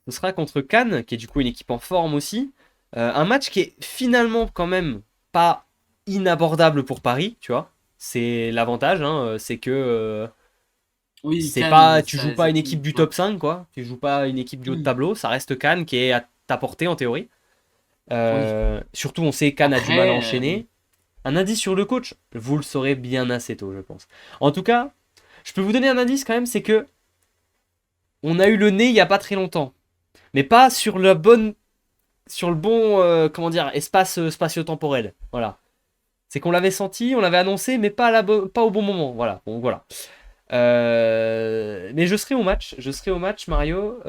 S3: Ce sera contre Cannes, qui est du coup une équipe en forme aussi. Un match qui est finalement quand même pas inabordable pour Paris, tu vois. C'est l'avantage, hein, c'est que
S1: Oui,
S3: c'est
S1: Cannes,
S3: pas, tu joues pas une équipe du top 5, quoi. Tu joues pas une équipe du haut de tableau. Ça reste Cannes qui est à ta portée en théorie.
S1: oui.
S3: Surtout, on sait Cannes a du mal à
S1: Après,
S3: enchaîner. Un indice sur le coach, vous le saurez bien assez tôt, je pense. En tout cas, je peux vous donner un indice quand même, c'est que on a eu le nez il y a pas très longtemps, mais pas sur sur le bon, comment dire, espace spatio-temporel. Voilà. C'est qu'on l'avait senti, on l'avait annoncé, mais pas, pas au bon moment. Voilà. Bon, voilà. Mais je serai au match, Mario.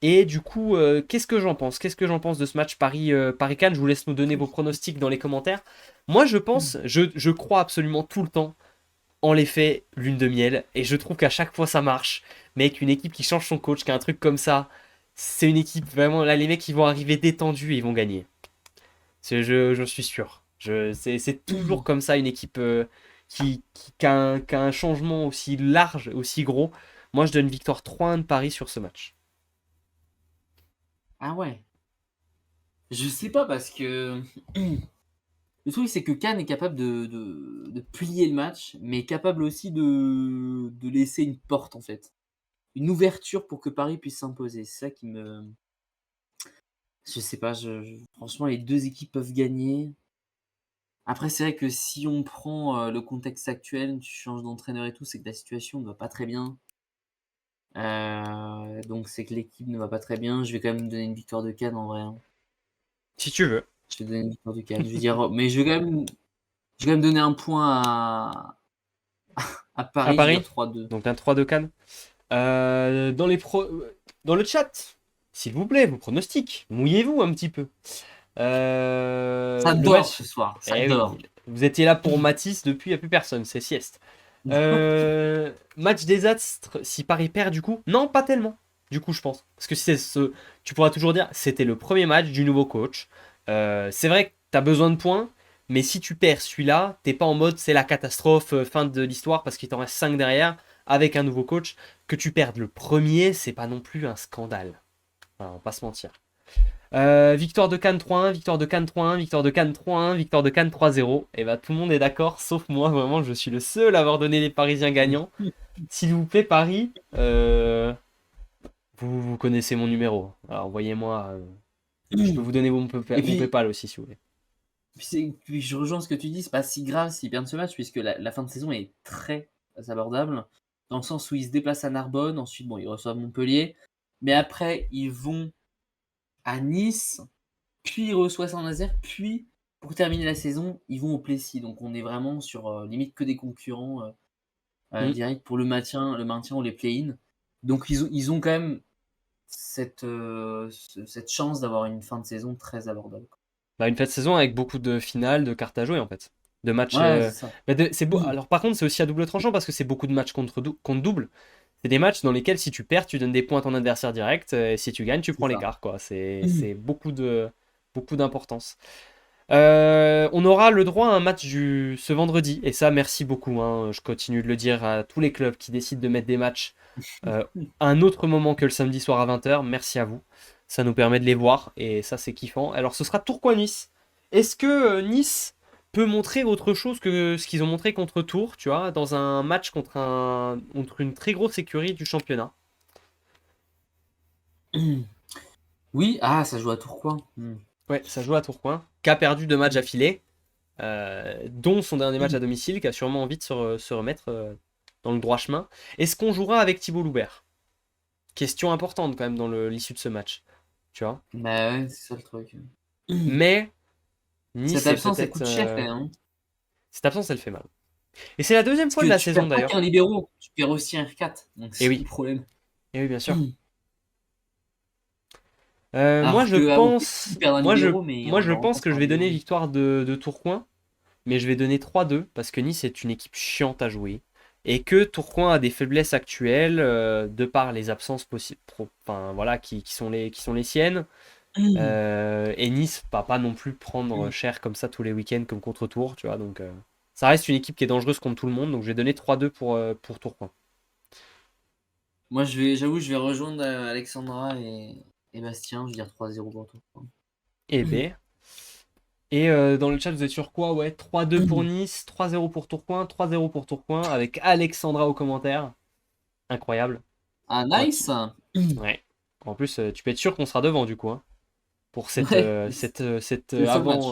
S3: Et du coup, qu'est-ce que j'en pense? Qu'est-ce que j'en pense de ce match Paris-Cannes? Je vous laisse nous donner vos pronostics dans les commentaires. Moi, je crois absolument tout le temps en l'effet lune de miel. Et je trouve qu'à chaque fois, ça marche. Mais avec une équipe qui change son coach, qui a un truc comme ça, c'est une équipe vraiment. Là, les mecs, ils vont arriver détendus et ils vont gagner. Je suis sûr. C'est toujours comme ça, une équipe qui a un changement aussi large, aussi gros. Moi, je donne victoire 3-1 de Paris sur ce match.
S1: ah ouais. Je sais pas parce que le truc c'est que Cannes est capable de plier le match, mais est capable aussi de laisser une porte en fait. Une ouverture pour que Paris puisse s'imposer. C'est ça qui me. Je sais pas, franchement, les deux équipes peuvent gagner. Après, c'est vrai que si on prend le contexte actuel, tu changes d'entraîneur et tout, c'est que la situation ne va pas très bien. Donc c'est que l'équipe ne va pas très bien. Je vais quand même donner une victoire de Cannes en vrai, hein.
S3: Si tu veux.
S1: Je vais donner une victoire de Cannes. Je vais dire, mais je vais quand même donner un point à
S3: À
S1: Paris. Je vais dire
S3: Paris.
S1: 3-2.
S3: Donc un 3 de Cannes. Dans le chat, s'il vous plaît, vos pronostics. Mouillez-vous un petit peu.
S1: Ça
S3: Le
S1: dort
S3: match.
S1: ce soir, ça
S3: Eh oui,
S1: dort.
S3: vous étiez là pour Matisse, depuis il n'y a plus personne, c'est sieste. Match désastre, si Paris perd du coup? Non, pas tellement. Du coup, je pense. Parce que si tu pourras toujours dire, c'était le premier match du nouveau coach. C'est vrai que tu as besoin de points, mais si tu perds celui-là, t'es pas en mode c'est la catastrophe, fin de l'histoire, parce qu'il t'en reste 5 derrière, avec un nouveau coach. Que tu perdes le premier, c'est pas non plus un scandale. Voilà, on va pas se mentir. Victoire de Cannes 3-1, victoire de Cannes 3-1, victoire de Cannes 3-1, victoire de Cannes 3-0. Et bah tout le monde est d'accord, sauf moi, vraiment, je suis le seul à avoir donné les Parisiens gagnants. S'il vous plaît, Paris, vous connaissez mon numéro. Alors envoyez-moi. Je peux vous donner mon
S1: Et
S3: mon
S1: puis,
S3: PayPal aussi si vous voulez.
S1: puis je rejoins ce que tu dis, c'est pas si grave s'ils perdent ce match, puisque la fin de saison est très abordable, dans le sens où ils se déplacent à Narbonne, ensuite bon, ils reçoivent Montpellier, mais après ils vont à Nice, puis ils reçoivent Saint-Nazaire, puis pour terminer la saison, ils vont au Plessis. Donc on est vraiment sur limite que des concurrents
S3: Hmm.
S1: directs pour le maintien ou les play-in. Donc ils ont quand même cette chance d'avoir une fin de saison très abordable.
S3: Bah, une fête de saison avec beaucoup de finales, de cartes à jouer en fait. De matchs.
S1: Ouais, c'est ça.
S3: Mais c'est beau. Alors par contre, c'est aussi à double tranchant parce que c'est beaucoup de matchs contre double. C'est des matchs dans lesquels si tu perds, tu donnes des points à ton adversaire direct. Et si tu gagnes, tu
S1: C'est
S3: prends
S1: ça.
S3: l'écart, quoi. C'est beaucoup d'importance. On aura le droit à un match ce vendredi. Et ça, merci beaucoup, hein. Je continue de le dire à tous les clubs qui décident de mettre des matchs à un autre moment que le samedi soir à 20h. Merci à vous. Ça nous permet de les voir. Et ça, c'est kiffant. Alors, ce sera Tourcoing-Nice. Est-ce que Nice peut montrer autre chose que ce qu'ils ont montré contre Tours, tu vois, dans un match contre une très grosse écurie du championnat?
S1: Oui, ça joue à Tourcoing.
S3: Ouais, ça joue à Tourcoing, qui a perdu 2 matchs affilés, dont son dernier match à domicile, qui a sûrement envie de se remettre dans le droit chemin. Est-ce qu'on jouera avec Thibaut Loubert? Question importante quand même dans l'issue de ce match, tu vois.
S1: Bah ouais, c'est ça le truc.
S3: Mais Nice
S1: Cette
S3: est
S1: absence, elle
S3: peut-être...
S1: coûte cher quand même, hein.
S3: Cette absence, elle fait mal. Et c'est la deuxième
S1: Parce
S3: fois de
S1: que
S3: la
S1: tu
S3: saison
S1: perds pas
S3: d'ailleurs.
S1: qu'un libéraux, tu perds aussi un R4. Donc
S3: Et
S1: c'est
S3: oui,
S1: le problème.
S3: et oui, bien sûr. Moi,
S1: Alors
S3: je
S1: que à OP,
S3: pense,
S1: ils perdent un libéraux, mais
S3: moi,
S1: on
S3: je
S1: le
S3: pense
S1: remplace
S3: que je
S1: par un
S3: vais donner
S1: libéraux.
S3: victoire de Tourcoing, mais je vais donner 3-2 parce que Nice est une équipe chiante à jouer et que Tourcoing a des faiblesses actuelles de par les absences possibles, enfin voilà, qui sont les siennes. Et Nice va pas non plus prendre cher comme ça tous les week-ends comme contre Tours, tu vois. Donc ça reste une équipe qui est dangereuse contre tout le monde, donc je vais donner 3-2 pour Tourcoing.
S1: Moi, j'avoue, je vais rejoindre Alexandra et Bastien. Je vais dire 3-0 pour Tourcoing.
S3: Et B. Et dans le chat, vous êtes sur quoi? Ouais, 3-2 pour Nice, 3-0 pour Tourcoing, 3-0 pour Tourcoing, avec Alexandra au commentaire. Incroyable.
S1: Ah,
S3: Ouais.
S1: nice!
S3: Ouais. En plus, tu peux être sûr qu'on sera devant du coup, hein, pour
S1: Ouais,
S3: cet
S1: le seul match.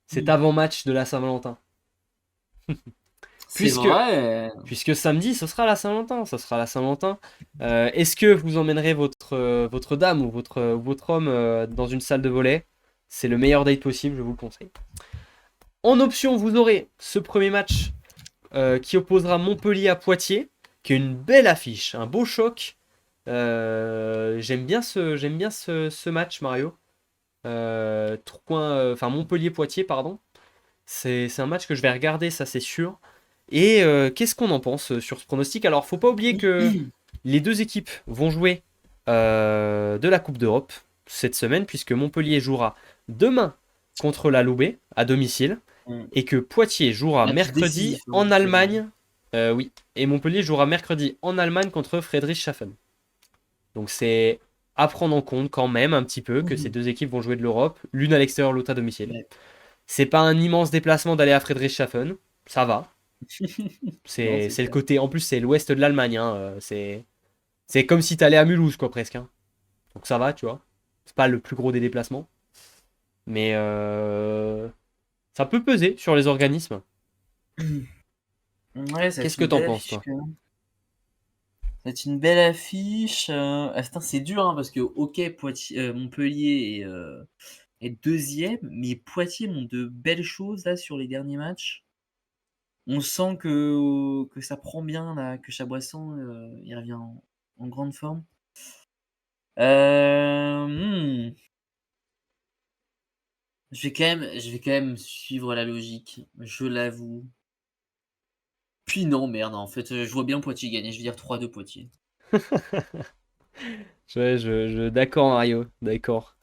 S3: cet avant-match de la Saint-Valentin.
S1: C'est
S3: Puisque,
S1: vrai.
S3: puisque samedi, ce sera la Saint-Valentin. Ça sera la Saint-Valentin. Est-ce que vous emmènerez votre dame ou votre homme dans une salle de volley? C'est le meilleur date possible, je vous le conseille. En option, vous aurez ce premier match qui opposera Montpellier à Poitiers, qui est une belle affiche, un beau choc. J'aime bien ce match, Mario. Montpellier-Poitiers, pardon. C'est un match que je vais regarder, ça c'est sûr. Et qu'est-ce qu'on en pense sur ce pronostic? Alors, faut pas oublier que les deux équipes vont jouer de la Coupe d'Europe cette semaine, puisque Montpellier jouera demain contre la Loubet à domicile, et que Poitiers jouera
S1: Match
S3: mercredi
S1: décisif, hein,
S3: en Allemagne. Oui, et Montpellier jouera mercredi en Allemagne contre Friedrichshafen. Donc c'est à prendre en compte quand même un petit peu que ces deux équipes vont jouer de l'Europe, l'une à l'extérieur, l'autre à domicile.
S1: Ouais.
S3: C'est pas un immense déplacement d'aller à Friedrichshafen, ça va.
S1: Non,
S3: C'est le
S1: clair.
S3: côté, en plus c'est l'ouest de l'Allemagne, hein, c'est comme si t'allais à Mulhouse quoi presque, hein. Donc ça va, tu vois. C'est pas le plus gros des déplacements, mais ça peut peser sur les organismes.
S1: Ouais, ça va
S3: Qu'est-ce
S1: être
S3: que
S1: une
S3: t'en
S1: belle
S3: penses
S1: affiche,
S3: toi?
S1: quand même. Ça va être une belle affiche. Putain, c'est dur, hein, parce que, ok, Montpellier est deuxième, mais Poitiers montre de belles choses là sur les derniers matchs. On sent que ça prend bien, là, que Chaboisson il revient en grande forme. Euh, hmm, je vais quand même suivre la logique, je l'avoue. Puis non, merde, en fait, je vois bien Poitiers gagner. Je vais dire 3-2 Poitiers.
S3: Ouais, d'accord Mario, d'accord.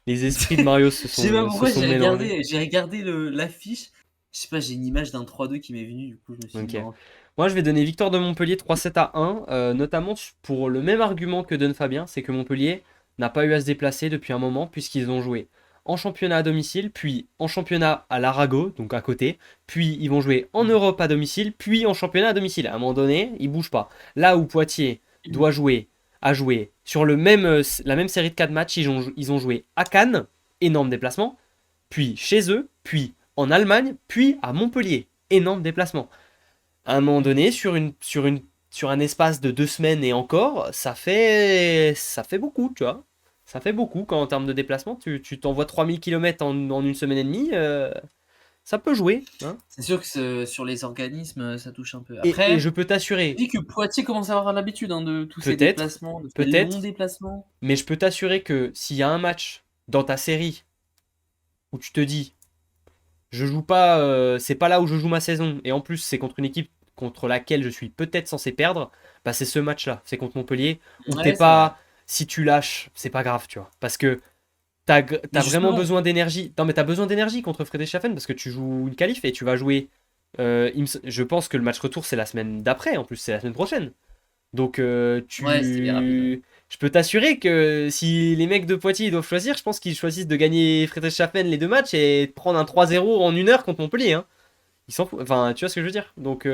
S3: Les esprits de Mario
S1: Je sais pas
S3: se
S1: pourquoi
S3: sont mélangés.
S1: j'ai regardé l'affiche. Je sais pas, j'ai une image d'un 3-2 qui m'est venue, du coup je me suis dit
S3: Ok.
S1: non.
S3: Moi, je vais donner victoire de Montpellier 3-7-1, notamment pour le même argument que donne Fabien, c'est que Montpellier n'a pas eu à se déplacer depuis un moment, puisqu'ils ont joué en championnat à domicile, puis en championnat à l'Arago, donc à côté, puis ils vont jouer en Europe à domicile, puis en championnat à domicile. À un moment donné, ils bougent pas. Là où Poitiers doit jouer sur la même série de 4 matchs, ils ont joué à Cannes, énorme déplacement, puis chez eux, puis en Allemagne, puis à Montpellier, énorme déplacement. À un moment donné, sur un espace de 2 semaines et encore, ça fait beaucoup, tu vois. Ça fait beaucoup quand en termes de déplacement, tu t'envoies 3000 km en une semaine et demie, ça peut jouer, hein.
S1: C'est sûr que sur les organismes, ça touche un peu.
S3: Et je
S1: Après,
S3: peux
S1: je
S3: t'assurer,
S1: dis que Poitiers commence à avoir l'habitude, hein, de tous ces
S3: peut-être,
S1: déplacements, de ces longs
S3: peut-être,
S1: déplacements.
S3: mais je peux t'assurer que s'il y a un match dans ta série où tu te dis, je joue pas, c'est pas là où je joue ma saison, et en plus c'est contre une équipe contre laquelle je suis peut-être censé perdre, bah c'est ce match-là, c'est contre Montpellier, où t'es
S1: Ouais, c'est vrai.
S3: pas, si tu lâches, c'est pas grave, tu vois, parce que
S1: Mais
S3: t'as vraiment
S1: justement,
S3: besoin d'énergie, non mais t'as besoin d'énergie contre Friedrichshafen, parce que tu joues une qualif et tu vas jouer, je pense que le match retour c'est la semaine d'après, en plus c'est la semaine prochaine, Donc,
S1: Ouais, c'était rapide.
S3: je peux t'assurer que si les mecs de Poitiers ils doivent choisir, je pense qu'ils choisissent de gagner Friedrichshafen les 2 matchs et de prendre un 3-0 en 1 heure contre Montpellier. Hein. Ils s'en foutent. Enfin, tu vois ce que je veux dire? Donc,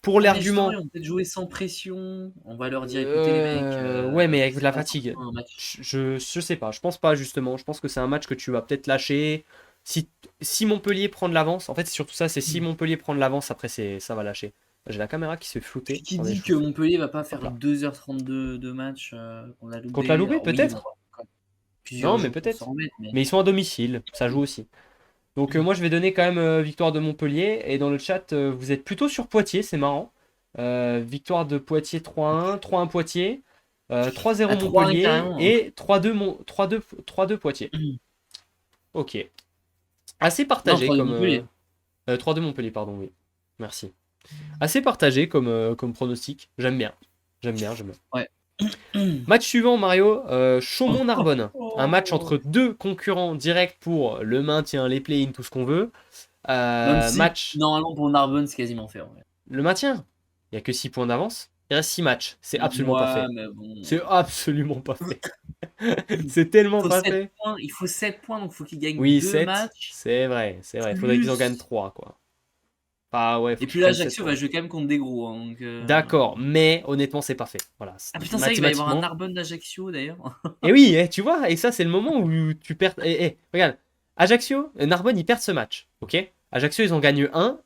S3: pour
S1: Ouais, mais justement, ils
S3: l'argument,
S1: vont peut-être jouer sans pression. On va leur dire, écoutez les mecs,
S3: ouais, mais avec
S1: c'est
S3: la
S1: pas
S3: fatigue,
S1: forcément un match.
S3: je sais pas. Je pense pas, justement. Je pense que c'est un match que tu vas peut-être lâcher. Si, si Montpellier prend de l'avance, en fait, c'est surtout ça, c'est si Montpellier prend de l'avance, après, ça va lâcher. J'ai la caméra qui se fait flouter.
S1: Qui
S3: Attendez,
S1: dit
S3: je vous
S1: que
S3: fais.
S1: Montpellier va pas
S3: Hop
S1: faire
S3: là.
S1: 2h32 de match qu'on l'a
S3: Contre la
S1: loupé?
S3: Loubet,
S1: Alors oui, on
S3: peut-être?
S1: aura quand même
S3: Non,
S1: plusieurs
S3: mais
S1: jours pour s'en
S3: peut-être.
S1: remettre, mais
S3: Mais ils sont à domicile, ça joue aussi. Donc moi je vais donner quand même victoire de Montpellier. Et dans le chat, vous êtes plutôt sur Poitiers, c'est marrant. Victoire de Poitiers 3-1, 3-1 Poitiers, 3-0
S1: à 3-1
S3: Montpellier
S1: carrément.
S3: et 3-2 Poitiers. Ok. Assez
S1: Non,
S3: partagé
S1: 3 de
S3: comme...
S1: Montpellier.
S3: 3-2 Montpellier, pardon, oui. Merci. Assez partagé comme pronostic. J'aime bien. J'aime bien, j'aime bien.
S1: Ouais.
S3: Match suivant, Mario,
S1: Oh,
S3: Chaumont-Narbonne. Un match
S1: oh.
S3: entre deux concurrents directs pour le maintien, les play-in, tout ce qu'on veut.
S1: Même si,
S3: Match,
S1: normalement, pour Narbonne, c'est quasiment fait. Ouais.
S3: le maintien. Il n'y a que 6 points d'avance. Il reste 6 matchs. C'est absolument pas
S1: Ouais,
S3: fait.
S1: mais bon.
S3: C'est absolument pas fait. C'est tellement
S1: Faut
S3: pas
S1: 7
S3: fait.
S1: points. Il faut 7 points, donc il faut qu'ils gagnent
S3: Oui,
S1: 2
S3: 7,
S1: matchs.
S3: c'est vrai, c'est vrai. Il faudrait qu'ils en gagnent
S1: Plus.
S3: 3, quoi. Ah ouais, faut
S1: Et
S3: qu'ils
S1: puis là,
S3: prennent 7
S1: Ajaccio va
S3: points.
S1: jouer quand même contre des gros. Hein, donc,
S3: D'accord, mais honnêtement, c'est pas fait. Voilà,
S1: ah putain, ça, il va y avoir un
S3: mathématiquement.
S1: Narbonne d'Ajaccio d'ailleurs.
S3: Et oui, tu vois, et ça, c'est le moment où tu perds. Regarde, Ajaccio, Narbonne, ils perdent ce match. Ok. Ajaccio, ils en gagnent un,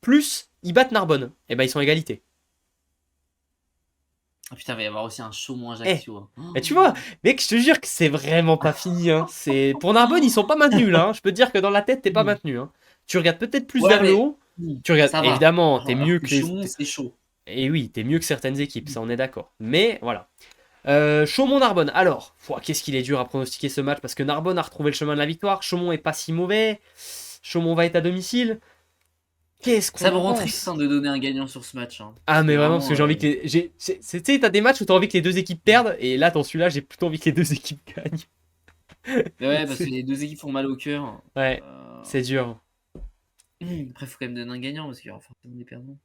S3: plus ils battent Narbonne. Et ben, ils sont à égalité.
S1: Ah putain, il va y avoir aussi un
S3: Eh,
S1: Chaumont-Ajaccio.
S3: et tu vois, mec, je te jure que c'est vraiment pas fini. Hein. Pour Narbonne, ils sont pas maintenus là. Hein. Je peux te dire que dans la tête, t'es pas maintenu. Hein. Tu regardes peut-être plus
S1: Ouais,
S3: vers le
S1: mais
S3: haut. Tu regardes,
S1: ça va.
S3: évidemment, t'es
S1: Alors
S3: mieux
S1: que
S3: que les.
S1: Chaumont, c'est chaud.
S3: Et oui, t'es mieux que certaines équipes, ça on est d'accord. Mais voilà. Chaumont-Narbonne. Alors, qu'est-ce qu'il est dur à pronostiquer ce match parce que Narbonne a retrouvé le chemin de la victoire. Chaumont est pas si mauvais. Chaumont va être à domicile. Qu'est-ce qu'on
S1: Ça me
S3: en
S1: rend triste
S3: pense?
S1: hein, de donner un gagnant sur ce match. Hein,
S3: Ah,
S1: parce que
S3: mais vraiment, parce
S1: vraiment.
S3: que j'ai envie que les. Tu sais, t'as des matchs où t'as envie que les deux équipes perdent. Et là, dans celui-là, j'ai plutôt envie que les deux équipes gagnent.
S1: Mais ouais, parce que
S3: C'est-
S1: les deux équipes font mal au cœur.
S3: Ouais, c'est dur.
S1: Après, il faut quand même donner un gagnant parce qu'il y aura forcément des perdants.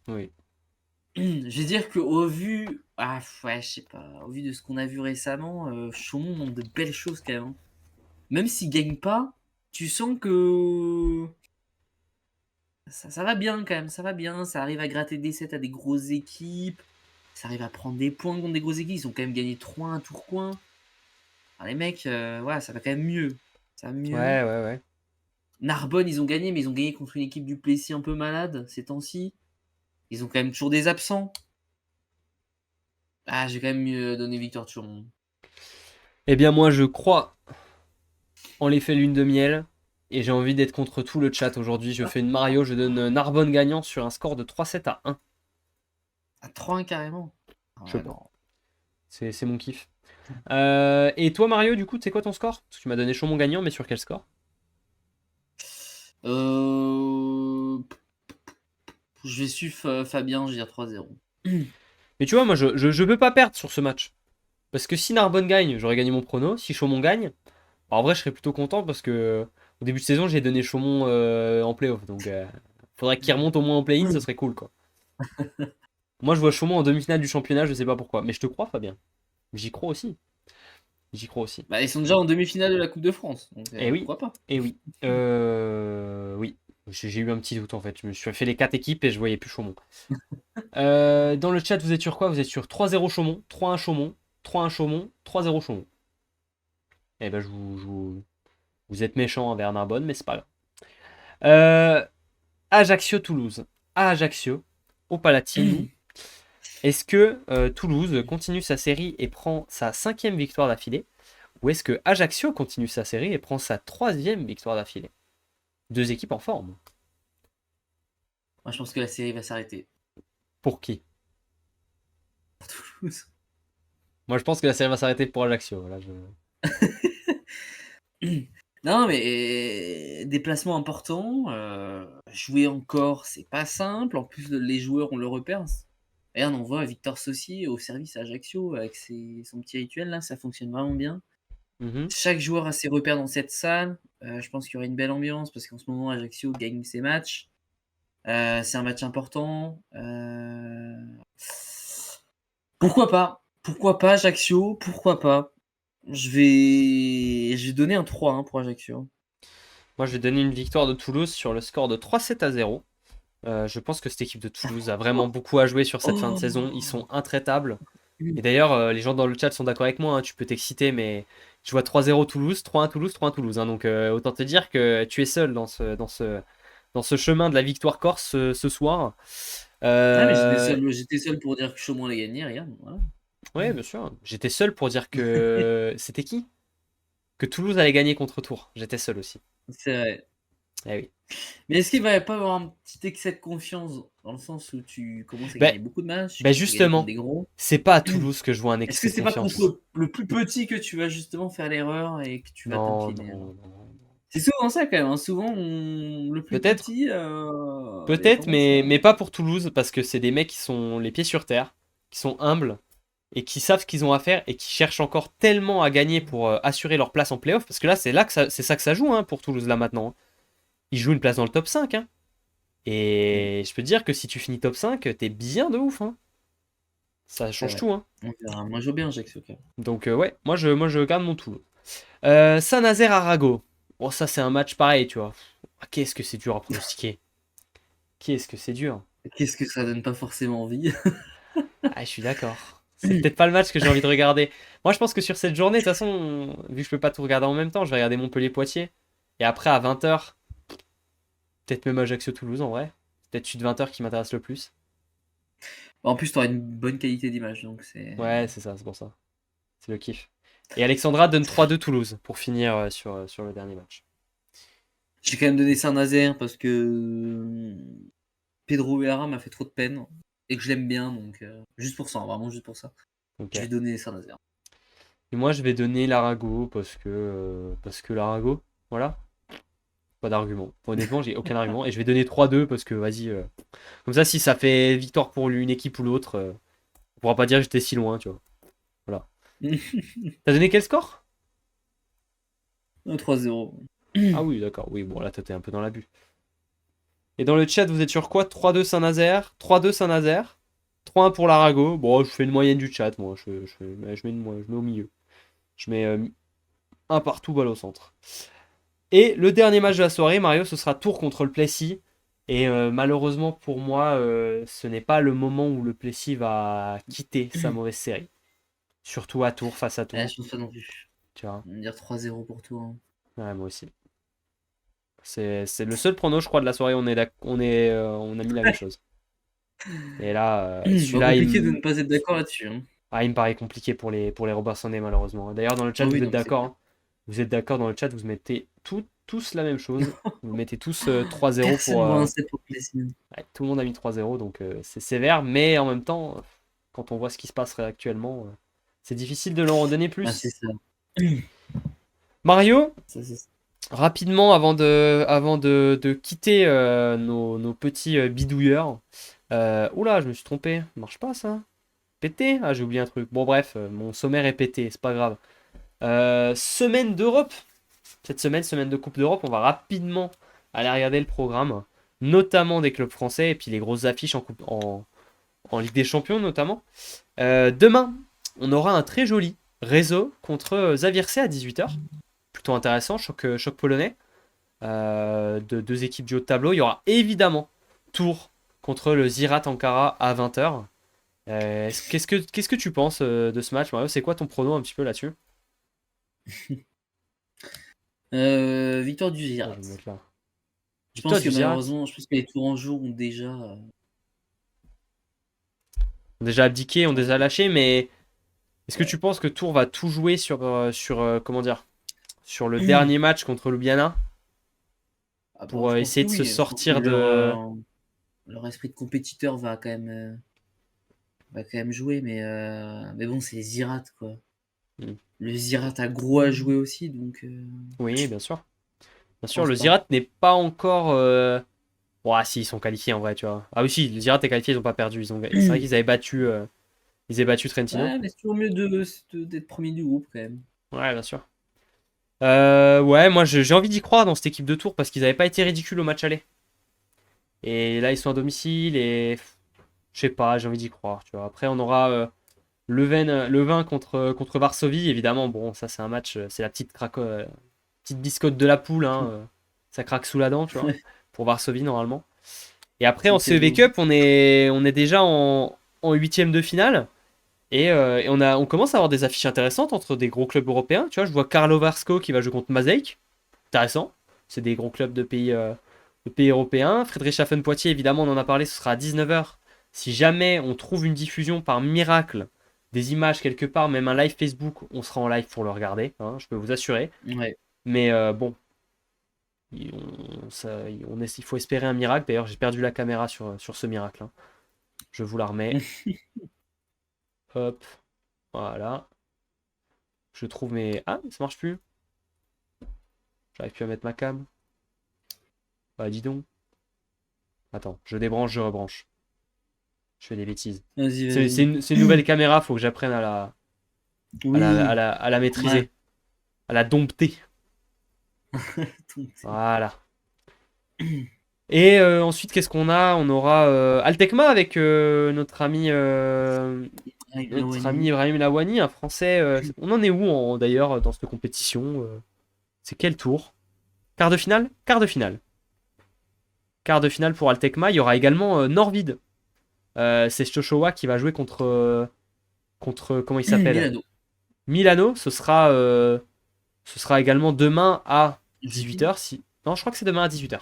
S3: Oui.
S1: Je vais dire qu'au vu. Ah, ouais, je sais pas. Au vu de ce qu'on a vu récemment, Chaumont montre de belles choses quand même. Hein. Même s'ils gagnent pas, tu sens que. Ça va bien quand même, ça va bien. Ça arrive à gratter des sets à des grosses équipes. Ça arrive à prendre des points contre des grosses équipes. Ils ont quand même gagné 3 à Tourcoing. Alors, les mecs, ouais, ça va quand même mieux. Ça va mieux.
S3: Ouais, ouais, ouais.
S1: Narbonne, ils ont gagné, mais ils ont gagné contre une équipe du Plessis un peu malade ces temps-ci. Ils ont quand même toujours des absents. Ah, j'ai quand même mieux donné victoire de Chaumont.
S3: Eh bien, moi, je crois en l'effet lune de miel. Et j'ai envie d'être contre tout le chat aujourd'hui. Je fais une Mario, je donne Narbonne gagnant sur un score de 3-7-1.
S1: À 3-1 carrément. Ah
S3: Je sais
S1: ouais,
S3: pas.
S1: non.
S3: C'est mon kiff. Et toi, Mario, du coup, c'est quoi ton score? Parce que tu m'as donné Chaumont gagnant, mais sur quel score?
S1: Je vais suivre Fabien, je vais dire 3-0.
S3: Mais tu vois, moi, je peux pas perdre sur ce match. Parce que si Narbonne gagne, j'aurais gagné mon prono. Si Chaumont gagne, bah, en vrai, je serais plutôt content parce que au début de saison, j'ai donné Chaumont en playoff. Donc, faudrait qu'il remonte au moins en play-in, ce serait cool, quoi. Moi, je vois Chaumont en demi-finale du championnat, je sais pas pourquoi. Mais je te crois, Fabien. J'y crois aussi. J'y crois aussi.
S1: Bah, ils sont déjà en demi-finale de la Coupe de France, donc
S3: Eh oui,
S1: pourquoi pas.
S3: eh oui. Oui. J'ai eu un petit doute en fait. Je me suis fait les 4 équipes et je voyais plus Chaumont. Dans le chat, vous êtes sur quoi? Vous êtes sur 3-0 Chaumont, 3-1 Chaumont, 3-1 Chaumont, 3-0 Chaumont. Eh ben, vous êtes méchant envers Narbonne, mais c'est pas grave. Ajaccio-Toulouse. À Ajaccio, au Palatine. Est-ce que Toulouse continue sa série et prend sa 5e victoire d'affilée? Ou est-ce que Ajaccio continue sa série et prend sa 3e victoire d'affilée? Deux équipes en forme.
S1: Moi, je pense que la série va s'arrêter.
S3: Pour qui?
S1: Pour Toulouse.
S3: Moi, je pense que la série va s'arrêter pour Ajaccio. Là,
S1: Non, mais déplacement important. Jouer encore, c'est pas simple. En plus, les joueurs, on le repère. Regarde, on voit Victor Saucier au service à Ajaccio avec son petit rituel là, ça fonctionne vraiment bien.
S3: Mhm.
S1: Chaque joueur a ses repères dans cette salle. Je pense qu'il y aura une belle ambiance parce qu'en ce moment, Ajaccio gagne ses matchs. C'est un match important. Pourquoi pas? Pourquoi pas Ajaccio? Pourquoi pas? Je vais donner un 3-1 pour Ajaccio.
S3: Moi, je vais donner une victoire de Toulouse sur le score de 3-7-0. Je pense que cette équipe de Toulouse a vraiment beaucoup à jouer sur cette fin de saison. Ils sont intraitables. Et d'ailleurs, les gens dans le chat sont d'accord avec moi, hein, tu peux t'exciter, mais je vois 3-0 Toulouse, 3-1 Toulouse, 3-1 Toulouse, hein, donc autant te dire que tu es seul dans ce chemin de la victoire corse ce soir.
S1: Ah, mais j'étais seul pour dire que Chaumont allait gagner, regarde. Voilà.
S3: Ouais, bien sûr. J'étais seul pour dire que c'était qui? Que Toulouse allait gagner contre Tours. J'étais seul aussi.
S1: C'est vrai.
S3: Eh oui.
S1: Mais est-ce qu'il va pas y avoir un petit excès de confiance dans le sens où tu commences à
S3: Ben,
S1: gagner beaucoup de matchs, tu
S3: ben
S1: commences à gagner contre
S3: justement,
S1: des gros?
S3: c'est pas à Toulouse que je vois un
S1: Est-ce que
S3: excès de
S1: c'est pas
S3: confiance.
S1: contre le plus petit que tu vas justement faire l'erreur et que tu vas
S3: Non,
S1: t'incliner?
S3: non, non.
S1: C'est souvent ça quand même, hein. Souvent, le plus
S3: Peut-être,
S1: petit, il a
S3: peut-être,
S1: tendance
S3: mais
S1: à.
S3: pas pour Toulouse, parce que c'est des mecs qui sont les pieds sur terre, qui sont humbles, et qui savent ce qu'ils ont à faire, et qui cherchent encore tellement à gagner pour assurer leur place en playoff, parce que là, c'est ça que ça joue, hein, pour Toulouse, là, maintenant, hein. Ils jouent une place dans le top 5, hein. Et je peux te dire que si tu finis top 5, t'es bien de ouf, hein. Ça change
S1: Ouais.
S3: tout, hein.
S1: On verra. Moi, je veux bien Ajaccio quand même.
S3: Donc, ouais, moi je garde mon Toulouse. Saint-Nazaire-Arago. Bon, ça, c'est un match pareil, tu vois. Ah, qu'est-ce que c'est dur à pronostiquer. Qu'est-ce que c'est dur.
S1: Qu'est-ce que ça donne pas forcément envie?
S3: Ah, je suis d'accord. C'est peut-être pas le match que j'ai envie de regarder. Moi, je pense que sur cette journée, de toute façon, vu que je peux pas tout regarder en même temps, je vais regarder Montpellier-Poitiers. Et après, à 20h, peut-être même Ajaccio-Toulouse, en vrai. Peut-être celui de 20h qui m'intéresse le plus.
S1: En plus, tu auras une bonne qualité d'image, donc c'est.
S3: Ouais, c'est ça, c'est pour ça. C'est le kiff. Et Alexandra donne 3-2 Toulouse pour finir sur le dernier match.
S1: J'ai quand même donné Saint-Nazaire parce que Pedro Vera m'a fait trop de peine et que je l'aime bien, donc juste pour ça, hein, vraiment juste pour ça.
S3: Ok.
S1: Je vais donner Saint-Nazaire.
S3: Et moi, je vais donner l'Arago parce que l'Arago, voilà. Pas d'argument. Honnêtement, j'ai aucun argument. Et je vais donner 3-2 parce que, vas-y. Comme ça, si ça fait victoire pour une équipe ou l'autre, on pourra pas dire que j'étais si loin, tu vois. Voilà. T'as donné quel score?
S1: 3-0.
S3: Ah oui, d'accord. Oui, bon, là, t'étais un peu dans l'abus. Et dans le chat, vous êtes sur quoi? 3-2 Saint-Nazaire, 3-2 Saint-Nazaire, 3-1 pour l'Arago. Bon, je fais une moyenne du chat, moi. Je mets au milieu. Je mets un partout, balle au centre. Et le dernier match de la soirée, Mario, ce sera Tours contre le Plessis. Et malheureusement pour moi, ce n'est pas le moment où le Plessis va quitter sa mauvaise série. Surtout à Tours, face à Tours.
S1: Je pense pas non plus.
S3: Tu vois.
S1: On va dire 3-0 pour toi. Hein.
S3: Ouais, moi aussi. C'est le seul prono, je crois, de la soirée. On a mis la même chose. Et là, celui-là,
S1: compliqué de ne pas être d'accord là-dessus. Hein.
S3: il me paraît compliqué pour les Robertsonais, malheureusement. D'ailleurs, dans le chat,
S1: Ah oui,
S3: vous êtes
S1: non,
S3: d'accord. Hein. Vous êtes d'accord dans le chat, vous mettez tous la même chose. Vous mettez tous 3-0
S1: Personne
S3: pour.
S1: voit un 7 pour Plessis.
S3: Ouais, tout le monde a mis 3-0, donc c'est sévère, mais en même temps, quand on voit ce qui se passerait actuellement, c'est difficile de leur en donner plus.
S1: Ah, c'est ça.
S3: Mario,
S1: Ça, c'est ça.
S3: rapidement, avant de quitter nos petits bidouilleurs. Oula, je me suis trompé. Ça marche pas ça. Pété? Ah, j'ai oublié un truc. Bon, bref, mon sommaire est pété, c'est pas grave. Semaine d'Europe. Cette semaine de Coupe d'Europe, on va rapidement aller regarder le programme, notamment des clubs français et puis les grosses affiches en Ligue des Champions notamment. Demain, on aura un très joli réseau contre Zawirsé à 18h. Plutôt intéressant, choc polonais. De deux équipes du haut de tableau. Il y aura évidemment Tours contre le Ziraat Ankara à 20h. Qu'est-ce que tu penses de ce match, Mario? C'est quoi ton prono un petit peu là-dessus?
S1: Victoire du Ziraat.
S3: Je vais me mettre là.
S1: Je
S3: Victoire
S1: pense que
S3: du Ziraat.
S1: malheureusement, je pense que les Tourangeaux ont déjà.
S3: Ont déjà abdiqué, ont déjà lâché, mais est-ce que tu penses que Tours va tout jouer comment dire, sur le dernier match contre Ljubljana pour
S1: Je pense
S3: essayer
S1: que
S3: de
S1: oui.
S3: se
S1: Je pense que
S3: sortir de...
S1: leur esprit de compétiteur va quand même jouer, mais bon, c'est les Ziraat, quoi.
S3: Mm.
S1: Le Ziraat a gros à jouer aussi, donc.
S3: Oui, bien sûr. Bien sûr,
S1: pense
S3: le
S1: pas.
S3: Ziraat n'est pas encore... Ouais, si, ils sont qualifiés en vrai, tu vois. Ah oui, si, le Ziraat est qualifié, ils n'ont pas perdu. C'est vrai qu'ils avaient battu Trentino.
S1: Ouais, mais c'est toujours mieux d'être premier du groupe, quand même.
S3: Ouais, bien sûr. Ouais, moi j'ai envie d'y croire dans cette équipe de Tours parce qu'ils n'avaient pas été ridicules au match aller. Et là, ils sont à domicile et je sais pas, j'ai envie d'y croire. Tu vois. Après, on aura Leuven contre Varsovie, évidemment. Bon, ça, c'est un match, c'est la petite biscotte de la poule. Hein, ça craque sous la dent, tu vois, pour Varsovie, normalement. Et après, en
S1: C'est
S3: CEV
S1: cadeau.
S3: Cup, on est déjà en huitième de finale. Et on commence à avoir des affiches intéressantes entre des gros clubs européens. Tu vois, je vois Karlo Varsko qui va jouer contre Maaseik. Intéressant. C'est des gros clubs de pays européens. Friedrichshafen-Poitiers, évidemment, on en a parlé, ce sera à 19h. Si jamais on trouve une diffusion par miracle, des images quelque part, même un live Facebook, on sera en live pour le regarder, hein, je peux vous assurer.
S1: Ouais.
S3: Mais bon, il faut espérer un miracle. D'ailleurs, j'ai perdu la caméra sur ce miracle. Hein. Je vous la remets. Hop, voilà. Je trouve mes... Ah, ça marche plus. J'arrive plus à mettre ma cam. Bah, dis donc. Attends, je débranche, je rebranche. Je fais des bêtises.
S1: Vas-y,
S3: C'est
S1: vas-y.
S3: une nouvelle caméra, faut que j'apprenne
S1: Oui.
S3: à la maîtriser,
S1: Ouais.
S3: à la dompter. Voilà. Et ensuite, qu'est-ce qu'on a? On aura Altecma avec
S1: Avec
S3: notre ami
S1: Lawani.
S3: Ibrahim Lawani, un Français. On en est où d'ailleurs dans cette compétition c'est quel tour? Quart de finale? Quart de finale. Quart de finale pour Altecma. Il y aura également Norvid. C'est Shoshua qui va jouer contre comment il s'appelle?
S1: Milano.
S3: Milano. Ce sera également demain à 18h. Non, je crois que c'est demain à 18h.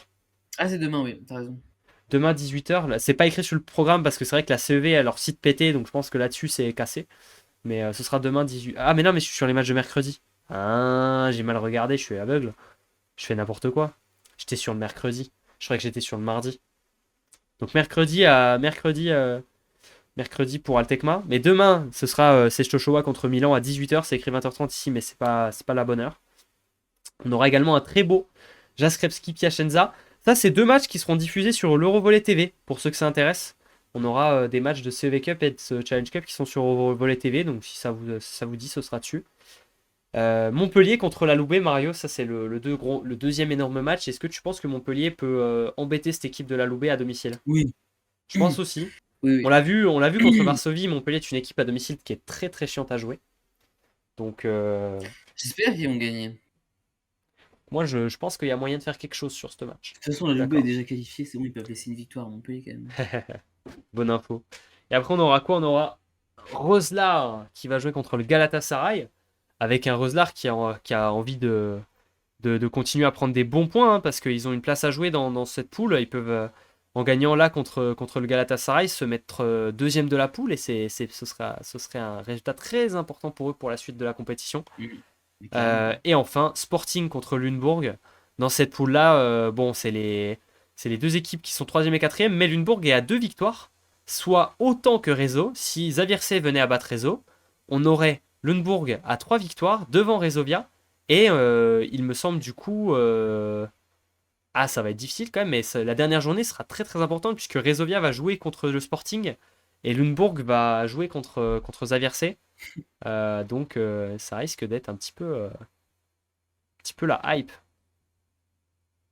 S1: Ah, c'est demain, oui, t'as raison.
S3: Demain 18h. C'est pas écrit sur le programme parce que c'est vrai que la CEV a leur site pété, donc je pense que là-dessus c'est cassé. Mais ce sera demain 18h. Ah, mais non, mais je suis sur les matchs de mercredi. Ah, j'ai mal regardé, je suis aveugle. Je fais n'importe quoi. J'étais sur le mercredi. Je croyais que j'étais sur le mardi. Donc mercredi pour Altecma. Mais demain, ce sera Sestoshowa contre Milan à 18h. C'est écrit 20h30 ici, mais c'est pas la bonne heure. On aura également un très beau Jaskrepski Piacenza. Ça, c'est deux matchs qui seront diffusés sur l'Eurovolley TV, pour ceux que ça intéresse. On aura des matchs de CEV Cup et de ce Challenge Cup qui sont sur Eurovolley TV, donc si ça vous dit, ce sera dessus. Montpellier contre la Loubet, Mario, ça c'est le deuxième énorme match. Est-ce que tu penses que Montpellier peut embêter cette équipe de la Loubet à domicile?
S1: Oui.
S3: Je pense aussi.
S1: Oui,
S3: On l'a vu contre Varsovie. Montpellier est une équipe à domicile qui est très très chiante à jouer. Donc
S1: J'espère qu'ils vont gagner.
S3: moi je pense qu'il y a moyen de faire quelque chose sur ce match.
S1: De toute façon, la Loubet est
S3: D'accord.
S1: déjà qualifiée, c'est bon, ils peuvent laisser une victoire à Montpellier quand même.
S3: Bonne info. Et après on aura quoi? On aura Roeselare qui va jouer contre le Galatasaray avec un Roeselare qui a envie de continuer à prendre des bons points hein, parce qu'ils ont une place à jouer dans cette poule. Ils peuvent, en gagnant là contre le Galatasaray, se mettre deuxième de la poule et ce serait un résultat très important pour eux pour la suite de la compétition.
S1: Mais carrément.
S3: Et enfin, Sporting contre Lunebourg. Dans cette poule-là, bon, c'est les deux équipes qui sont troisième et quatrième, mais Lunebourg est à 2 victoires, soit autant que Réseau. Si Zavierce venait à battre Réseau, on aurait Lunebourg à 3 victoires devant Rézovia. Et il me semble du coup. Ça va être difficile quand même, mais la dernière journée sera très très importante puisque Rézovia va jouer contre le Sporting et Lunebourg va jouer contre Zavierce. Donc ça risque d'être un petit peu la hype.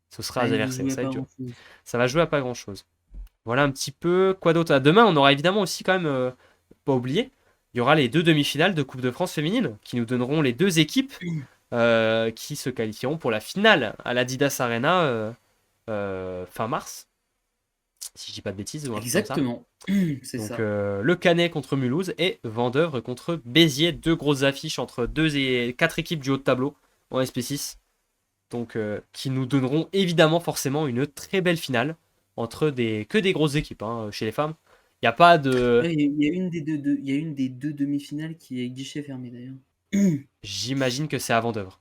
S3: Ce sera à
S1: Ils vont
S3: Zavierce,
S1: jouer à
S3: ça va
S1: pas
S3: être dur.
S1: grand-chose.
S3: Ça va jouer à pas grand chose. Voilà un petit peu. Quoi d'autre? Demain, on aura évidemment aussi quand même, pas oublier, il y aura les deux demi-finales de Coupe de France féminine qui nous donneront les deux équipes qui se qualifieront pour la finale à l'Adidas Arena fin mars. Si je dis pas de bêtises ou un truc comme ça.
S1: Exactement. C'est
S3: Donc
S1: ça.
S3: Le Canet contre Mulhouse et Vendeuvre contre Béziers. Deux grosses affiches entre 4 équipes du haut de tableau en SP6. Donc qui nous donneront évidemment forcément une très belle finale entre que des grosses équipes hein, chez les femmes. Il n'y a pas de...
S1: Ouais, il y a il y a une des deux demi-finales qui est guichet fermé d'ailleurs.
S3: J'imagine que c'est à Vendeuvre.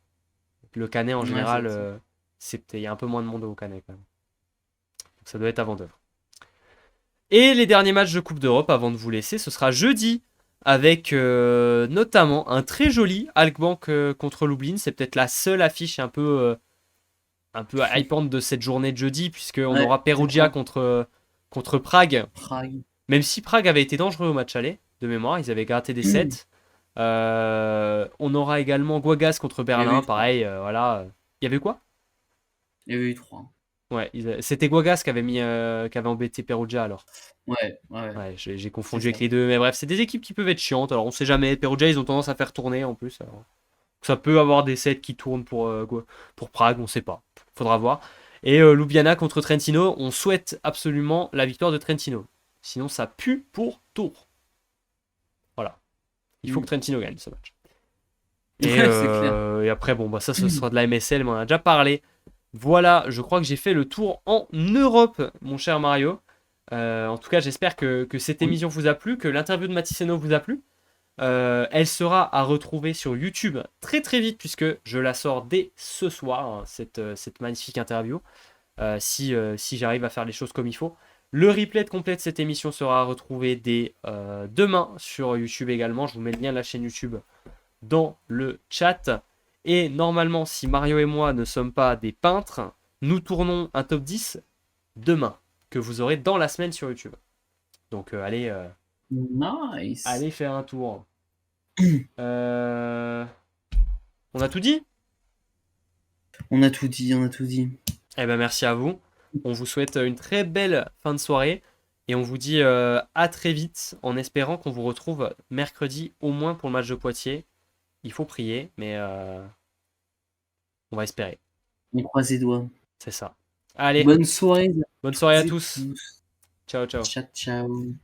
S3: Le Canet en
S1: Ouais, ça
S3: général,
S1: va être ça.
S3: il y a un peu moins de monde au Canet quand même. Donc ça doit être à Vendeuvre. Et les derniers matchs de Coupe d'Europe avant de vous laisser, ce sera jeudi avec notamment un très joli Alkbank contre Lublin. C'est peut-être la seule affiche un peu hypante de cette journée de jeudi puisqu'on
S1: Ouais,
S3: aura
S1: je
S3: Perugia
S1: crois.
S3: contre Prague.
S1: Prague.
S3: Même si Prague avait été dangereux au match aller, de mémoire, ils avaient gratté des sets. On aura également Guagas contre
S1: Il y avait
S3: Berlin,
S1: eu trois.
S3: pareil, voilà. Il y avait quoi?
S1: Il y avait eu trois.
S3: Ouais, c'était Guagas qui avait embêté Perugia alors.
S1: Ouais, ouais.
S3: Ouais, j'ai
S1: C'est
S3: confondu avec
S1: ça.
S3: les deux. Mais bref, c'est des équipes qui peuvent être chiantes. Alors on sait jamais. Perugia, ils ont tendance à faire tourner en plus. Alors. Ça peut avoir des sets qui tournent pour Prague, on sait pas. Faudra voir. Et Ljubljana contre Trentino, on souhaite absolument la victoire de Trentino. Sinon, ça pue pour Tours. Voilà. Il faut que Trentino gagne ce match.
S1: Ouais, c'est clair.
S3: Et après, bon, bah ça, ce sera de la MSL, mais on en a déjà parlé. Voilà, je crois que j'ai fait le tour en Europe, mon cher Mario. En tout cas, j'espère que cette
S1: Oui.
S3: émission vous a plu, que l'interview de Maticeno vous a plu. Elle sera à retrouver sur YouTube très très vite, puisque je la sors dès ce soir, hein, cette magnifique interview, si j'arrive à faire les choses comme il faut. Le replay complet de cette émission sera à retrouver dès demain sur YouTube également. Je vous mets le lien de la chaîne YouTube dans le chat. Et normalement, si Mario et moi ne sommes pas des peintres, nous tournons un top 10 demain, que vous aurez dans la semaine sur YouTube. Donc
S1: Nice.
S3: allez faire un tour. On a tout dit?
S1: On a tout dit, on a tout dit.
S3: Eh ben merci à vous. On vous souhaite une très belle fin de soirée. Et on vous dit à très vite, en espérant qu'on vous retrouve mercredi au moins pour le match de Poitiers. Il faut prier, mais on va espérer.
S1: On croise les doigts.
S3: C'est ça. Allez,
S1: Bonne soirée.
S3: bonne soirée à
S1: Et
S3: tous.
S1: tous.
S3: Ciao, ciao.
S1: Ciao, ciao.